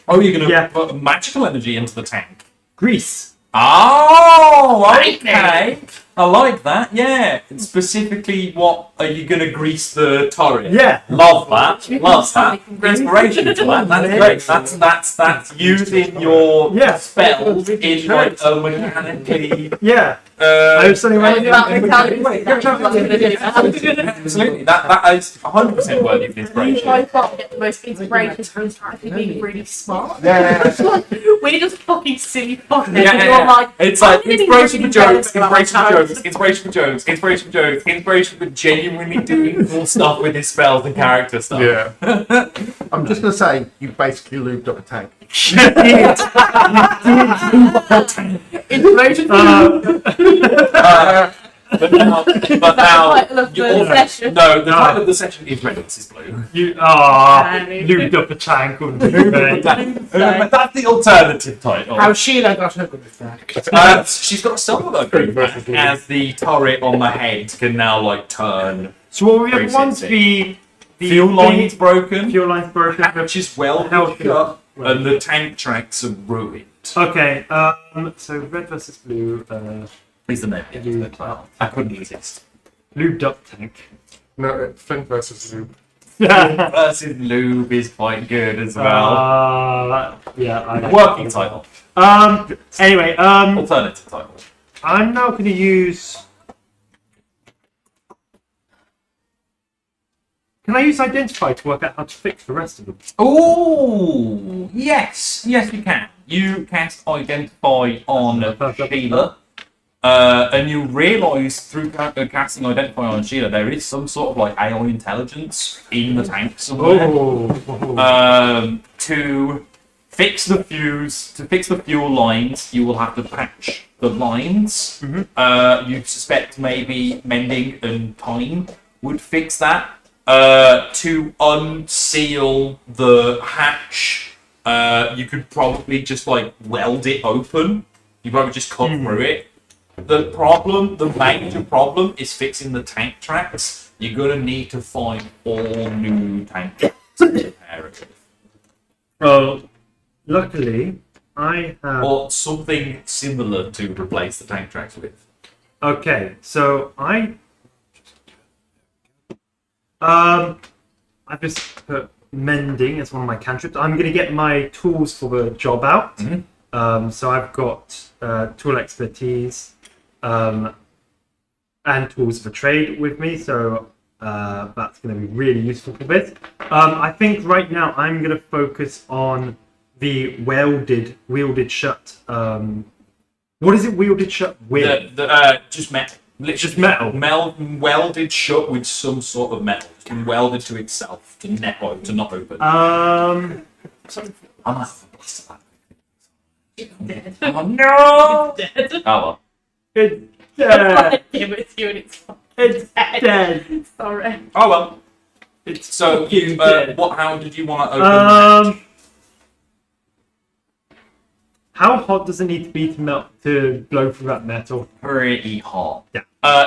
Oh, you're gonna Yeah. put magical energy into the tank. grease. Oh, okay. I like that. Yeah. Specifically, what are you gonna grease the turret? Yeah. Love that. Love that. Inspiration to that. That's great. That's using your Yeah. spells in like a mechanically. Yeah. I was saying Well, right about mentality, that's what I'm gonna do. Absolutely. That is 100% worthy of inspiration. By far get the most inspiration from actually being really smart. Yeah. We're just fucking silly fuckers. Yeah, and yeah, you're yeah. like, It's like I'm gonna be inspiration for really jokes, relevant inspiration for about jokes, inspiration for jokes, inspiration for jokes, inspiration for genuinely doing cool stuff with his spells and character stuff. Yeah. I'm just going to say, you basically lubed up a tank. Inspiration for But now, title of the session. No, the title of the session is Red versus Blue. You lubed up a tank, wouldn't you, mate? But that's the alternative title. How Sheila got her good back. She's got a silver green back, as the turret on the head can now like turn. So what we have once the Fuel line's broken. Fuel line's broken. Hatch is well shut, and the tank tracks are ruined. Okay, so red versus blue. Is the name? Lubed Yeah, up. I couldn't resist. Lubed up tank. No, it's Flint versus Lube. Versus Lube is quite good as well. Yeah, I like Working that. title. Anyway, Alternative title. I'm now going to use. Can I use identify to work out how to fix the rest of them? Oh, yes, you can. You cast Identify on Sheila, and you realise through casting Identify on Sheila, there is some sort of like AI intelligence in the tank somewhere. To fix the fuse, to fix the fuel lines, you will have to patch the lines. You suspect maybe mending and time would fix that. To unseal the hatch, you could probably just like weld it open. You probably just cut through it. The major problem is fixing the tank tracks. You're gonna need to find all new tank tracks to repair it. Well, luckily, I have. Or something similar to replace the tank tracks with. Okay, so I just put mending as one of my cantrips. I'm going to get my tools for the job out. So I've got tool expertise and tools for trade with me. So that's going to be really useful for this. I think right now I'm going to focus on the wielded shut. What is it wielded shut with? Just metal. Literally Just metal? Welded shut with some sort of metal. It's been welded to itself to not open. Um, I'm not blasted that. Oh no! Dead. Oh well. it's dead. Give it to you and it's fine. It's dead. Sorry. Oh well. It's So you, dead. how did you want to open? How hot does it need to be to melt to blow through that metal? Pretty hot. Yeah.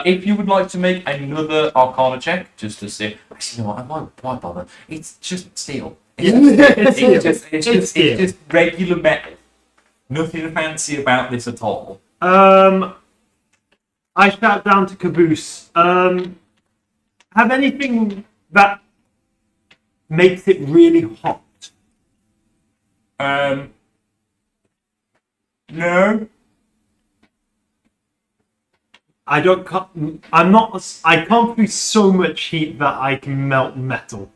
If you would like to make another Arcana check, just to see. Actually, you know what? Why bother? It's just steel. It's just regular metal. Nothing fancy about this at all. I shout down to Caboose. Have anything that makes it really hot? No. I can't produce so much heat that I can melt metal.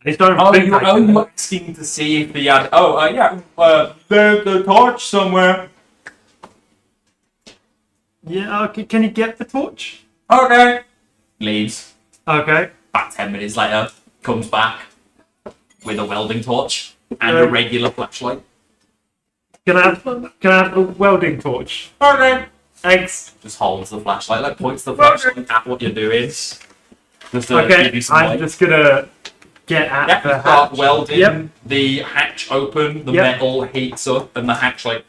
I just don't think I can. You're asking to see if the ad. The torch somewhere. Yeah, okay. Can you get the torch? Okay. Leaves. Okay. About 10 minutes later, comes back with a welding torch and a regular flashlight. Can I have a welding torch? Okay. Thanks. Just holds the flashlight, like points the flashlight at what you're doing. Just to Okay, give you some I'm light. just gonna get at Yeah, the you start hatch. welding. Yep. The hatch open, the Yep. metal heats up, and the hatch like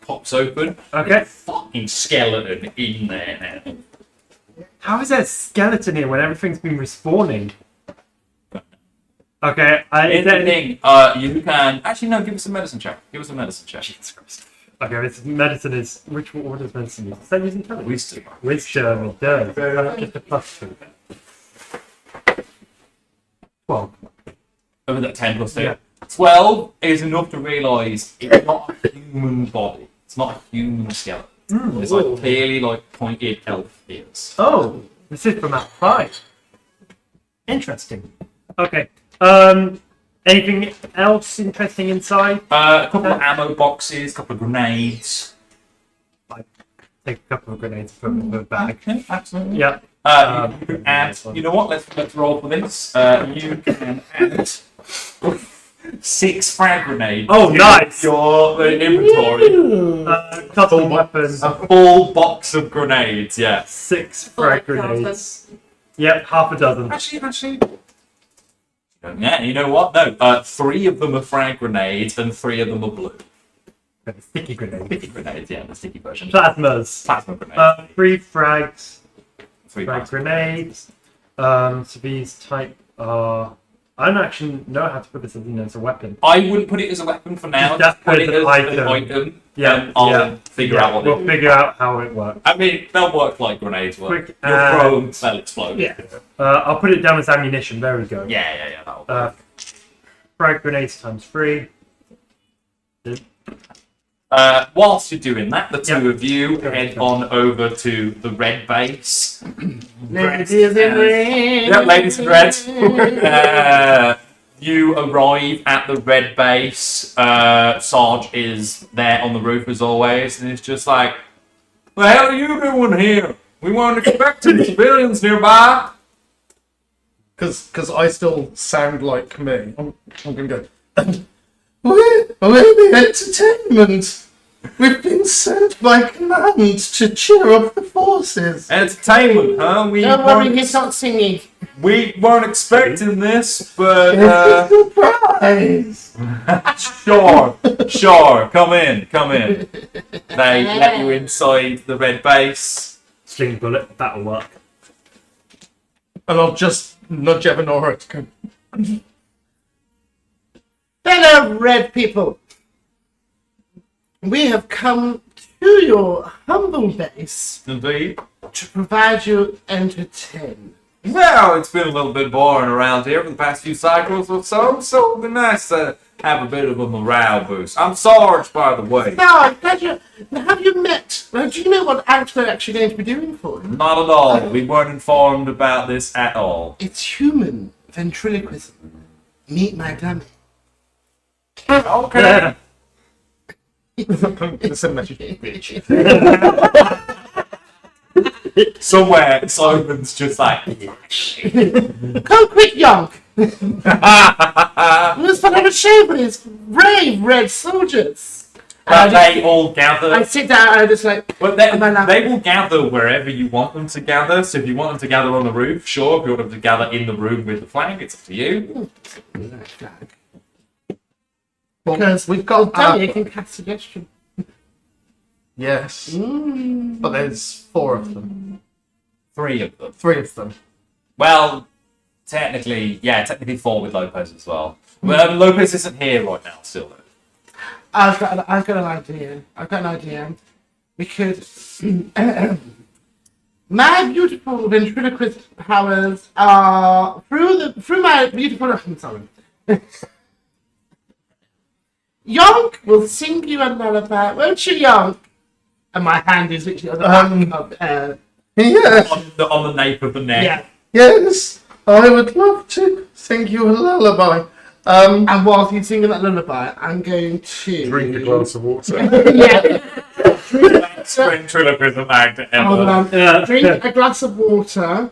pops open. Okay. Fucking skeleton in there now. How is there a skeleton here when everything's been respawning? Okay, Here's the thing. You can actually no. Give us a medicine check. Give us a medicine check. Jesus Christ. Okay, this medicine is what does medicine use? Does that use intelligence? Wisdom. Wisdom, it does. Just a +2. 12. Over that 10 plus 2. Yeah. 12 is enough to realise it's not a human body. It's not a human skeleton. It's like clearly like pointed elf ears. Oh, this is from outside. Interesting. Okay. Anything else interesting inside? A couple of ammo boxes, a couple of grenades. Take a couple of grenades from the bag. Yeah, absolutely. Yeah. You can add. You know what? Let's roll for this. You can add. 6 frag grenades. Oh, in nice. Your inventory. Custom weapons. A full box of grenades, yeah. 6 frag grenades. Yep, half a dozen. Actually. Yeah, you know what? No, 3 of them are frag grenades and 3 of them are blue. Sticky grenades. Sticky grenades, yeah, the sticky version. Plasmas. Plasma grenades. 3 frags. 3 Frag plasma grenades. So these type are. I don't actually know how to put this as a weapon. I wouldn't put it as a weapon for now. Just Put put it it as as an an item. Yeah, and I'll figure out what we'll it is. figure out how it works. I mean, they'll work like grenades work. Quick You'll and- throw them, they'll explode. Yeah. I'll put it down as ammunition. There we go. Yeah, that'll work. Frag grenades times 3. Whilst you're doing that, the two Yep. of you head on over to the red base. Ladies in red. Yep, ladies in red. You arrive at the red base. Sarge is there on the roof as always, and it's just like, "The hell are you doing here? We weren't expecting civilians nearby." Because I still sound like me. I'm going to go, we're the entertainment. We've been sent by command to cheer up the forces. Entertainment, huh? Don't worry, he's not singing. We weren't expecting this, but It's a surprise. sure. Come in. They let you inside the red base. Sling bullet. That'll work. And I'll just nudge Evanora to go, Fellow red people, we have come to your humble base Indeed. to provide you entertainment. Well, it's been a little bit boring around here for the past few cycles or so it'd be nice to have a bit of a morale boost. I'm Sarge, by the way. Now, I'm glad you. Have you met? Well, do you know what act we're actually going to be doing for you? Not at all. We weren't informed about this at all. It's human ventriloquism. Meet my dummy. Okay. it's a message, bitch. Somewhere, Simon's just like, Come quick, Yonk! We must put on a show for these brave red soldiers. but they all gather. I sit down and I just like, But they will gather wherever you want them to gather. So if you want them to gather on the roof, sure. If you want them to gather in the room with the flag, it's up to you. because We've got dummy can cast suggestion. Yes, but there's 4 of them. 3 of them. 3 of them. Well, technically 4 with Lopez as well. Well, Lopez isn't here right now, still though. I've got an idea. We could. My beautiful ventriloquist powers are through my beautiful. I'm sorry. Yonk will sing you a lullaby, won't you, Yonk? And my hand is literally on the back of. Yes, On the nape of the neck. Yeah. yes, I would love to sing you a lullaby. And whilst he's singing that lullaby, I'm going to Drink a glass of water. Yeah. Ventriloquism act Hold ever. on. Drink a glass of water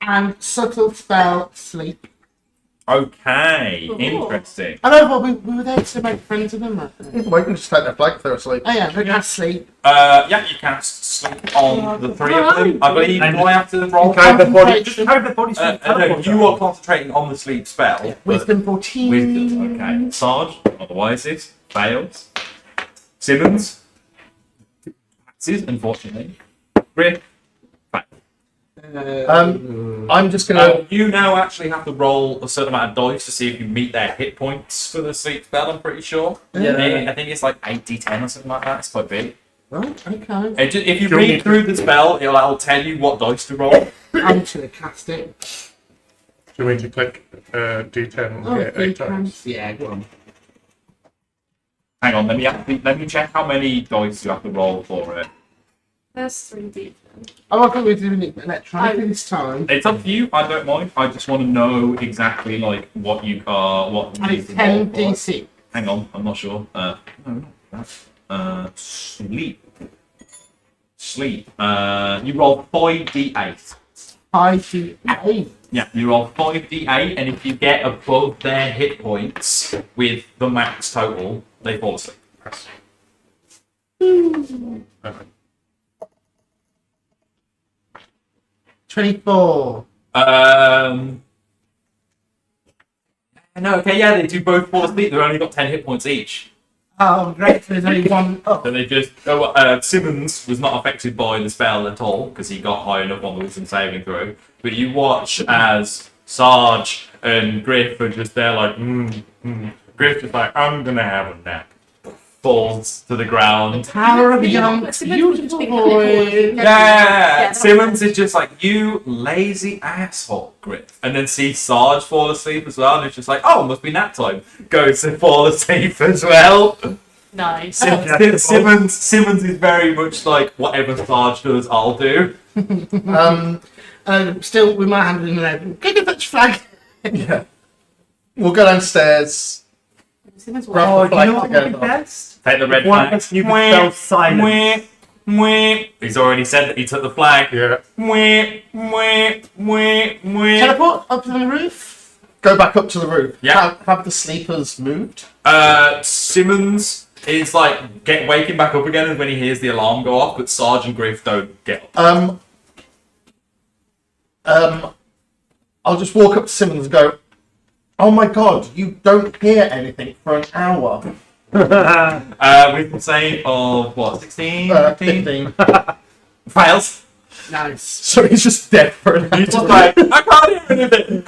and subtle spell sleep. Okay, Ooh. interesting. I know, but we were there to make friends with them, I think. We can just take their flag if they're asleep. Oh yeah, we can sleep. Yeah, you cast sleep on the 3 of them. I believe. Do I have to roll? Carry the body. Concentration. Carry the body. No, you are concentrating on the sleep spell. but Wisdom 14. Wisdom. Okay. Sarge, not the wisest, fails. Simmons passes, unfortunately. Rick. I'm just gonna. You now actually have to roll a certain amount of dice to see if you meet their hit points for the sleep spell, I'm pretty sure. Yeah. I think it's like 8d10 or something like that. It's quite big. Oh, okay. If you read through the spell, it'll tell you what dice to roll. I'm just going to cast it. Do you mean to click D10 Oh, here 8 three times? times. Yeah, go on. Hang on, let me check how many dice you have to roll for it. That's 3D. Oh, I thought we were doing it electronically this time. It's up to you. I don't mind. I just want to know exactly like what you are, what you And need it's to roll for. 10d6. Hang on, I'm not sure. No, not that. Sleep. You roll 5d8. 5d8. Yeah, you roll 5d8, and if you get above their hit points with the max total, they fall asleep. Okay. 24. No, okay, yeah, they do both fall asleep. They've only got 10 hit points each. Oh, great. So there's only one up. So they just. Simmons was not affected by the spell at all because he got high enough on the wisdom saving throw. But you watch as Sarge and Griff are just there, like, Griff is like, I'm gonna have a nap. Falls to the ground. Power of a young, beautiful boy. Yeah, Simmons is just like, you lazy asshole, Griff. And then sees Sarge fall asleep as well, and it's just like, oh, must be nap time. Goes to fall asleep as well. Nice. Simmons is very much like, whatever Sarge does, I'll do. Still with my hand in the air. Get a Dutch flag. Yeah. We'll go downstairs. Simmons will- Grab the You know flag what would be together. best? Take the red One flag. person you can spell silence. He's already said that he took the flag. Yeah. Teleport up to the roof. Go back up to the roof. Yeah. Have the sleepers moved? Simmons is like waking back up again when he hears the alarm go off, but Sarge and Griff don't get up. I'll just walk up to Simmons and go, oh my god, you don't hear anything for an hour. Wisdom save of what, 16? 15. Fails. Nice. So he's just dead for an hour. He's just like, I can't hear anything.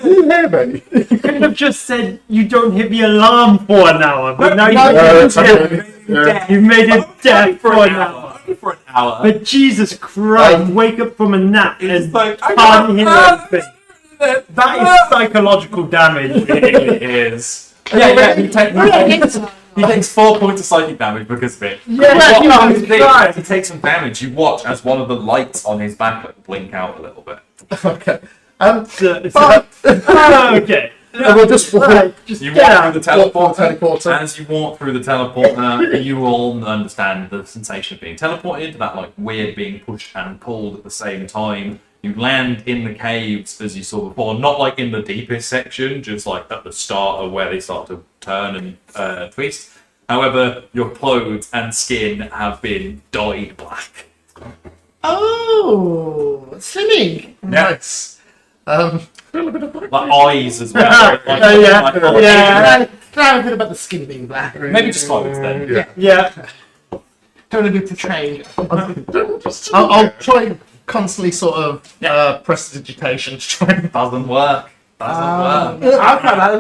You hear me? You could have just said you don't hit the alarm for an hour, but now you've made it dead for an hour. Only for an hour. But Jesus Christ, wake up from a nap It's and like, I can't hear can't anything. That is psychological damage. It is. Yeah, he takes 4 points of psychic damage because of it. As he takes some damage, you watch as one of the lights on his back blink out a little bit. Okay. Okay. We'll just walk. You walk through the Teleporter. As you walk through the teleporter, you all understand the sensation of being teleported, that like weird being pushed and pulled at the same time. You land in the caves as you saw before, not like in the deepest section, just like at the start of where they start to turn and twist. However, your clothes and skin have been dyed black. Oh, swimming. Nice. Like eyes as well. Yeah. Now a bit about the skin being black. Maybe just clothes then. Yeah. Don't want to be portrayed. I'll try and constantly sort of prestidigitation to try and... Doesn't work. Doesn't work. I'll cut that the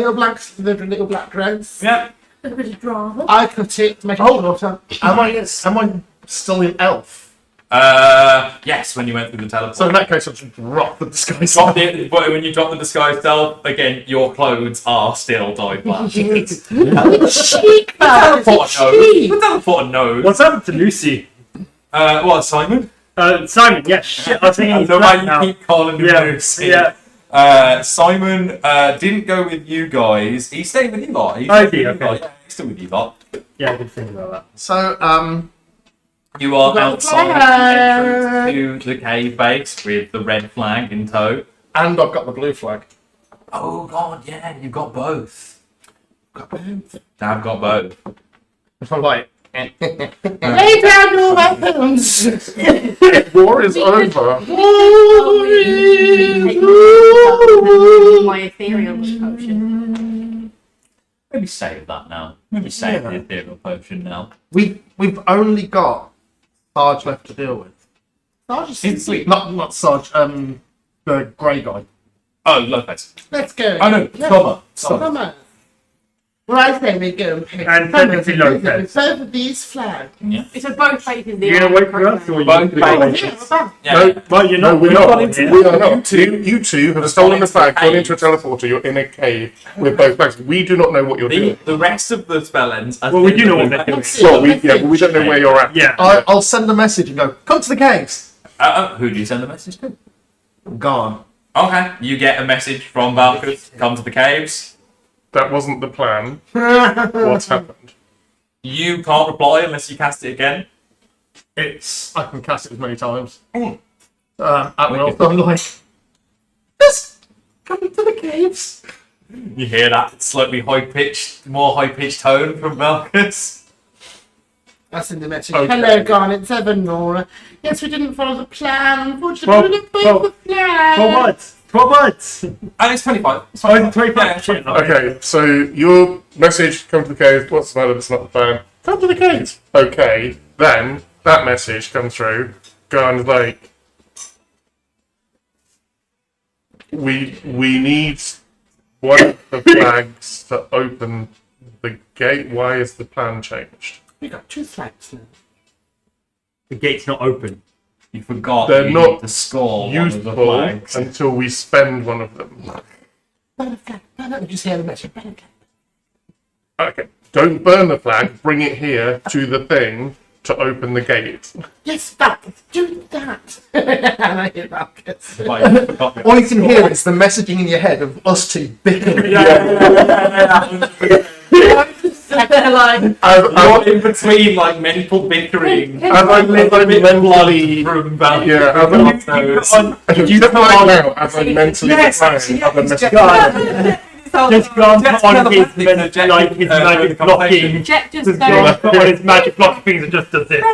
little black dress. Yeah. A bit of drama. I cut it to make it shorter. Am I still in elf? Yes, when you went through the teleport. So in that case, I'll just drop the disguise. But when you drop the disguise self, again, your clothes are still dyed black. Chic, The teleporter knows. What's happened to Lucy? What, Simon? Simon, yeah, shit, I was thinking I he's know black why now. you keep calling him Yeah, Lucy. yeah. Simon didn't go with you guys. He stayed with you lot. He's Okay, okay. Yeah, he's still with you lot. Yeah, I did think about that. So, You are got outside the the entrance to the cave base with the red flag in tow. and I've got the blue flag. Oh god, yeah, you've got both. I've got both. I'm like, Lay down your weapons. War is over. My ethereal potion. Maybe save that now. Maybe save the ethereal potion now. we've only got Sarge left to deal with. Sarge is In sleep. Not Sarge. The grey guy. Oh, Lopez. Let's go. Oh no, Summer. Summer. Well, I say we go and pick And Summer's technically with Lopez. both of these flags. It's a both faces the You gonna wait for us, or you Both gonna faces. go? Yeah. No, Well, you're no, not. we're you're not. in here. We are not. You two have stolen the flag, gone into a teleporter. You're in a cave with both flags. We do not know what you're doing. The rest of the spell ends. Well, we do know what they're doing. Well, we don't know where you're at. Yeah. I'll send a message and go, come to the caves. Who do you send the message to? I'm gone. Okay, you get a message from Valkus. Come to the caves. That wasn't the plan. What's happened? You can't reply unless you cast it again. I can cast it as many times. At will. Wicked. So I'm like, just come into the caves. You hear that slightly more high-pitched tone from Malchus. That's in the message. Okay. Hello, Garnet, it's Evan, Nora. Yes, we didn't follow the plan. Unfortunately, we didn't follow the plan. For what? For what? And it's 25. It's Oh, it's 25. Yeah, Shit. Okay, so your message, come to the cave. What's the matter? It's not the plan. Come to the cave. Okay, then that message comes through. Going like, we need one of the flags to open the gate. Why is the plan changed? We got 2 flags now. The gate's not open. You forgot They're you not need to score one of the Useful flags. until we spend one of them. Burn a flag. Burn it. Just hear the message. Burn a flag. Okay, don't burn the flag. Bring it here to the thing to open the gate. Yes, Malchus, do that. And I hear Malchus. But you forgot the- All you can hear is the messaging in your head of us two bickering. They're like, You're in between like mental bickering. As I mentally, From Val- yeah, as I mentally Yes, plan actually, other yes, messages. Just gone Jet's on kind his, of like like, his magic blocking. Jet just Just goes, gone on his magic blocking things and just does this.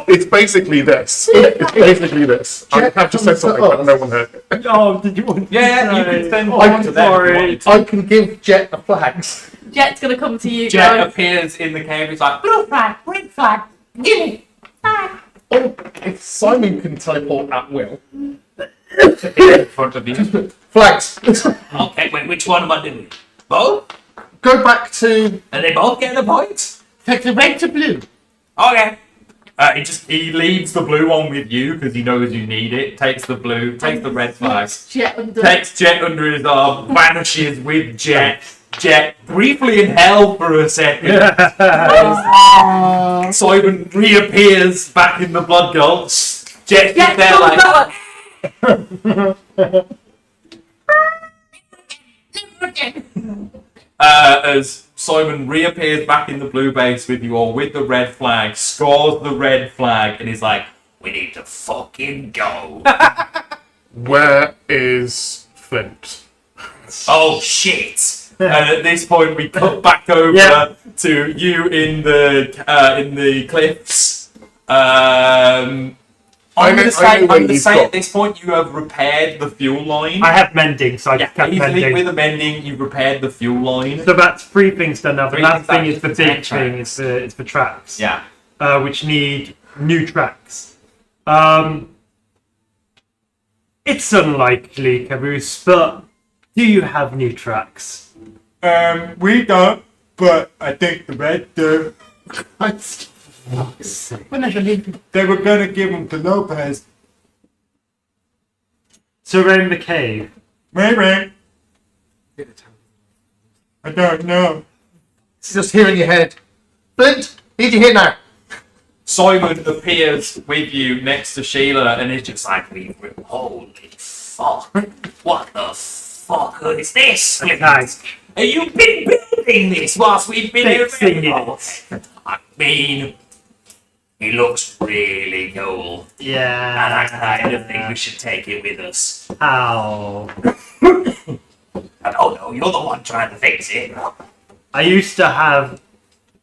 It's basically this. It's basically this. I have just said something, but no one heard it. Oh, did you want to Yeah, you say? can send Oh, one I'm to them if you sorry. wanted to. I can give Jet the flags. Jet's gonna come to you, Jet going, appears in the cave. It's like, blue flag, red flag, gimme. Or if Simon can teleport at will. in front of you. Flags. Okay, wait, which one am I doing? Both? Go back to. And they both get a point? Take the red to blue. Okay. He leaves the blue one with you because he knows you need it. Takes the red flag. Jet under. Takes Jet under his arm, vanishes with Jet. Jet briefly in hell for a second. Simon reappears back in the blood gulch. Jet's Jet there comes like. out. As Simon reappears back in the blue base with you all with the red flag, scores the red flag, and he's like, "We need to fucking go." Where is Flint? Oh shit! And at this point, we cut back over Yeah. to you in the cliffs. I'm I going know to say where you've at got- this point you have repaired the fuel line. I have mending, so I Yeah, just kept easily mending. with a mending, you've repaired the fuel line. So that's 3 things done now. The Three last things thing done. is the It's big the thing. tracks. It's the tracks. Yeah. Which need new tracks. It's unlikely, Caboose, but do you have new tracks? We don't, but I think the Reds do. We're never leaving. They were gonna give them to Lopez. So we're in the cave. Maybe. I don't know. It's just here in your head. Flint, need you here now. Simon appears with you next to Sheila and is just like, holy fuck, what the fuck is this? Nice. Have you been building this whilst we've been here? Fixing it. I mean, it looks really cool. And Yeah. I kind of think we should take it with us. How? I don't know, you're the one trying to fix it. I used to have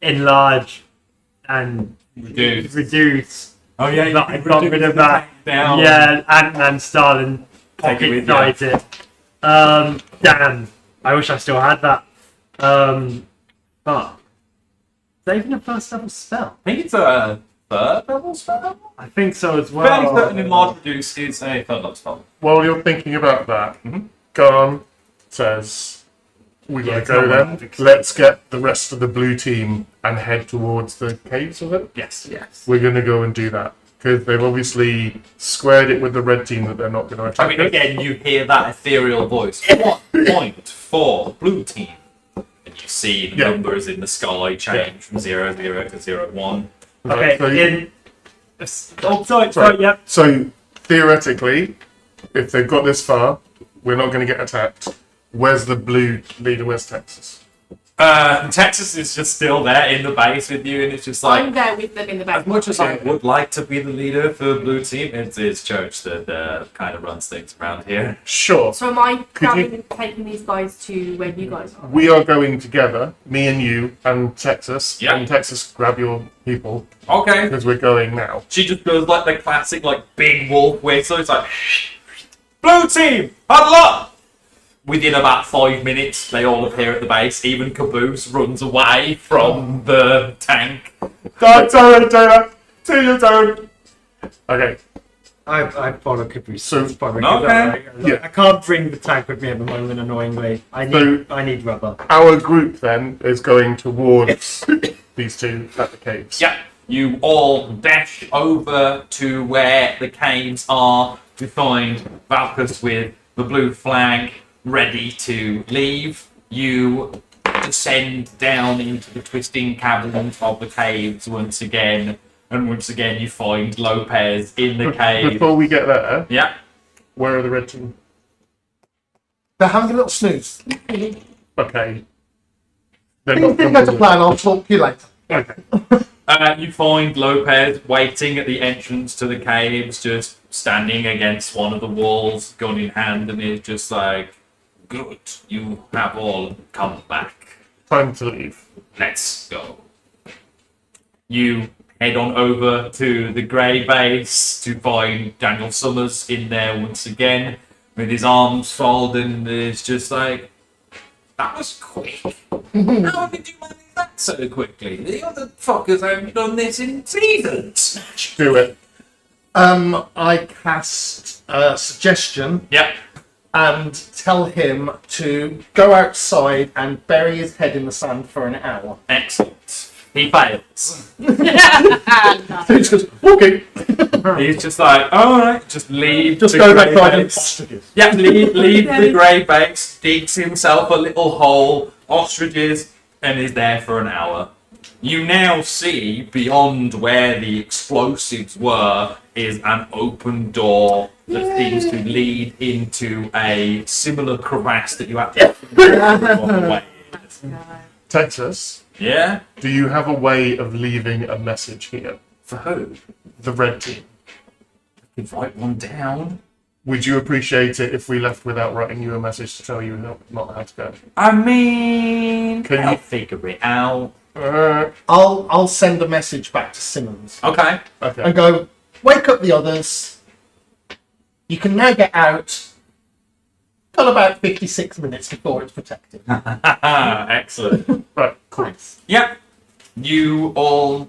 enlarge and Dude. reduce. Oh yeah, But I got rid of that. down. Yeah, Ant-Man style and Take it pocket with size it. Damn. I wish I still had that. But is that even a first level spell? I think it's a third level spell? I think so as Fairly well. certain enlarge reduce is a third level spell. While you're thinking about that, Garn says, "We Yeah, gotta it's go not then. magic. Let's get the rest of the blue team and head towards the caves of it. Yes. We're gonna go and do that because they've obviously squared it with the red team that they're not going to attack I mean, us. again, you hear that ethereal voice. 1 point for blue team. And you see the Yeah. numbers in the sky change from 0, 0 to 0, 1. Okay, So- in. Oh, sorry, yep. So theoretically, if they've got this far, we're not going to get attacked. Where's the blue leader? Where's Texas? Texas is just still there in the base with you, and it's just like, I'm there with them in the back. as much as I would like to be the leader for the blue team, it's Church that kind of runs things around here. Sure. So am I Could taking these guys to where you guys are? We are going together, me and you and Texas. Yeah. And Texas, grab your people Okay. because we're going now. She just goes like the classic, like, big wolf whistle. It's like, blue team, huddle up! Within about 5 minutes, they all appear at the base. Even Caboose runs away from the tank. Sorry, Taylor. See you soon. Okay. I follow Caboose. So- Okay. Yeah. I can't bring the tank with me at the moment, annoyingly. I need rubber. Our group then is going towards these two at the caves. Yeah, you all dash over to where the caves are to find Valkus with the blue flag ready to leave. You descend down into the twisting caverns of the caves once again, and once again you find Lopez in the cave. Before we get there, Yeah. where are the red team? They're having a little snooze. Okay. They're Things not didn't go to coming. plan. I'll talk to you later. Okay. You find Lopez waiting at the entrance to the caves, just standing against one of the walls, gun in hand, and is just like, good, you have all come back. Time to leave. Let's go. You head on over to the grey base to find Daniel Summers in there once again, with his arms folded, and is just like, that was quick. How did you manage that so quickly? The other fuckers haven't done this in seasons. Do it. I cast a suggestion Yep. and tell him to go outside and bury his head in the sand for an hour. Excellent. He fails. So he just goes, okay. He's just like, alright, just leave. Just the go grey back and base. hostages. Yeah, leave the grey base, digs himself a little hole, ostriches, and is there for an hour. You now see, beyond where the explosives were, is an open door that seems to lead into a similar crevasse that you have to walk away. Texas, Yeah? do you have a way of leaving a message here? For who? The red team. You can write one down. Would you appreciate it if we left without writing you a message to tell you not how to go? I mean, Can I'll you- figure it out. I'll send a message back to Simmons Okay. Okay. and go, wake up the others. You can now get out. Got about 56 minutes before it's protected. Excellent. Right, cool. Yep. You all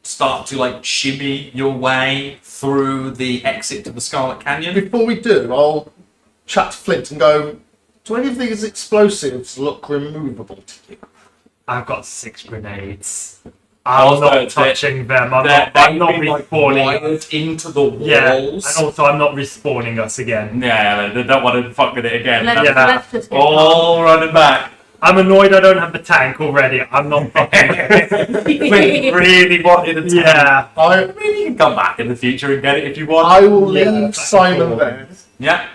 start to like shimmy your way through the exit to the Scarlet Canyon. Before we do, I'll chat to Flint and go, do any of these explosives look removable to you? I've got 6 grenades. I'm Also, not touching them. I'm They've not been like respawning. wired into the walls. Yeah, and also I'm not respawning us again. Yeah, they don't want to fuck with it again. Let's, Yeah. let's just get All running back. I'm annoyed I don't have the tank already. I'm not fucking. We really wanted a tank. Yeah. I You can come back in the future and get it if you want. I will Yeah, leave that's Simon cool. there. Yeah.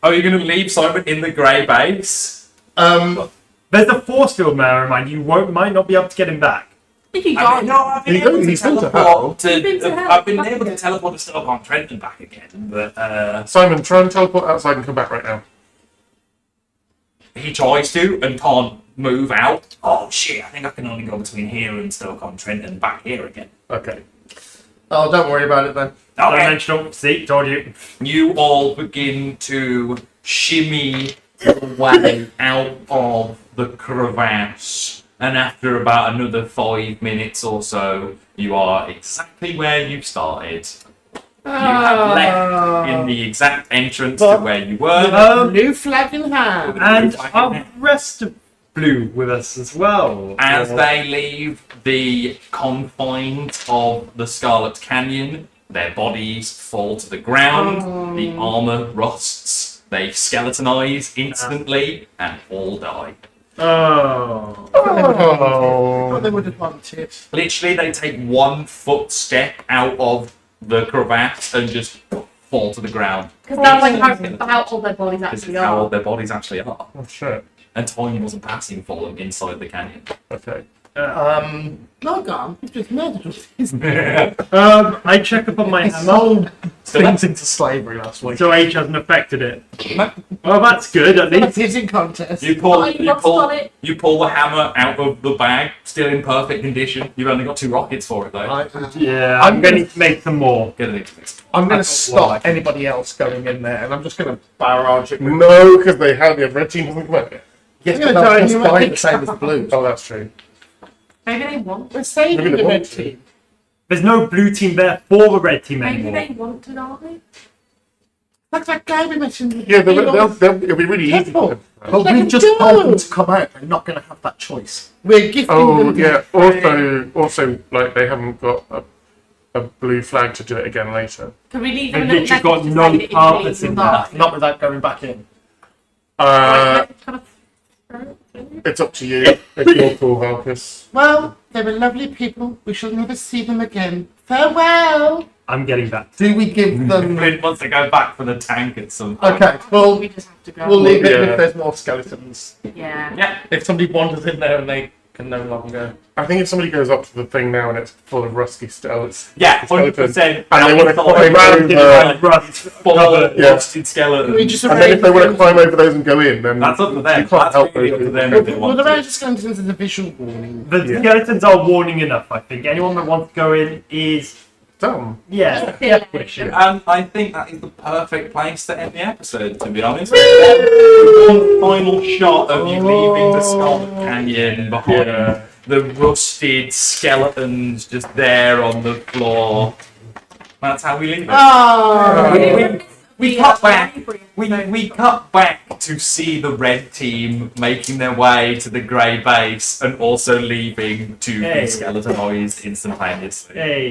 Oh, you're going to leave Simon in the grey base? There's a force field, man. Remind you, might not be able to get him back. If you I mean, no, I've been He able goes- to he's still to teleport He's been to hell. I've been able to teleport to Stockholm Trent and back again, but Simon, try and teleport outside and come back right now. he tries to and can't move out. Oh shit! I think I can only go between here and Stockholm Trent and back here again. Okay. Oh, don't worry about it then. Don't Okay. mention it. See, told you. You all begin to shimmy your way out of the crevasse, and after about another 5 minutes or so, you are exactly where you started. You have left in the exact entrance to where you were. New flag in hand. And our rest of blue with us as well. As they leave the confines of the Scarlet Canyon, their bodies fall to the ground, the armor rusts, they skeletonize instantly, and all die. Oh. Oh. They would have volunteered. Literally, they take 1 footstep out of the crevasse and just fall to the ground. Because that's like how old their bodies This actually is how are. old their bodies actually are. Oh shit. and time wasn't passing for them inside the canyon. Okay. Logan, you've just murdered us. I check up on my hammer. Sold things into slavery last week. So H hasn't affected it. No. Well, that's good at least. It's in contest. You pull, Oh, you lost on it. you pull the hammer out of the bag, still in perfect condition. You've only got 2 rockets for it though. Yeah, I'm going to make some more. Get it fixed. I'm going I to don't stop like it. anybody else going in there, and I'm just going to barrage it. No, because they have the red team doesn't come out yet. Yes, You're but gonna they'll die just anyway. die the same as the blues. Oh, that's true. Maybe they want. We're saving Maybe they the want red to. team. There's no blue team there for the red team Maybe anymore. they want to die. Like that guy we mentioned. Yeah, it'll be really easy for them. But Let we them just go. told them to come out. They're not going to have that choice. We're gifting Oh, them. yeah. Also, like they haven't got a blue flag to do it again later. Can we leave They've them a little literally got message to no say that if you purpose leave, in you'll that. die? Not without going back in. Uh, Kind of- it's up to you. It's your call, Valkus. Well, they were lovely people. We shall never see them again. Farewell. I'm getting that. Do we give them? Flint wants to go back for the tank at some point. Okay, well, we just have to go. we'll leave it Yeah. if there's more skeletons. Yeah. Yeah. If somebody wanders in there and they can no longer. I think if somebody goes up to the thing now and it's full of rusty skeletons, Yeah, Skeletons. 100%. and they want to climb Surrounded over, by rust. full of Yeah. rusted skeletons. We just and then if they want to climb over those and go in, then That's up to you them. can't That's help really those up to them people. if they Well, want the to. round just going into the visual warning. The Yeah. skeletons are warning enough, I think. Anyone that wants to go in is, Dumb. yeah, Yeah. pushing. And I think that is the perfect place to end the episode, to be honest. One final shot of you leaving the Skull Canyon behind. Yeah. The rusted skeletons just there on the floor. That's how we leave it. Oh, We cut back. We cut back to see the red team making their way to the grey base and also leaving to Hey. be skeletonized instantaneously. Hey.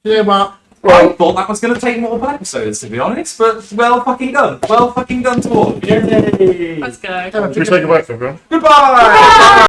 you know what? I thought that was going to take multiple episodes, to be honest, but well fucking done. Well fucking done to all of you. Yay. Let's go. Should we say goodbye to everyone? Goodbye!